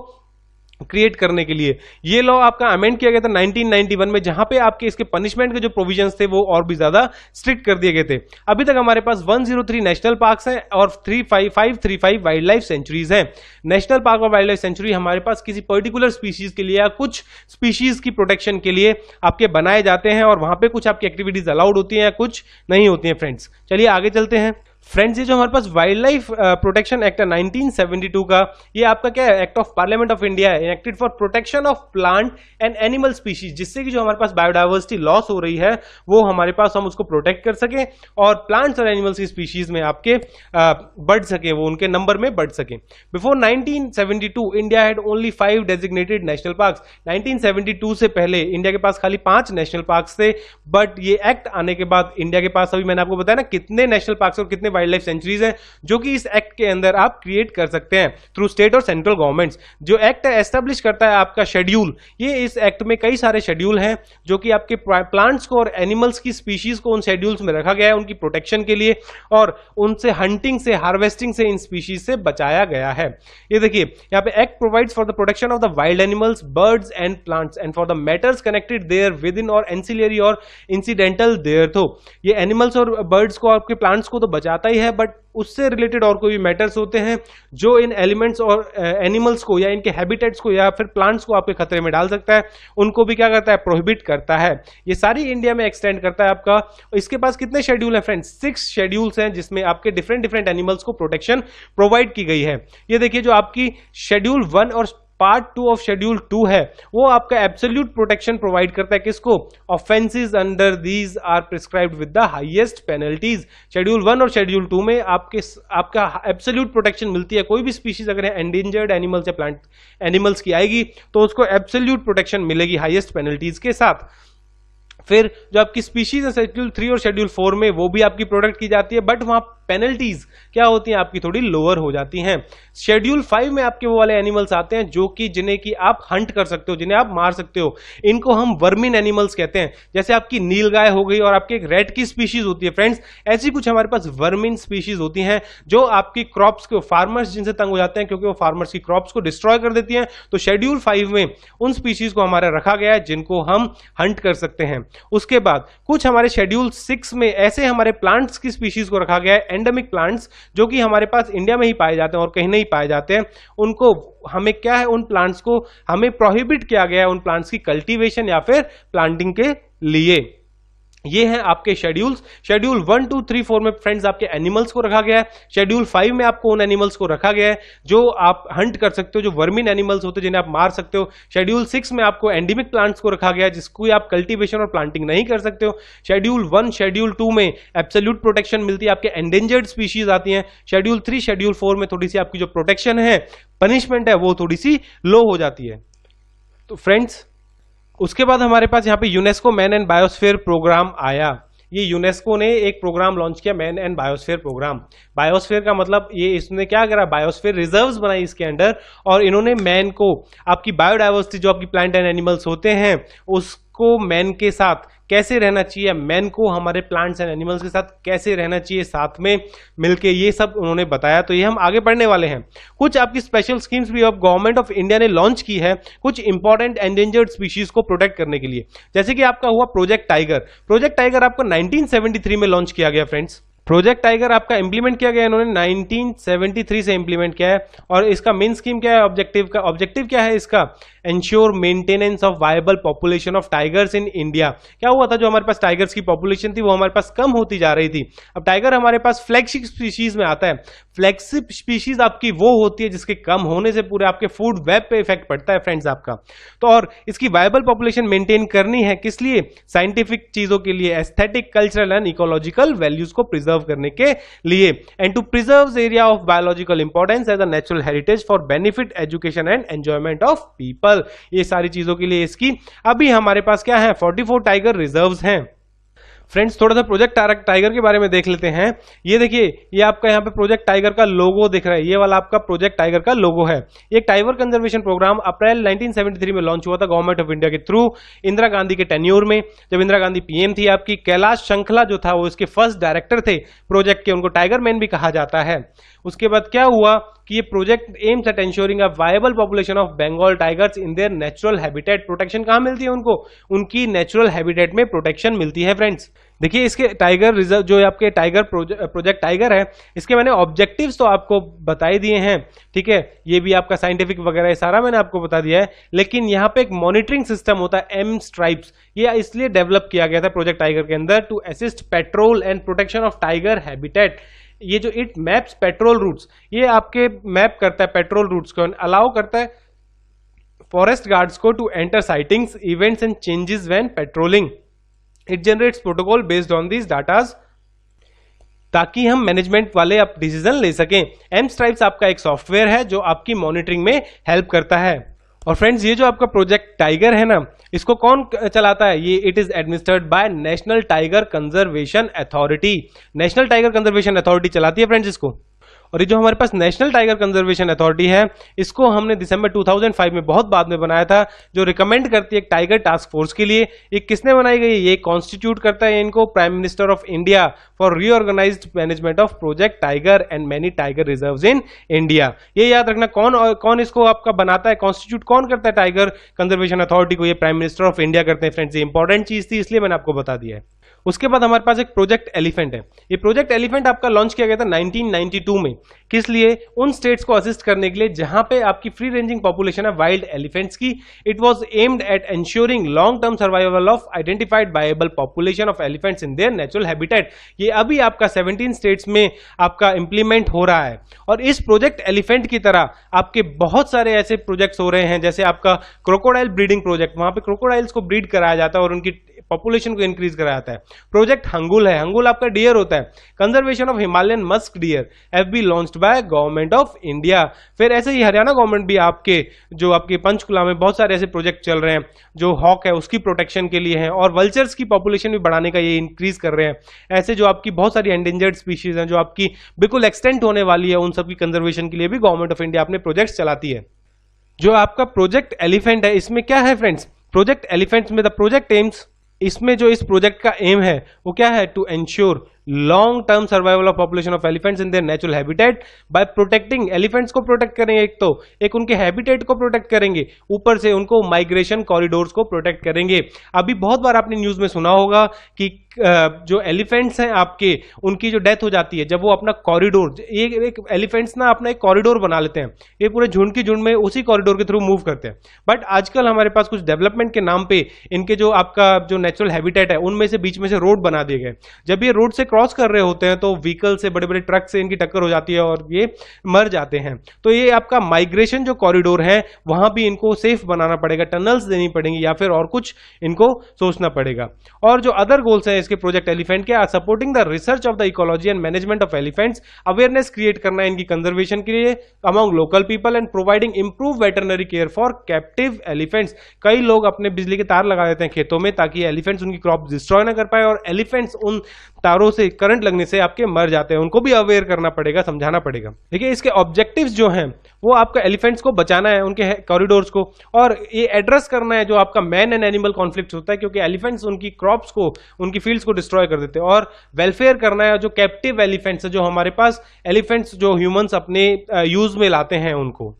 क्रिएट करने के लिए। ये लॉ आपका अमेंड किया गया था 1991 में, जहां पे आपके इसके पनिशमेंट के जो प्रोविजंस थे वो और भी ज्यादा स्ट्रिक्ट कर दिए गए थे। अभी तक हमारे पास 103 नेशनल पार्क्स हैं और 535 वाइल्ड लाइफ सेंचुरीज हैं। नेशनल पार्क और वाइल्ड लाइफ सेंचुरी हमारे पास किसी पर्टिकुलर स्पीशीज के लिए या कुछ स्पीशीज की प्रोटेक्शन के लिए आपके बनाए जाते हैं और वहां पे कुछ आपकी एक्टिविटीज अलाउड होती हैं या कुछ नहीं होती हैं। फ्रेंड्स चलिए आगे चलते हैं। फ्रेंड्स ये जो हमारे पास वाइल्ड लाइफ प्रोटेक्शन एक्ट है 1972 का, ये आपका क्या है, act of parliament of India है, enacted for protection of plant and animal species, जिससे कि जो हमारे पास बायोडाइवर्सिटी लॉस हो रही है वो हमारे पास हम उसको प्रोटेक्ट कर सकें और प्लांट्स और एनिमल्स की स्पीशीज में आपके बढ़ सके, वो उनके नंबर में बढ़ सके। Before 1972 India had only 5 designated national parks. 1972 से पहले इंडिया के पास खाली 5 नेशनल पार्क्स थे, बट ये एक्ट आने के बाद इंडिया के पास, अभी मैंने आपको बताया ना कितने नेशनल पार्क्स और कितने वाइल्ड लाइफ सेंचुरीज हैं जो कि इस एक्ट के अंदर आप क्रिएट कर सकते हैं थ्रू स्टेट और सेंट्रल गवर्नमेंट्स। जो एक्ट एस्टेब्लिश करता है आपका शेड्यूल, ये इस एक्ट में कई सारे शेड्यूल हैं जो कि आपके प्लांट्स को और एनिमल्स की स्पीशीज को उन शेड्यूल्स में रखा गया है उनकी प्रोटेक्शन के लिए, और उनसे हंटिंग से, हार्वेस्टिंग से इन स्पीशीज से बचाया गया है। ये देखिए यहाँ पे act provides for the protection of the wild animals, birds and plants and for the matters connected therewith in और एंसिलरी और इंसिडेंटल देयर। तो ये एनिमल्स और बर्ड्स को, आपके प्लांट्स को तो बचाता ही है, बट उससे रिलेटेड और कोई भी मैटर्स होते हैं जो इन एलिमेंट्स और एनिमल्स को या इनके हैबिटेट्स को या फिर प्लांट्स को आपके खतरे में डाल सकता है, उनको भी क्या करता है, प्रोहिबिट करता है। ये सारी इंडिया में एक्सटेंड करता है आपका। इसके पास कितने शेड्यूल हैं फ्रेंड्स? 6 शेड्यूल्स हैं जिसमें आपके डिफरेंट एनिमल्स को प्रोटेक्शन प्रोवाइड की गई है। ये देखिए जो आपकी शेड्यूल 1 और पार्ट 2 ऑफ शेड्यूल 2 है वो आपका एब्सोल्यूट प्रोटेक्शन प्रोवाइड करता है। किसको? Offences under these are prescribed with the highest penalties. Schedule 1 और शेड्यूल 2 में आपका एब्सोल्यूट प्रोटेक्शन मिलती है। कोई भी स्पीशीज अगर एंडेंजर्ड एनिमल्स या प्लांट एनिमल्स की आएगी तो उसको एब्सोल्यूट प्रोटेक्शन मिलेगी हाईएस्ट पेनल्टीज के साथ। फिर जो आपकी स्पीशीज है शेड्यूल 3 और शेड्यूल 4 में वो भी आपकी प्रोटेक्ट की जाती है, बट वहां पेनल्टीज क्या होती हैं, आपकी थोड़ी लोअर हो जाती हैं। शेड्यूल 5 में आपके वो वाले एनिमल्स आते हैं जो कि जिन्हें कि आप हंट कर सकते हो, जिन्हें आप मार सकते हो। इनको हम वर्मिन एनिमल्स कहते हैं। जैसे आपकी नीलगाय हो गई और आपकी एक रेड की स्पीशीज होती है फ्रेंड्स, ऐसी कुछ हमारे पास वर्मिन स्पीशीज होती हैं जो आपकी क्रॉप्स को, फार्मर्स जिनसे तंग हो जाते हैं क्योंकि वो फार्मर्स की क्रॉप्स को डिस्ट्रॉय कर देती हैं। तो शेड्यूल 5 में उन स्पीशीज को हमारा रखा गया है जिनको हम हंट कर सकते हैं। उसके बाद कुछ हमारे शेड्यूल 6 में ऐसे हमारे प्लांट्स की स्पीशीज को रखा गया है, एंडेमिक प्लांट्स, जो कि हमारे पास इंडिया में ही पाए जाते हैं और कहीं नहीं पाए जाते हैं। उनको हमें क्या है, उन प्लांट्स को हमें प्रोहिबिट किया गया है, उन प्लांट्स की कल्टीवेशन या फिर प्लांटिंग के लिए। ये हैं आपके शेड्यूल्स। शेड्यूल 1, 2, 3, 4 में फ्रेंड्स आपके एनिमल्स को रखा गया है। शेड्यूल 5 में आपको उन एनिमल्स को रखा गया है जो आप हंट कर सकते हो, जो वर्मिन एनिमल्स होते हैं जिन्हें आप मार सकते हो। शेड्यूल 6 में आपको एंडेमिक प्लांट्स को रखा गया है जिसको आप कल्टीवेशन और प्लांटिंग नहीं कर सकते हो। शेड्यूल 1, शेड्यूल 2 में एब्सोल्यूट प्रोटेक्शन मिलती है, आपके एंडेंजर्ड स्पीशीज आती हैं। शेड्यूल 3, शेड्यूल 4 में थोड़ी सी आपकी जो प्रोटेक्शन है, पनिशमेंट है, वो थोड़ी सी लो हो जाती है। तो फ्रेंड्स उसके बाद हमारे पास यहाँ पे UNESCO man and biosphere programme आया। ये यूनेस्को ने एक प्रोग्राम लॉन्च किया, man and biosphere programme. Biosphere का मतलब ये, इसने क्या करा, बायोस्फीयर रिजर्व्स बनाई इसके अंडर, और इन्होंने मैन को आपकी बायोडाइवर्सिटी जो आपकी प्लांट एंड एनिमल्स होते हैं उसको मैन के साथ कैसे रहना चाहिए, मैन को हमारे प्लांट्स एंड एनिमल्स के साथ कैसे रहना चाहिए साथ में मिलके, ये सब उन्होंने बताया। तो ये हम आगे बढ़ने वाले हैं। कुछ आपकी स्पेशल स्कीम्स भी अब गवर्नमेंट ऑफ इंडिया ने लॉन्च की है कुछ इंपॉर्टेंट एंडेंजर्ड स्पीशीज को प्रोटेक्ट करने के लिए। जैसे कि आपका हुआ प्रोजेक्ट टाइगर। प्रोजेक्ट टाइगर आपको 1973 में लॉन्च किया गया फ्रेंड्स। प्रोजेक्ट टाइगर आपका इंप्लीमेंट किया गया इन्होंने 1973 से इंप्लीमेंट किया है। और इसका मेन स्कीम क्या है, ऑब्जेक्टिव क्या है इसका, ensure maintenance of viable population of tigers in India. क्या हुआ था, जो हमारे पास टाइगर्स की पॉपुलेशन थी वो हमारे पास कम होती जा रही थी। अब टाइगर हमारे पास फ्लैगशिप स्पीशीज में आता है। फ्लैगशिप स्पीशीज आपकी वो होती है जिसके कम होने से पूरे आपके फूड वेब पे इफेक्ट पड़ता है फ्रेंड्स आपका। तो और इसकी वायबल पॉपुलेशन मेंटेन करनी है किस लिए, साइंटिफिक चीजों के लिए, aesthetic, cultural and ecological values को प्रिजर्व करने के लिए, and to preserve area of biological importance as a natural heritage for benefit, education and enjoyment of people. ये सारी चीजों के लिए इसकी अभी हमारे पास क्या है, 44 टाइगर रिजर्व्स हैं। फ्रेंड्स थोड़ा सा प्रोजेक्ट टाइगर के बारे में देख लेते हैं। ये देखिए, ये आपका यहाँ पे प्रोजेक्ट टाइगर का लोगो दिख रहा है, ये वाला आपका प्रोजेक्ट टाइगर का लोगो है। ये टाइगर कंजर्वेशन प्रोग्राम अप्रैल 1973 में लॉन्च हुआ था गवर्नमेंट ऑफ इंडिया के थ्रू, इंदिरा गांधी के टेन्योर में, जब इंदिरा गांधी पीएम थी आपकी। कैलाश श्रृंखला जो था वो इसके फर्स्ट डायरेक्टर थे प्रोजेक्ट के, उनको टाइगर मैन भी कहा जाता है। उसके बाद क्या हुआ कि ये project aims at ensuring a viable population of Bengal tigers in their natural habitat. Protection कहां मिलती है उनको, उनकी नेचुरल हैबिटेट में प्रोटेक्शन मिलती है फ्रेंड्स। देखिए इसके टाइगर रिजर्व जो आपके टाइगर प्रोजेक्ट टाइगर है, इसके मैंने ऑब्जेक्टिव्स तो आपको बता ही दिए हैं, ठीक है, ये भी आपका साइंटिफिक वगैरह सारा मैंने आपको बता दिया है। लेकिन यहाँ पे एक मॉनिटरिंग सिस्टम होता है एम स्ट्राइप्स, ये इसलिए डेवलप किया गया था प्रोजेक्ट टाइगर के अंदर to assist patrol and protection of tiger habitat. ये जो इट मैप्स पेट्रोल रूट्स, ये आपके मैप करता है पेट्रोल रूट्स को, अलाउ करता है फॉरेस्ट गार्ड्स को to enter sightings, events and changes when patrolling. It generates protocol based on these datas, ताकि हम मैनेजमेंट वाले आप डिसीजन ले सकें। एम स्ट्राइप्स आपका एक सॉफ्टवेयर है जो आपकी मॉनिटरिंग में हेल्प करता है। और फ्रेंड्स ये जो आपका प्रोजेक्ट टाइगर है ना, इसको कौन चलाता है, ये it is administered by national tiger conservation authority. National tiger conservation authority चलाती है फ्रेंड्स इसको। और ये जो हमारे पास नेशनल टाइगर कंजर्वेशन अथॉरिटी है, इसको हमने दिसंबर 2005 में बहुत बाद में बनाया था, जो रिकमेंड करती है एक टाइगर टास्क फोर्स के लिए। ये किसने बनाई गई, ये कॉन्स्टिट्यूट करता है इनको prime minister of India for reorganised management of project tiger and many tiger reserves in India. ये याद रखना, कौन इसको आपका बनाता है, कॉन्स्टिट्यूट कौन करता है टाइगर कंजर्वेशन अथॉरिटी को, ये प्राइम मिनिस्टर ऑफ इंडिया करते हैं फ्रेंड्स। ये इंपॉर्टेंट चीज थी इसलिए मैंने आपको बता दिया है। उसके बाद हमारे पास एक प्रोजेक्ट एलिफेंट है। ये प्रोजेक्ट एलिफेंट आपका लॉन्च किया गया था 1992 में, किस लिए, उन स्टेट्स को असिस्ट करने के लिए जहां पे आपकी फ्री रेंजिंग पॉपुलेशन है वाइल्ड एलिफेंट्स की। It was aimed at ensuring long term survival of identified viable population of elephants in their natural habitat. ये अभी आपका 17 स्टेट्स में आपका इंप्लीमेंट हो रहा है। और इस प्रोजेक्ट एलिफेंट की तरह आपके बहुत सारे ऐसे प्रोजेक्ट्स हो रहे हैं, जैसे आपका क्रोकोडाइल ब्रीडिंग प्रोजेक्ट, वहां पे क्रोकोडाइल्स को ब्रीड कराया जाता है और उनकी पॉपुलेशन को इंक्रीज कराया जाता है। प्रोजेक्ट हंगुल है, हंगुल आपका डियर होता है। Conservation of Himalayan musk deer have been launched by government of India. फिर ऐसे ही हरियाणा गवर्नमेंट भी आपके जो आपके पंचकुला में बहुत सारे ऐसे प्रोजेक्ट चल रहे हैं, जो हॉक है उसकी प्रोटेक्शन के लिए हैं, और वल्चर्स की पॉपुलेशन भी बढ़ाने का ये इंक्रीज कर रहे हैं। ऐसे जो आपकी बहुत सारी एंडेंजर्ड स्पीशीज हैं जो आपकी बिल्कुल एक्सटेंट होने वाली है, उन सब की कंजर्वेशन के लिए भी गवर्नमेंट ऑफ इंडिया अपने प्रोजेक्ट्स चलाती है। जो आपका प्रोजेक्ट एलिफेंट है, इसमें क्या है फ्रेंड्स, प्रोजेक्ट एलिफेंट में द प्रोजेक्ट एम्स, इसमें जो इस प्रोजेक्ट का एम है वो क्या है, to ensure long term survival of population of elephants in their natural habitat by protecting. Elephants को प्रोटेक्ट करेंगे, एक उनके हैबिटेट को प्रोटेक्ट करेंगे, ऊपर से उनको माइग्रेशन कॉरिडोर्स को प्रोटेक्ट करेंगे। अभी बहुत बार आपने न्यूज में सुना होगा कि जो एलिफेंट्स हैं आपके, उनकी जो डेथ हो जाती है जब वो अपना कॉरिडोर, एक एलिफेंट्स ना अपना एक कॉरिडोर बना लेते हैं, ये पूरे झुंड की झुंड में उसी कॉरिडोर के थ्रू मूव करते हैं। बट आजकल हमारे पास कुछ डेवलपमेंट के नाम पे इनके जो आपका जो नेचुरल हैबिटेट है उनमें से बीच में से रोड बना दिए गए। जब ये रोड से क्रॉस कर रहे होते हैं तो व्हीकल से, बड़े बड़े ट्रक से इनकी टक्कर हो जाती है और ये मर जाते हैं। तो ये आपका माइग्रेशन जो कॉरिडोर है वहां भी इनको सेफ बनाना पड़ेगा, टनल्स देनी पड़ेंगी या फिर और कुछ इनको सोचना पड़ेगा। और जो अदर गोल्स हैं इसके प्रोजेक्ट एलिफेंट के, are supporting the research of the ecology and management of elephants, awareness create करना है इनकी कंजर्वेशन के लिए among local people, and providing improve veterinary care for captive elephants. कई लोग अपने बिजली के तार लगा देते हैं खेतों में ताकि एलिफेंट्स उनकी क्रॉप डिस्ट्रॉय ना कर पाए, और एलिफेंट्स उन तारों से करंट लगने से आपके मर जाते हैं, उनको भी अवेयर करना पड़ेगा, समझाना पड़ेगा। देखिए इसके ऑब्जेक्टिव्स जो हैं वो आपका एलिफेंट्स को बचाना है, उनके कॉरिडोर्स को, और ये एड्रेस करना है जो आपका मैन एंड एनिमल कॉन्फ्लिक्ट होता है, क्योंकि एलिफेंट्स उनकी क्रॉप्स को, उनकी फील्ड्स को डिस्ट्रॉय कर देते हैं। और वेलफेयर करना है जो कैप्टिव एलिफेंट्स है, जो हमारे पास एलिफेंट्स जो ह्यूमंस अपने यूज में लाते हैं उनको।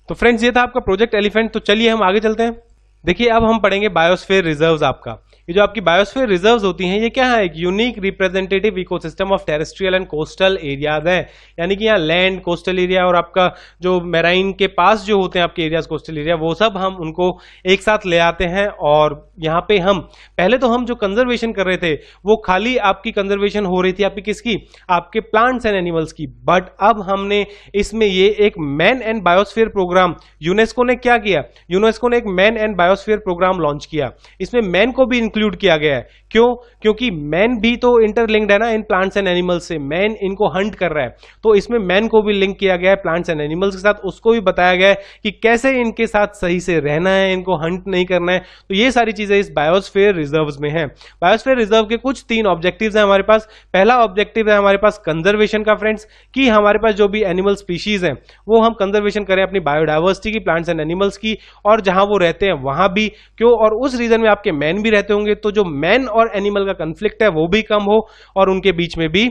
तो फ्रेंड्स ये था आपका प्रोजेक्ट एलिफेंट। तो चलिए हम आगे चलते हैं। देखिए अब हम पढ़ेंगे बायोस्फीयर रिजर्व्स आपका। ये जो आपकी बायोस्फीयर रिजर्व्स होती हैं ये क्या है, एक unique representative ecosystem of terrestrial and coastal areas है, यानी कि यहाँ लैंड, कोस्टल एरिया और आपका जो मैराइन के पास जो होते हैं आपके एरियाज, कोस्टल एरिया, वो सब हम उनको एक साथ ले आते हैं। और यहाँ पे हम पहले तो हम जो कंजर्वेशन कर रहे थे वो खाली आपकी कंजर्वेशन हो रही थी आपकी किसकी, आपके प्लांट्स एंड एनिमल्स की, बट अब हमने इसमें ये एक man and biosphere programme, UNESCO ने क्या किया, यूनेस्को ने एक man and biosphere programme launch किया। इसमें मैन को भी इंक्लूड किया गया है। क्यों? क्योंकि मैन भी तो इंटरलिंक्ड है ना इन प्लांट्स एंड एनिमल्स से, मैन इनको हंट कर रहा है, तो इसमें मैन को भी लिंक किया गया है प्लांट्स एंड एनिमल्स के साथ। उसको भी बताया गया है कि कैसे इनके साथ सही से रहना है, इनको हंट नहीं करना है। तो ये सारी चीजें इस बायोस्फीयर रिजर्व्स में है। बायोस्फीयर रिजर्व के कुछ 3 ऑब्जेक्टिव्स हैं हमारे पास। पहला ऑब्जेक्टिव है हमारे पास कंजर्वेशन का फ्रेंड्स, कि हमारे पास जो भी एनिमल स्पीशीज हैं वो हम कंजर्वेशन करें अपनी बायोडाइवर्सिटी की, प्लांट्स एंड एनिमल्स की, और जहां वो रहते हैं वहां भी। क्यों? और उस रीजन में आपके मैन भी रहते होंगे, तो जो मैन और एनिमल का कन्फ्लिक्ट है वो भी कम हो और उनके बीच में भी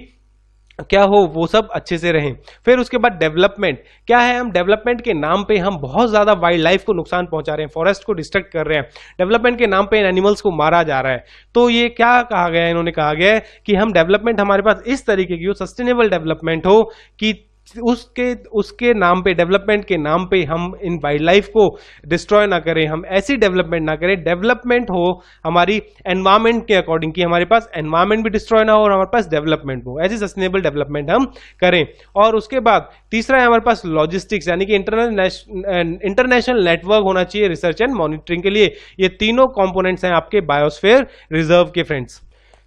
क्या हो, वो सब अच्छे से रहें। फिर उसके बाद डेवलपमेंट क्या है, हम डेवलपमेंट के नाम पे हम बहुत ज्यादा वाइल्ड लाइफ को नुकसान पहुंचा रहे हैं, फॉरेस्ट को डिस्ट्रक्ट कर रहे हैं, डेवलपमेंट के नाम पे एनिमल्स को मारा जा रहा है। तो ये क्या कहा गया है, इन्होंने कहा गया है कि हम डेवलपमेंट हमारे पास इस तरीके की हो, सस्टेनेबल डेवलपमेंट हो, कि उसके नाम पे, डेवलपमेंट के नाम पे हम इन वाइल्ड लाइफ को डिस्ट्रॉय ना करें, हम ऐसी डेवलपमेंट ना करें, डेवलपमेंट हो हमारी एनवायरमेंट के अकॉर्डिंग, कि हमारे पास एनवायरमेंट भी डिस्ट्रॉय ना हो और हमारे पास डेवलपमेंट हो, ऐसी सस्टेनेबल डेवलपमेंट हम करें। और उसके बाद तीसरा है हमारे पास लॉजिस्टिक्स, यानी कि इंटरनेशनल नेटवर्क होना चाहिए रिसर्च एंड मॉनिटरिंग के लिए। ये तीनों कंपोनेंट्स हैं आपके बायोस्फीयर रिजर्व के फ्रेंड्स।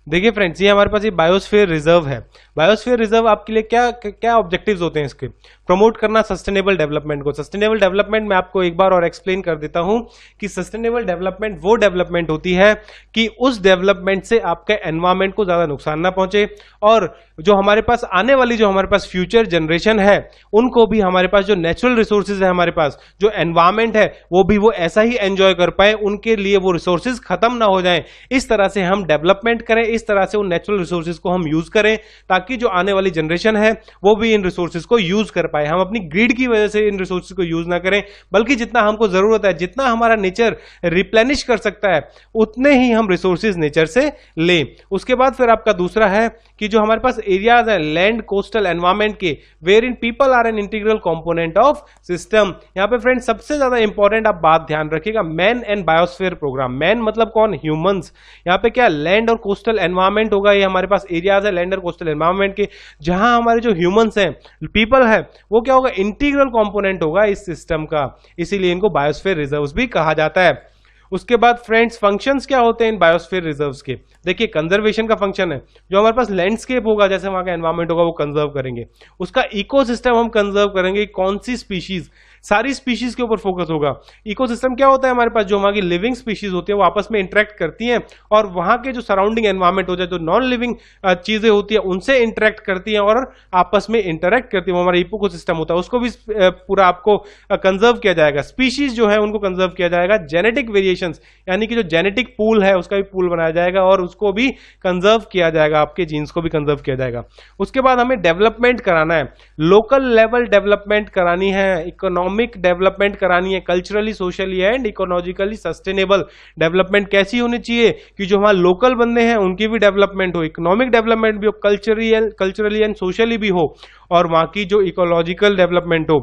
देखिए फ्रेंड्स, ये हमारे पास ये बायोस्फीयर रिजर्व है। बायोस्फीयर रिजर्व आपके लिए क्या क्या ऑब्जेक्टिव्स होते हैं इसके? प्रमोट करना सस्टेनेबल डेवलपमेंट को। सस्टेनेबल डेवलपमेंट मैं आपको एक बार और एक्सप्लेन कर देता हूं कि सस्टेनेबल डेवलपमेंट वो डेवलपमेंट होती है कि उस डेवलपमेंट से आपके एनवायरमेंट को ज्यादा नुकसान ना पहुंचे, और जो हमारे पास आने वाली, जो हमारे पास फ्यूचर जनरेशन है, उनको भी हमारे पास जो नेचुरल रिसोर्सेज है, हमारे पास जो एनवायरमेंट है, वो भी वो ऐसा ही एंजॉय कर पाए, उनके लिए वो रिसोर्सेज खत्म ना हो जाएं। इस तरह से हम डेवलपमेंट करें, इस तरह से उन नेचुरल रिसोर्सेज को हम यूज करें, ताकि जो आने वाली जनरेशन है वो भी इन रिसोर्सेज को यूज कर पाए। हम अपनी ग्रीड की वजह से इन रिसोर्सेज को यूज ना करें, बल्कि जितना हमको जरूरत है, जितना हमारा नेचर रिप्लेनिश कर सकता है, उतने ही हम रिसोर्सेज नेचर से लें। उसके बाद फिर आपका दूसरा है कि जो हमारे पास एरियाज है लैंड, कोस्टल, एनवायरमेंट के, wherein people are an integral component of system. यहां पे फ्रेंड्स सबसे ज्यादा इंपॉर्टेंट आप बात ध्यान रखिएगा, man and biosphere programme. Man मतलब कौन? ह्यूमंस। यहां पे क्या, लैंड और कोस्टल एनवायरमेंट होगा, ये हमारे पास एरियाज है लैंड और कोस्टल एनवायरमेंट के, जहां हमारे जो ह्यूमंस हैं, पीपल है, वो क्या होगा, इंटीग्रल कंपोनेंट होगा इस सिस्टम का, इसीलिए इनको बायोस्फीयर रिजर्व्स भी कहा जाता है। उसके बाद फ्रेंड्स फंक्शंस क्या होते हैं इन बायोस्फीयर रिजर्व्स के? देखिए, कंजर्वेशन का फंक्शन है, जो हमारे पास लैंडस्केप होगा, जैसे वहां का एनवायरमेंट होगा, वो कंजर्व करेंगे। उसका इकोसिस्टम हम कंजर्व करेंगे, कौन सी स्पीशीज, सारी स्पीशीज के ऊपर फोकस होगा। इकोसिस्टम क्या होता है हमारे पास, जो वहां की लिविंग स्पीशीज होती है वो आपस में इंटरेक्ट करती हैं, और वहां के जो सराउंडिंग एनवायरमेंट हो जाए, जो नॉन लिविंग चीजें होती है उनसे इंटरेक्ट करती हैं और आपस में इंटरेक्ट करती है, वो हमारा इकोसिस्टम होता है, उसको भी पूरा आपको कंजर्व किया जाएगा। स्पीशीज जो है उनको कंजर्व किया जाएगा। जेनेटिक वेरिएशंस, यानी कि जो जेनेटिक पूल है उसका भी पूल बनाया जाएगा और उसको भी कंजर्व किया जाएगा, आपके जीन्स को भी कंजर्व किया जाएगा। उसके बाद हमें डेवलपमेंट कराना है, लोकल लेवल डेवलपमेंट करानी है, इकोनॉमिक डेवलपमेंट करानी है, culturally, socially and ecologically sustainable development कैसी होनी चाहिए कि जो हमारे लोकल बंदे हैं उनकी भी डेवलपमेंट हो, इकोनॉमिक डेवलपमेंट भी हो, कल्चरली एंड सोशली भी हो, और वहां की जो इकोलॉजिकल डेवलपमेंट हो।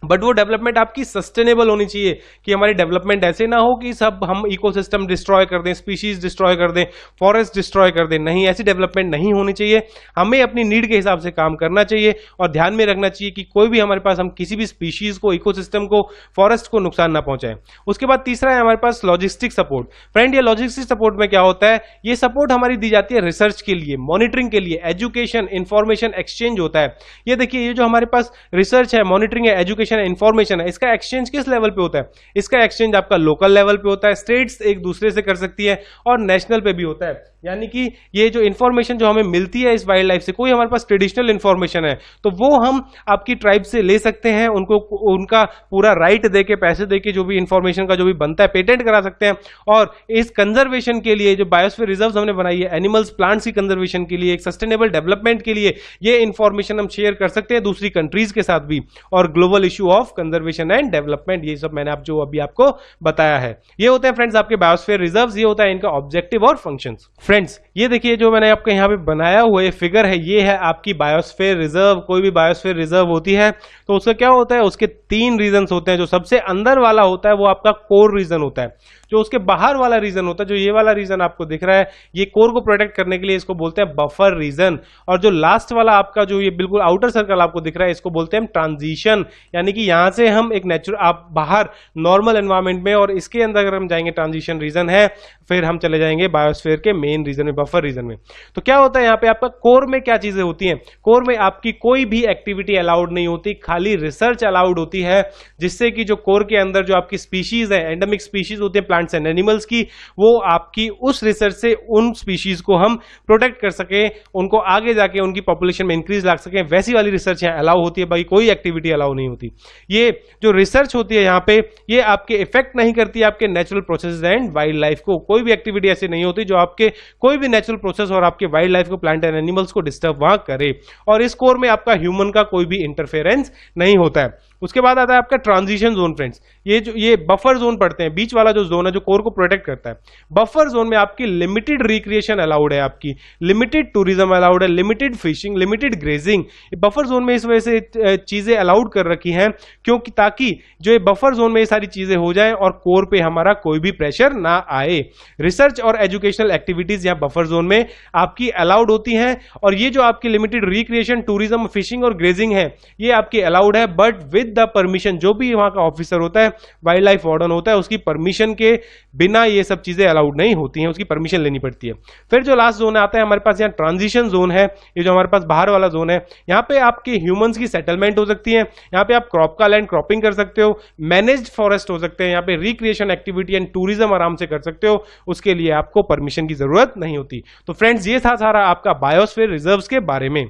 बट वो डेवलपमेंट आपकी सस्टेनेबल होनी चाहिए, कि हमारी डेवलपमेंट ऐसे ना हो कि सब हम इकोसिस्टम डिस्ट्रॉय कर दें, स्पीशीज डिस्ट्रॉय कर दें, फॉरेस्ट डिस्ट्रॉय कर दें। नहीं, ऐसी डेवलपमेंट नहीं होनी चाहिए। हमें अपनी नीड के हिसाब से काम करना चाहिए और ध्यान में रखना चाहिए कि कोई भी हमारे पास, हम किसी भी स्पीशीज को, इकोसिस्टम को, फॉरेस्ट को नुकसान ना पहुंचाएं। उसके बाद तीसरा है हमारे पास लॉजिस्टिक सपोर्ट। फ्रेंड, ये लॉजिस्टिक सपोर्ट में क्या होता है, ये सपोर्ट हमारी दी जाती है रिसर्च के लिए, मॉनिटरिंग के लिए, एजुकेशन, इंफॉर्मेशन एक्सचेंज होता है। ये देखिए, ये जो हमारे पास रिसर्च है, मॉनिटरिंग है, एजुकेशन है, इंफॉर्मेशन है, इसका एक्सचेंज किस लेवल पे होता है? इसका एक्सचेंज आपका लोकल लेवल पे होता है, स्टेट्स एक दूसरे से कर सकती है, और नेशनल पे भी होता है। यानी कि ये जो इन्फॉर्मेशन जो हमें मिलती है इस वाइल्ड लाइफ से, कोई हमारे पास ट्रेडिशनल इन्फॉर्मेशन है तो वो हम आपकी ट्राइब से ले सकते हैं, उनको उनका पूरा राइट दे के, पैसे दे के, जो भी इन्फॉर्मेशन का जो भी बनता है पेटेंट करा सकते हैं। और इस कंजर्वेशन के लिए जो बायोस्फीयर रिजर्व्स हमने बनाई है, एनिमल्स प्लांट्स की कंजर्वेशन के लिए, एक सस्टेनेबल डेवलपमेंट के लिए, ये इन्फॉर्मेशन हम शेयर कर सकते हैं दूसरी कंट्रीज के साथ भी। और global issue of conservation and development, ये सब मैंने आप जो अभी आपको बताया है। ये होते हैं फ्रेंड्स आपके बायोस्फीयर रिजर्व्स, ये होता है इनका ऑब्जेक्टिव और फंक्शंस। फ्रेंड्स ये देखिए जो मैंने आपके यहाँ पे बनाया हुआ ये फिगर है, ये है आपकी बायोस्फीयर रिजर्व। कोई भी बायोस्फीयर रिजर्व होती है तो उसका क्या होता है, उसके 3 रीजन्स होते हैं। जो सबसे अंदर वाला होता है वो आपका कोर रीजन होता है। जो उसके बाहर वाला रीजन होता है, जो ये वाला रीजन आपको दिख रहा है, ये कोर को प्रोटेक्ट करने के लिए इसको बोलते हैं बफर रीजन। और जो लास्ट वाला आपका जो ये बिल्कुल आउटर सर्कल आपको दिख रहा है, इसको बोलते हैं ट्रांजिशन। यानी कि यहां से हम एक नेचुरल, आप बाहर नॉर्मल एनवायरमेंट में, और इसके अंदर अगर हम जाएंगे ट्रांजिशन रीजन है, फिर हम चले जाएंगे बायोस्फीयर के मेन रीजन में, बफर रीजन में। तो क्या होता है यहाँ पे आपका कोर में क्या चीजें होती हैं? कोर में आपकी कोई भी एक्टिविटी अलाउड नहीं होती, खाली रिसर्च अलाउड होती है, जिससे कि जो कोर के अंदर जो आपकी स्पीशीज है, एंडेमिक स्पीशीज होती है प्लांट्स एंड एनिमल्स की, वो आपकी उस रिसर्च से उन स्पीशीज को हम प्रोटेक्ट कर सके, उनको आगे जाके उनकी पॉपुलेशन में इंक्रीज ला सके, वैसी वाली रिसर्च यहाँ अलाउ होती है। बाकी कोई एक्टिविटी अलाउ नहीं होती। ये जो रिसर्च होती है यहाँ पे, ये आपके इफेक्ट नहीं करती आपके natural process and wild life को। कोई भी एक्टिविटी ऐसी नहीं होती जो आपके कोई भी नेचुरल प्रोसेस और आपके वाइल्ड लाइफ को, प्लांट एंड एनिमल्स को डिस्टर्ब वहां करे। और इस कोर में आपका ह्यूमन का कोई भी इंटरफेरेंस नहीं होता है। उसके बाद आता है आपका ट्रांजिशन जोन। फ्रेंड्स ये बफर जोन पढ़ते हैं, बीच वाला जो जोन है जो कोर को प्रोटेक्ट करता है। बफर जोन में आपकी लिमिटेड रिक्रिएशन अलाउड है, आपकी लिमिटेड टूरिज्म अलाउड है, limited fishing, limited grazing. Buffer zone में इस वजह से चीजें अलाउड कर रखी हैं क्योंकि ताकि जो ये बफर जोन में ये सारी चीजें हो जाएं और कोर पे हमारा कोई भी प्रेशर ना आए। रिसर्च और एजुकेशनल एक्टिविटीज यहाँ बफर जोन में आपकी अलाउड होती हैं। और ये जो आपकी लिमिटेड रिक्रिएशन, टूरिज्म, फिशिंग और ग्रेजिंग है, ये आपकी अलाउड है, बट विद द परमिशन। जो भी वहां का ऑफिसर होता है, वाइल्ड लाइफ वार्डन होता है, उसकी परमिशन के बिना ये सब चीजें अलाउड नहीं होती हैं, उसकी परमिशन लेनी पड़ती है। फिर जो लास्ट जोन आता है हमारे पास, यहाँ ट्रांजिशन जोन है। ये जो हमारे पास बाहर वाला जोन है, यहाँ पे आपके ह्यूमंस की सेटलमेंट हो सकती है, यहाँ पे आप क्रॉप का लैंड क्रॉपिंग कर सकते हो, मैनेज्ड फॉरेस्ट हो सकते हैं, यहाँ पे रिक्रिएशन एक्टिविटी एंड टूरिज्म आराम से कर सकते हो, उसके लिए आपको परमिशन की जरूरत नहीं होती। तो फ्रेंड्स ये था सारा आपका बायोस्फीयर रिजर्व्स के बारे में।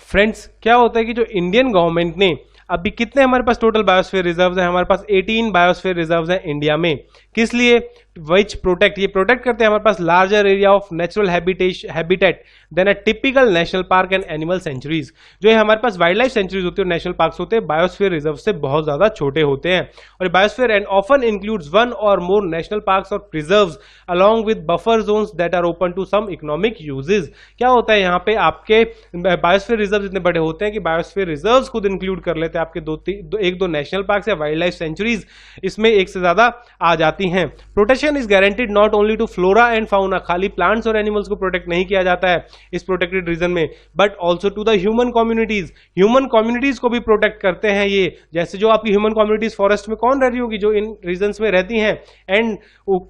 फ्रेंड्स क्या होता है कि जो इंडियन गवर्नमेंट ने अभी कितने हमारे पास टोटल बायोस्फीयर रिजर्व्स हैं, हमारे पास 18 बायोस्फीयर रिजर्व्स हैं इंडिया में। किस लिए? विच प्रोटेक्ट, ये प्रोटेक्ट करते हैं हमारे पास larger area of natural habitat than a typical national park and animal sanctuaries. जो है हमारे पास वाइल्ड लाइफ सेंचुरीज होती है और नेशनल पार्क्स होते हैं, बायोस्फीयर रिजर्व से बहुत ज्यादा छोटे होते हैं। और बायोस्फीयर एंड ऑफन इंक्लूड्स 1 और मोर नेशनल पार्क्स और preserves along with buffer zones that are open to some economic uses. क्या होता है यहाँ पे आपके बायोस्फीयर रिजर्व इतने बड़े होते हैं कि बायोस्फीयर रिजर्व खुद इंक्लूड कर लेते हैं आपके एक दो नेशनल पार्क या वाइल्ड लाइफ सेंचुरीज, इसमें एक से ज्यादा आ जाती हैं। Protection is guaranteed not only to flora and fauna, खाली प्लांट्स और एनिमल्स को प्रोटेक्ट नहीं किया जाता है इस प्रोटेक्टेड रीजन में, but also to the human communities. Human communities को भी प्रोटेक्ट करते हैं ये। जैसे जो आपकी ह्यूमन कम्युनिटीज फॉरेस्ट में कौन रह रही होगी, जो इन रीजन्स में रहती हैं, एंड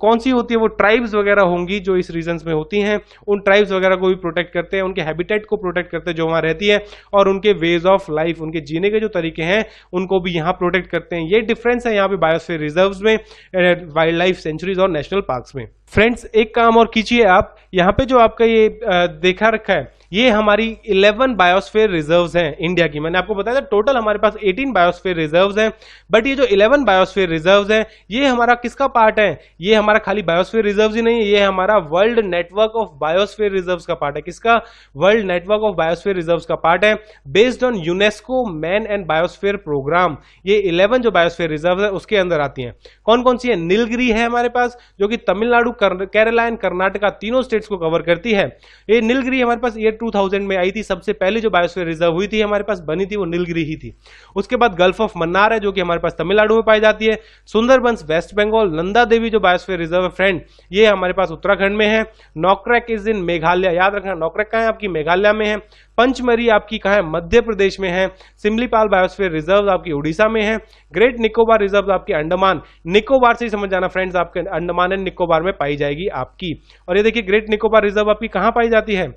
कौन सी होती है, वो ट्राइब्स वगैरह होंगी जो इस रीजन्स में होती हैं, उन ट्राइब्स वगैरह को भी प्रोटेक्ट करते हैं, उनके हैबिटेट को प्रोटेक्ट करते हैं जो वहां रहती है, और उनके वेज ऑफ लाइफ, उनके जीने के जो तरीके हैं उनको भी यहाँ प्रोटेक्ट करते हैं। ये डिफरेंस है यहाँ पे बायोस्फीयर रिजर्व्स में, वाइल्ड लाइफ सेंचुरीज और नेशनल पार्क्स में। फ्रेंड्स एक काम और कीजिए आप, यहाँ पे जो आपका ये देखा रखा है, ये हमारी 11 बायोस्फीयर रिजर्व्स हैं इंडिया की। मैंने आपको बताया था टोटल हमारे पास 18 बायोस्फीयर रिजर्व्स हैं, बट ये जो 11 बायोस्फीयर रिजर्व्स हैं ये हमारा किसका पार्ट है? ये हमारा खाली बायोस्फीयर रिजर्व्स ही नहीं है, ये हमारा world network of biosphere reserves का पार्ट है। किसका? World network of biosphere reserves का पार्ट है, based on UNESCO man and biosphere programme. ये 11 जो बायोस्फीयर रिजर्व है उसके अंदर आती हैं। कौन कौन सी है? नीलगिरी है हमारे पास, जो कि तमिलनाडु, केरला एंड कर्नाटका तीनों स्टेट्स को कवर करती है। ये नीलगिरी हमारे पास ईयर 2000 में आई थी, सबसे पहले जो बायोस्फीयर रिजर्व हुई थी हमारे पास, बनी थी, वो नीलगिरी ही थी। उसके बाद गल्फ ऑफ मन्नार है जो कि हमारे पास तमिलनाडु में पाई जाती है। सुंदरबंस वेस्ट बंगाल। नंदा देवी जो बायोस्फीयर रिजर्व है फ्रेंड, ये हमारे पास उत्तराखंड में है। नौक्रैक इज इन मेघालय, याद रखना नौक्रैक कहाँ है आपकी? मेघालय में है। पंचमरी आपकी कहाँ है? मध्य प्रदेश में है। सिमलीपाल बायोस्फीयर रिजर्व आपकी उड़ीसा में है। ग्रेट निकोबार रिजर्व आपकी अंडमान निकोबार से ही समझ जाना फ्रेंड्स, आपके अंडमान एंड निकोबार में पाई जाएगी आपकी। और ये देखिए ग्रेट निकोबार रिजर्व आपकी कहाँ पाई जाती है?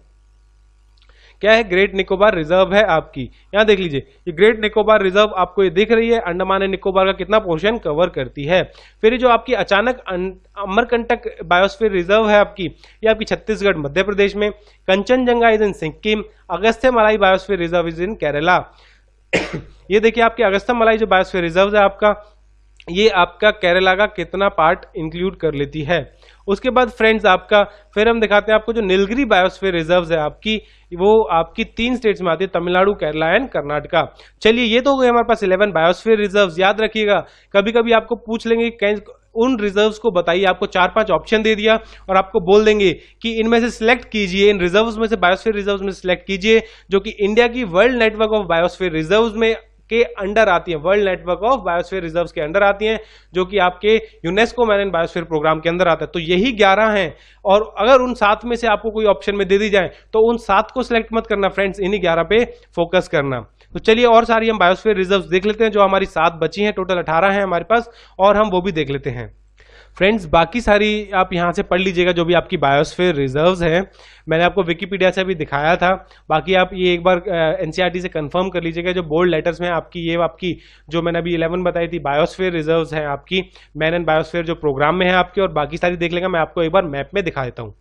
क्या है, ग्रेट निकोबार रिजर्व है आपकी। यहाँ देख लीजिए, ये ग्रेट निकोबार रिजर्व आपको ये दिख रही है, अंडमान एंड निकोबार का कितना पोर्शन कवर करती है। फिर ये जो आपकी अचानक अमरकंटक बायोस्फीयर रिजर्व है आपकी, ये आपकी छत्तीसगढ़ मध्य प्रदेश में। Kanchenjunga is in Sikkim. Agasthyamalai biosphere reserve is in Kerala. ये देखिए आपके अगस्त्यमलाई जो बायोस्फीयर रिजर्व है आपका, ये आपका केरला का कितना पार्ट इंक्लूड कर लेती है। उसके बाद फ्रेंड्स आपका फिर हम दिखाते हैं आपको जो नीलगिरी बायोस्फीयर रिजर्व्स है आपकी, वो आपकी 3 स्टेट्स में आती है, तमिलनाडु, केरला एंड कर्नाटका। चलिए ये तो हो गए हमारे पास 11 बायोस्फीयर रिजर्व्स। याद रखिएगा कभी कभी आपको पूछ लेंगे उन रिजर्व्स को बताइए, आपको 4-5 ऑप्शन दे दिया और आपको बोल देंगे कि इनमें से सिलेक्ट कीजिए, इन रिजर्व्स में से, बायोस्फीयर रिजर्व्स में सिलेक्ट कीजिए जो कि इंडिया की world network of biosphere reserves में के अंडर आती है, world network of biosphere reserves के अंडर आती हैं, जो कि आपके UNESCO man and biosphere programme के अंदर आता है। तो यही 11 हैं, और अगर उन 7 में से आपको कोई ऑप्शन में दे दी जाए तो उन 7 को सिलेक्ट मत करना फ्रेंड्स, इन्हीं 11 पे फोकस करना। तो चलिए और सारी हम बायोस्फीयर रिजर्व्स देख लेते हैं, जो हमारी 7 बची हैं, टोटल 18 हैं हमारे पास, और हम वो भी देख लेते हैं। फ्रेंड्स बाकी सारी आप यहाँ से पढ़ लीजिएगा जो भी आपकी बायोस्फीयर रिजर्व्स हैं, मैंने आपको विकिपीडिया से भी दिखाया था। बाकी आप ये एक बार एनसीईआरटी से कंफर्म कर लीजिएगा, जो बोल्ड लेटर्स में आपकी ये आपकी जो मैंने अभी 11 बताई थी बायोस्फीयर रिजर्व्स हैं आपकी, मैन एंड बायोस्फीयर जो प्रोग्राम में है आपकी, और बाकी सारी देख लेगा। मैं आपको एक बार मैप में दिखा देता हूँ।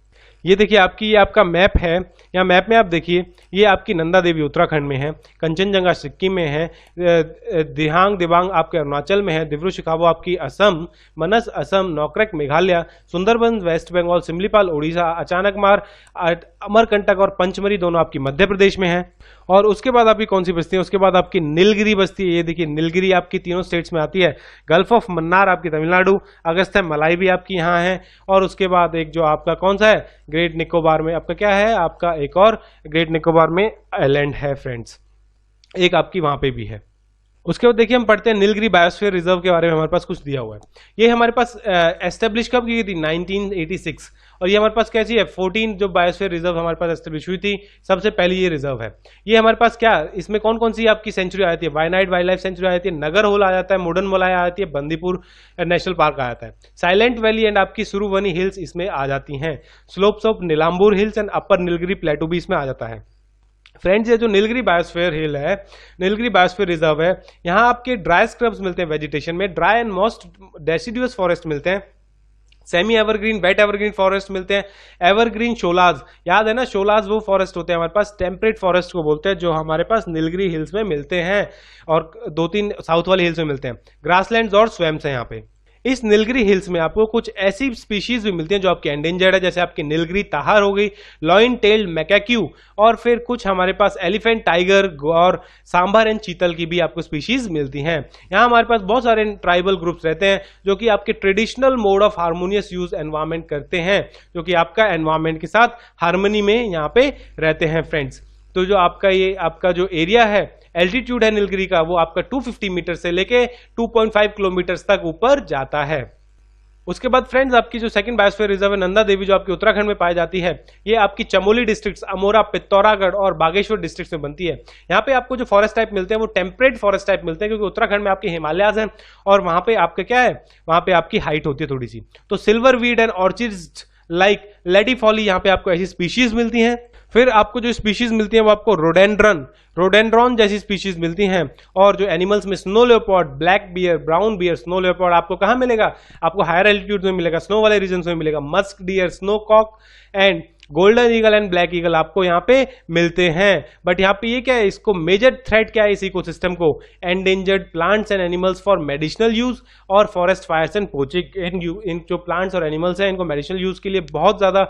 ये देखिए आपकी, ये आपका मैप है, यहाँ मैप में आप देखिए, ये आपकी नंदा देवी उत्तराखंड में है, कंचनजंगा सिक्किम में है, दिहांग दिबांग आपके अरुणाचल में है, दिब्रू शिखावो आपकी असम, मनस असम, नौकरेक मेघालय, सुंदरबन वेस्ट बंगाल, सिमलीपाल उड़ीसा, अचानकमार अमरकंटक और पंचमरी दोनों आपकी मध्य प्रदेश में है। और उसके बाद आपकी कौन सी बस्ती है, उसके बाद आपकी नीलगिरी बस्ती है। ये देखिए नीलगिरी आपकी तीनों स्टेट्स में आती है। गल्फ ऑफ मन्नार आपकी तमिलनाडु, अगस्त्य मलाई भी आपकी यहाँ है, और उसके बाद एक जो आपका कौन सा है, ग्रेट निकोबार में आपका क्या है, आपका एक और ग्रेट निकोबार में आइलैंड है फ्रेंड्स, एक आपकी वहां पे भी है। उसके बाद देखिए हम पढ़ते हैं नीलगिरी बायोस्फीयर रिजर्व के बारे में, हमारे पास कुछ दिया हुआ है। ये हमारे पास एस्टेब्लिश कब की गई थी, 1986, और ये हमारे पास कैसी है, 14 जो बायोस्फीयर रिजर्व हमारे पास एस्टेब्लिश हुई थी, सबसे पहली ये रिजर्व है। ये हमारे पास क्या, इसमें कौन कौन सी आपकी सेंचुरी आ जाती है, वायनाड वाइल्ड लाइफ सेंचुरी आ जाती है, नगर होल आ जाता है, मोडन मोलाई आ जाती है, बंदीपुर नेशनल पार्क आ जाता है, साइलेंट वैली एंड आपकी सुरुवनी हिल्स इसमें आ जाती हैं, slopes of Nilambur hills and upper Nilgiri प्लेटू भी इसमें आ जाता है। फ्रेंड्स ये जो नीलगिरी बायोस्फीयर हिल है, नीलगिरी बायोस्फीयर रिजर्व है, यहाँ आपके ड्राई स्क्रब्स मिलते हैं वेजिटेशन में, dry and most deciduous forest मिलते हैं, semi evergreen, wet evergreen forest मिलते हैं, एवरग्रीन शोलाज, याद है ना, शोलाज वो फॉरेस्ट होते हैं हमारे पास, टेम्परेट फॉरेस्ट को बोलते हैं, जो हमारे पास नीलगिरी हिल्स में मिलते हैं, और 2-3 साउथ वाली हिल्स में मिलते हैं। ग्रासलैंड्स और स्वैम्स हैं यहाँ पे। इस नीलगिरी हिल्स में आपको कुछ ऐसी स्पीशीज भी मिलती हैं जो आपकी एंडेंजर्ड है, जैसे आपकी नीलगिरी ताहार हो गई, लॉइन टेल्ड मैकेक्यू, और फिर कुछ हमारे पास एलिफेंट, टाइगर और सांभर एंड चीतल की भी आपको स्पीशीज मिलती हैं। यहाँ हमारे पास बहुत सारे ट्राइबल ग्रुप्स रहते हैं जो कि आपके traditional mode of harmonious use environment करते हैं, जो कि आपका एनवायरमेंट के साथ हार्मनी में यहाँ पे रहते हैं फ्रेंड्स। तो जो आपका ये आपका जो एरिया है, एल्टीट्यूड है नीलगिरी का, वो आपका 250 मीटर से लेके 2.5 किलोमीटर तक ऊपर जाता है। उसके बाद फ्रेंड्स आपकी जो सेकंड बायोस्फीयर रिजर्व है नंदा देवी, जो आपकी उत्तराखंड में पाई जाती है, ये आपकी चमोली डिस्ट्रिक्ट्स, अमोरा, पित्तौरागढ़ और बागेश्वर डिस्ट्रिक्ट्स में बनती है। यहाँ पे आपको जो फॉरेस्ट टाइप मिलते हैं वो टेम्परेट फॉरेस्ट टाइप मिलते हैं, क्योंकि उत्तराखंड में आपके हिमालयाज हैं और वहां पे आपका क्या है, वहां पे आपकी हाइट होती है थोड़ी सी। तो silver weed and orchids like lady folly यहाँ पे आपको ऐसी स्पीशीज मिलती हैं। फिर आपको जो स्पीशीज मिलती हैं वो आपको रोडेंड्रॉन जैसी स्पीशीज मिलती हैं। और जो एनिमल्स में snow leopard, black bear, brown bear, snow leopard आपको कहाँ मिलेगा, आपको हायर एल्टीट्यूड में मिलेगा, स्नो वाले रीजन में मिलेगा। Musk deer, snow cock and golden eagle and black eagle आपको यहाँ पे मिलते हैं। बट यहाँ पे ये क्या है, इसको मेजर थ्रेट क्या है इस इकोसिस्टम को, endangered plants and animals for medicinal use और फॉरेस्ट फायर्स एंड पोचिंग। इन जो प्लांट्स और एनिमल्स हैं इनको मेडिसिनल यूज के लिए बहुत ज्यादा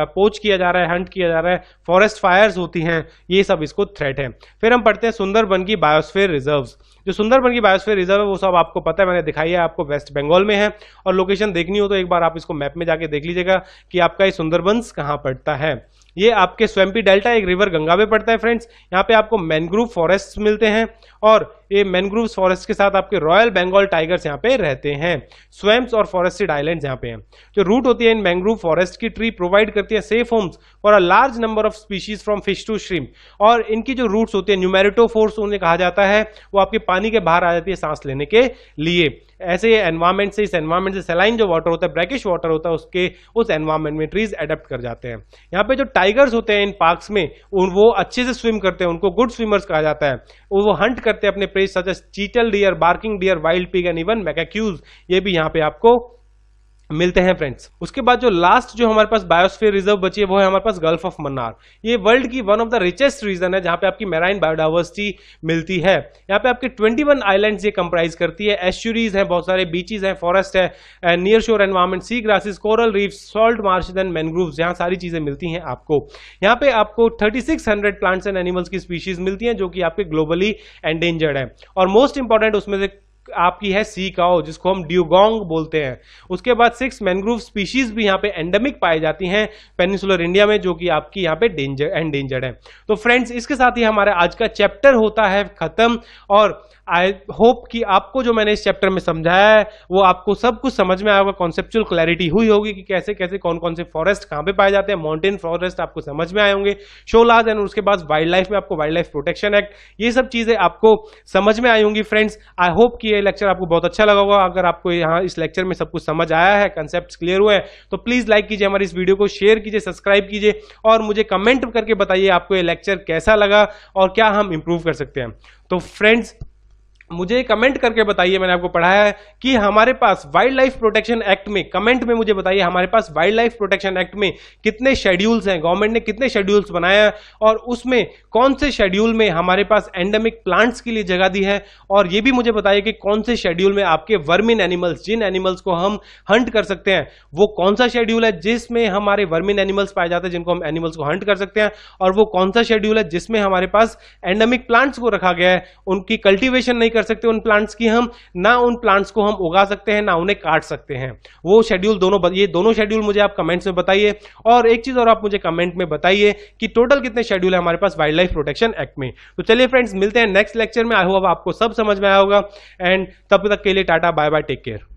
पोच किया जा रहा है, हंट किया जा रहा है, फॉरेस्ट फायर्स होती हैं, ये सब इसको थ्रेट है। फिर हम पढ़ते हैं सुंदरबन की बायोस्फीयर रिजर्व्स। जो सुंदरबन की बायोस्फीयर रिजर्व है वो सब आपको पता है, मैंने दिखाई है आपको, वेस्ट बंगाल में है। और लोकेशन देखनी हो तो एक बार आप इसको मैप में जाके देख लीजिएगा कि आपका ये सुंदरबन कहाँ पड़ता है। ये आपके स्वैम्पी डेल्टा, एक रिवर गंगा में पड़ता है फ्रेंड्स। यहाँ पे आपको मैनग्रोव फॉरेस्ट मिलते हैं और ये मैनग्रोव फॉरेस्ट के साथ आपके रॉयल बंगाल टाइगर्स यहाँ पे रहते हैं। स्वैम्प्स और फॉरेस्टेड आइलैंड्स यहाँ पे हैं। जो रूट होती है इन मैंग्रोव फॉरेस्ट की, ट्री प्रोवाइड करती है safe homes for a large number of species from fish to shrimp. और इनकी जो रूट्स होती है न्यूमेरिटोफोर्स उन्हें कहा जाता है, वो आपके पानी के बाहर आ जाती है सांस लेने के लिए। ऐसे एनवायरमेंट से, इस एनवायरमेंट से सलाइन जो वाटर होता है, ब्रैकिश वाटर होता है, उसके उस एनवायरमेंट में ट्रीज अडेप्ट कर जाते हैं। यहाँ पे जो टाइगर्स होते हैं इन पार्क्स में, वो अच्छे से स्विम करते हैं, उनको गुड स्विमर्स कहा जाता है। वो हंट करते हैं अपने preys such as chital deer, barking deer, wild pig and even macaques, ये भी यहाँ पे आपको मिलते हैं फ्रेंड्स। उसके बाद जो लास्ट जो हमारे पास बायोस्फीयर रिजर्व बची है वो है हमारे पास गल्फ ऑफ मन्नार। ये वर्ल्ड की one of the richest region है जहां पे आपकी मैराइन बायोडाइवर्सिटी मिलती है। यहाँ पे आपके 21 आइलैंड्स ये कंप्राइज करती है। एस्चुरीज हैं, बहुत सारे बीचेस हैं, फॉरेस्ट है, near shore environment, sea grasses, coral reef, salt marshes and mangroves, यहाँ सारी चीजें मिलती हैं आपको। यहाँ पे आपको 3600 प्लांट्स एंड एनिमल्स की स्पीशीज मिलती हैं जो कि आपके ग्लोबली एंडेंजर्ड है। और मोस्ट इंपॉर्टेंट उसमें से आपकी है सी काओ, जिसको हम ड्यूगोंग बोलते हैं। उसके बाद 6 मैनग्रोव स्पीशीज भी यहाँ पे एंडेमिक पाई जाती हैं पेनिनसुलर इंडिया में, जो कि आपकी यहाँ पे एंडेंजर्ड है। तो फ्रेंड्स, इसके साथ ही हमारा आज का चैप्टर होता है खत्म। और आई होप कि आपको जो मैंने इस चैप्टर में समझाया है वो आपको सब कुछ समझ में आया होगा, कॉन्सेप्चुअल क्लैरिटी हुई होगी कि कैसे कैसे कौन कौन से फॉरेस्ट कहाँ पे पाए जाते हैं। माउंटेन फॉरेस्ट आपको समझ में आए होंगे, शो लॉज, एंड उसके बाद वाइल्ड लाइफ में आपको वाइल्ड लाइफ प्रोटेक्शन एक्ट, ये सब चीजें आपको समझ में आई होंगी फ्रेंड्स। आई होप कि ये लेक्चर आपको बहुत अच्छा लगा होगा। अगर आपको यहाँ इस लेक्चर में सब कुछ समझ आया है, कंसेप्ट क्लियर हुए हैं, तो प्लीज लाइक कीजिए, हमारी इस वीडियो को शेयर कीजिए, सब्सक्राइब कीजिए और मुझे कमेंट करके बताइए आपको ये लेक्चर कैसा लगा और क्या हम इंप्रूव कर सकते हैं। तो फ्रेंड्स, मुझे कमेंट करके बताइए, मैंने आपको पढ़ाया है कि हमारे पास वाइल्ड लाइफ प्रोटेक्शन एक्ट में, कमेंट में मुझे बताइए हमारे पास वाइल्ड लाइफ प्रोटेक्शन एक्ट में कितने शेड्यूल्स हैं, गवर्नमेंट ने कितने शेड्यूल्स बनाए हैं और उसमें कौन से शेड्यूल में हमारे पास एंडेमिक प्लांट्स के लिए जगह दी है। और ये भी मुझे बताइए कि कौन से शेड्यूल में आपके वर्मिन एनिमल्स, जिन एनिमल्स को हम हंट कर सकते हैं, वो कौन सा शेड्यूल है जिसमें हमारे वर्मिन एनिमल्स पाए जाते हैं जिनको हम एनिमल्स को हंट कर सकते हैं, और वो कौन सा शेड्यूल है जिसमें हमारे पास एंडेमिक प्लांट्स को रखा गया है, उनकी कल्टीवेशन नहीं कर सकते उन प्लांट्स की हम, ना उन प्लांट्स को हम उगा सकते हैं, ना उन्हें काट सकते हैं। वो शेड्यूल ये दोनों शेड्यूल मुझे आप कमेंट्स में बताइए। और एक चीज और आप मुझे कमेंट में बताइए कि टोटल कितने शेड्यूल है हमारे पास वाइल्ड लाइफ प्रोटेक्शन एक्ट में। तो चलिए फ्रेंड्स, मिलते हैं नेक्स्ट लेक्चर में। आई होप आपको सब समझ में आया होगा, एंड तब तक के लिए tata, bye bye, take care.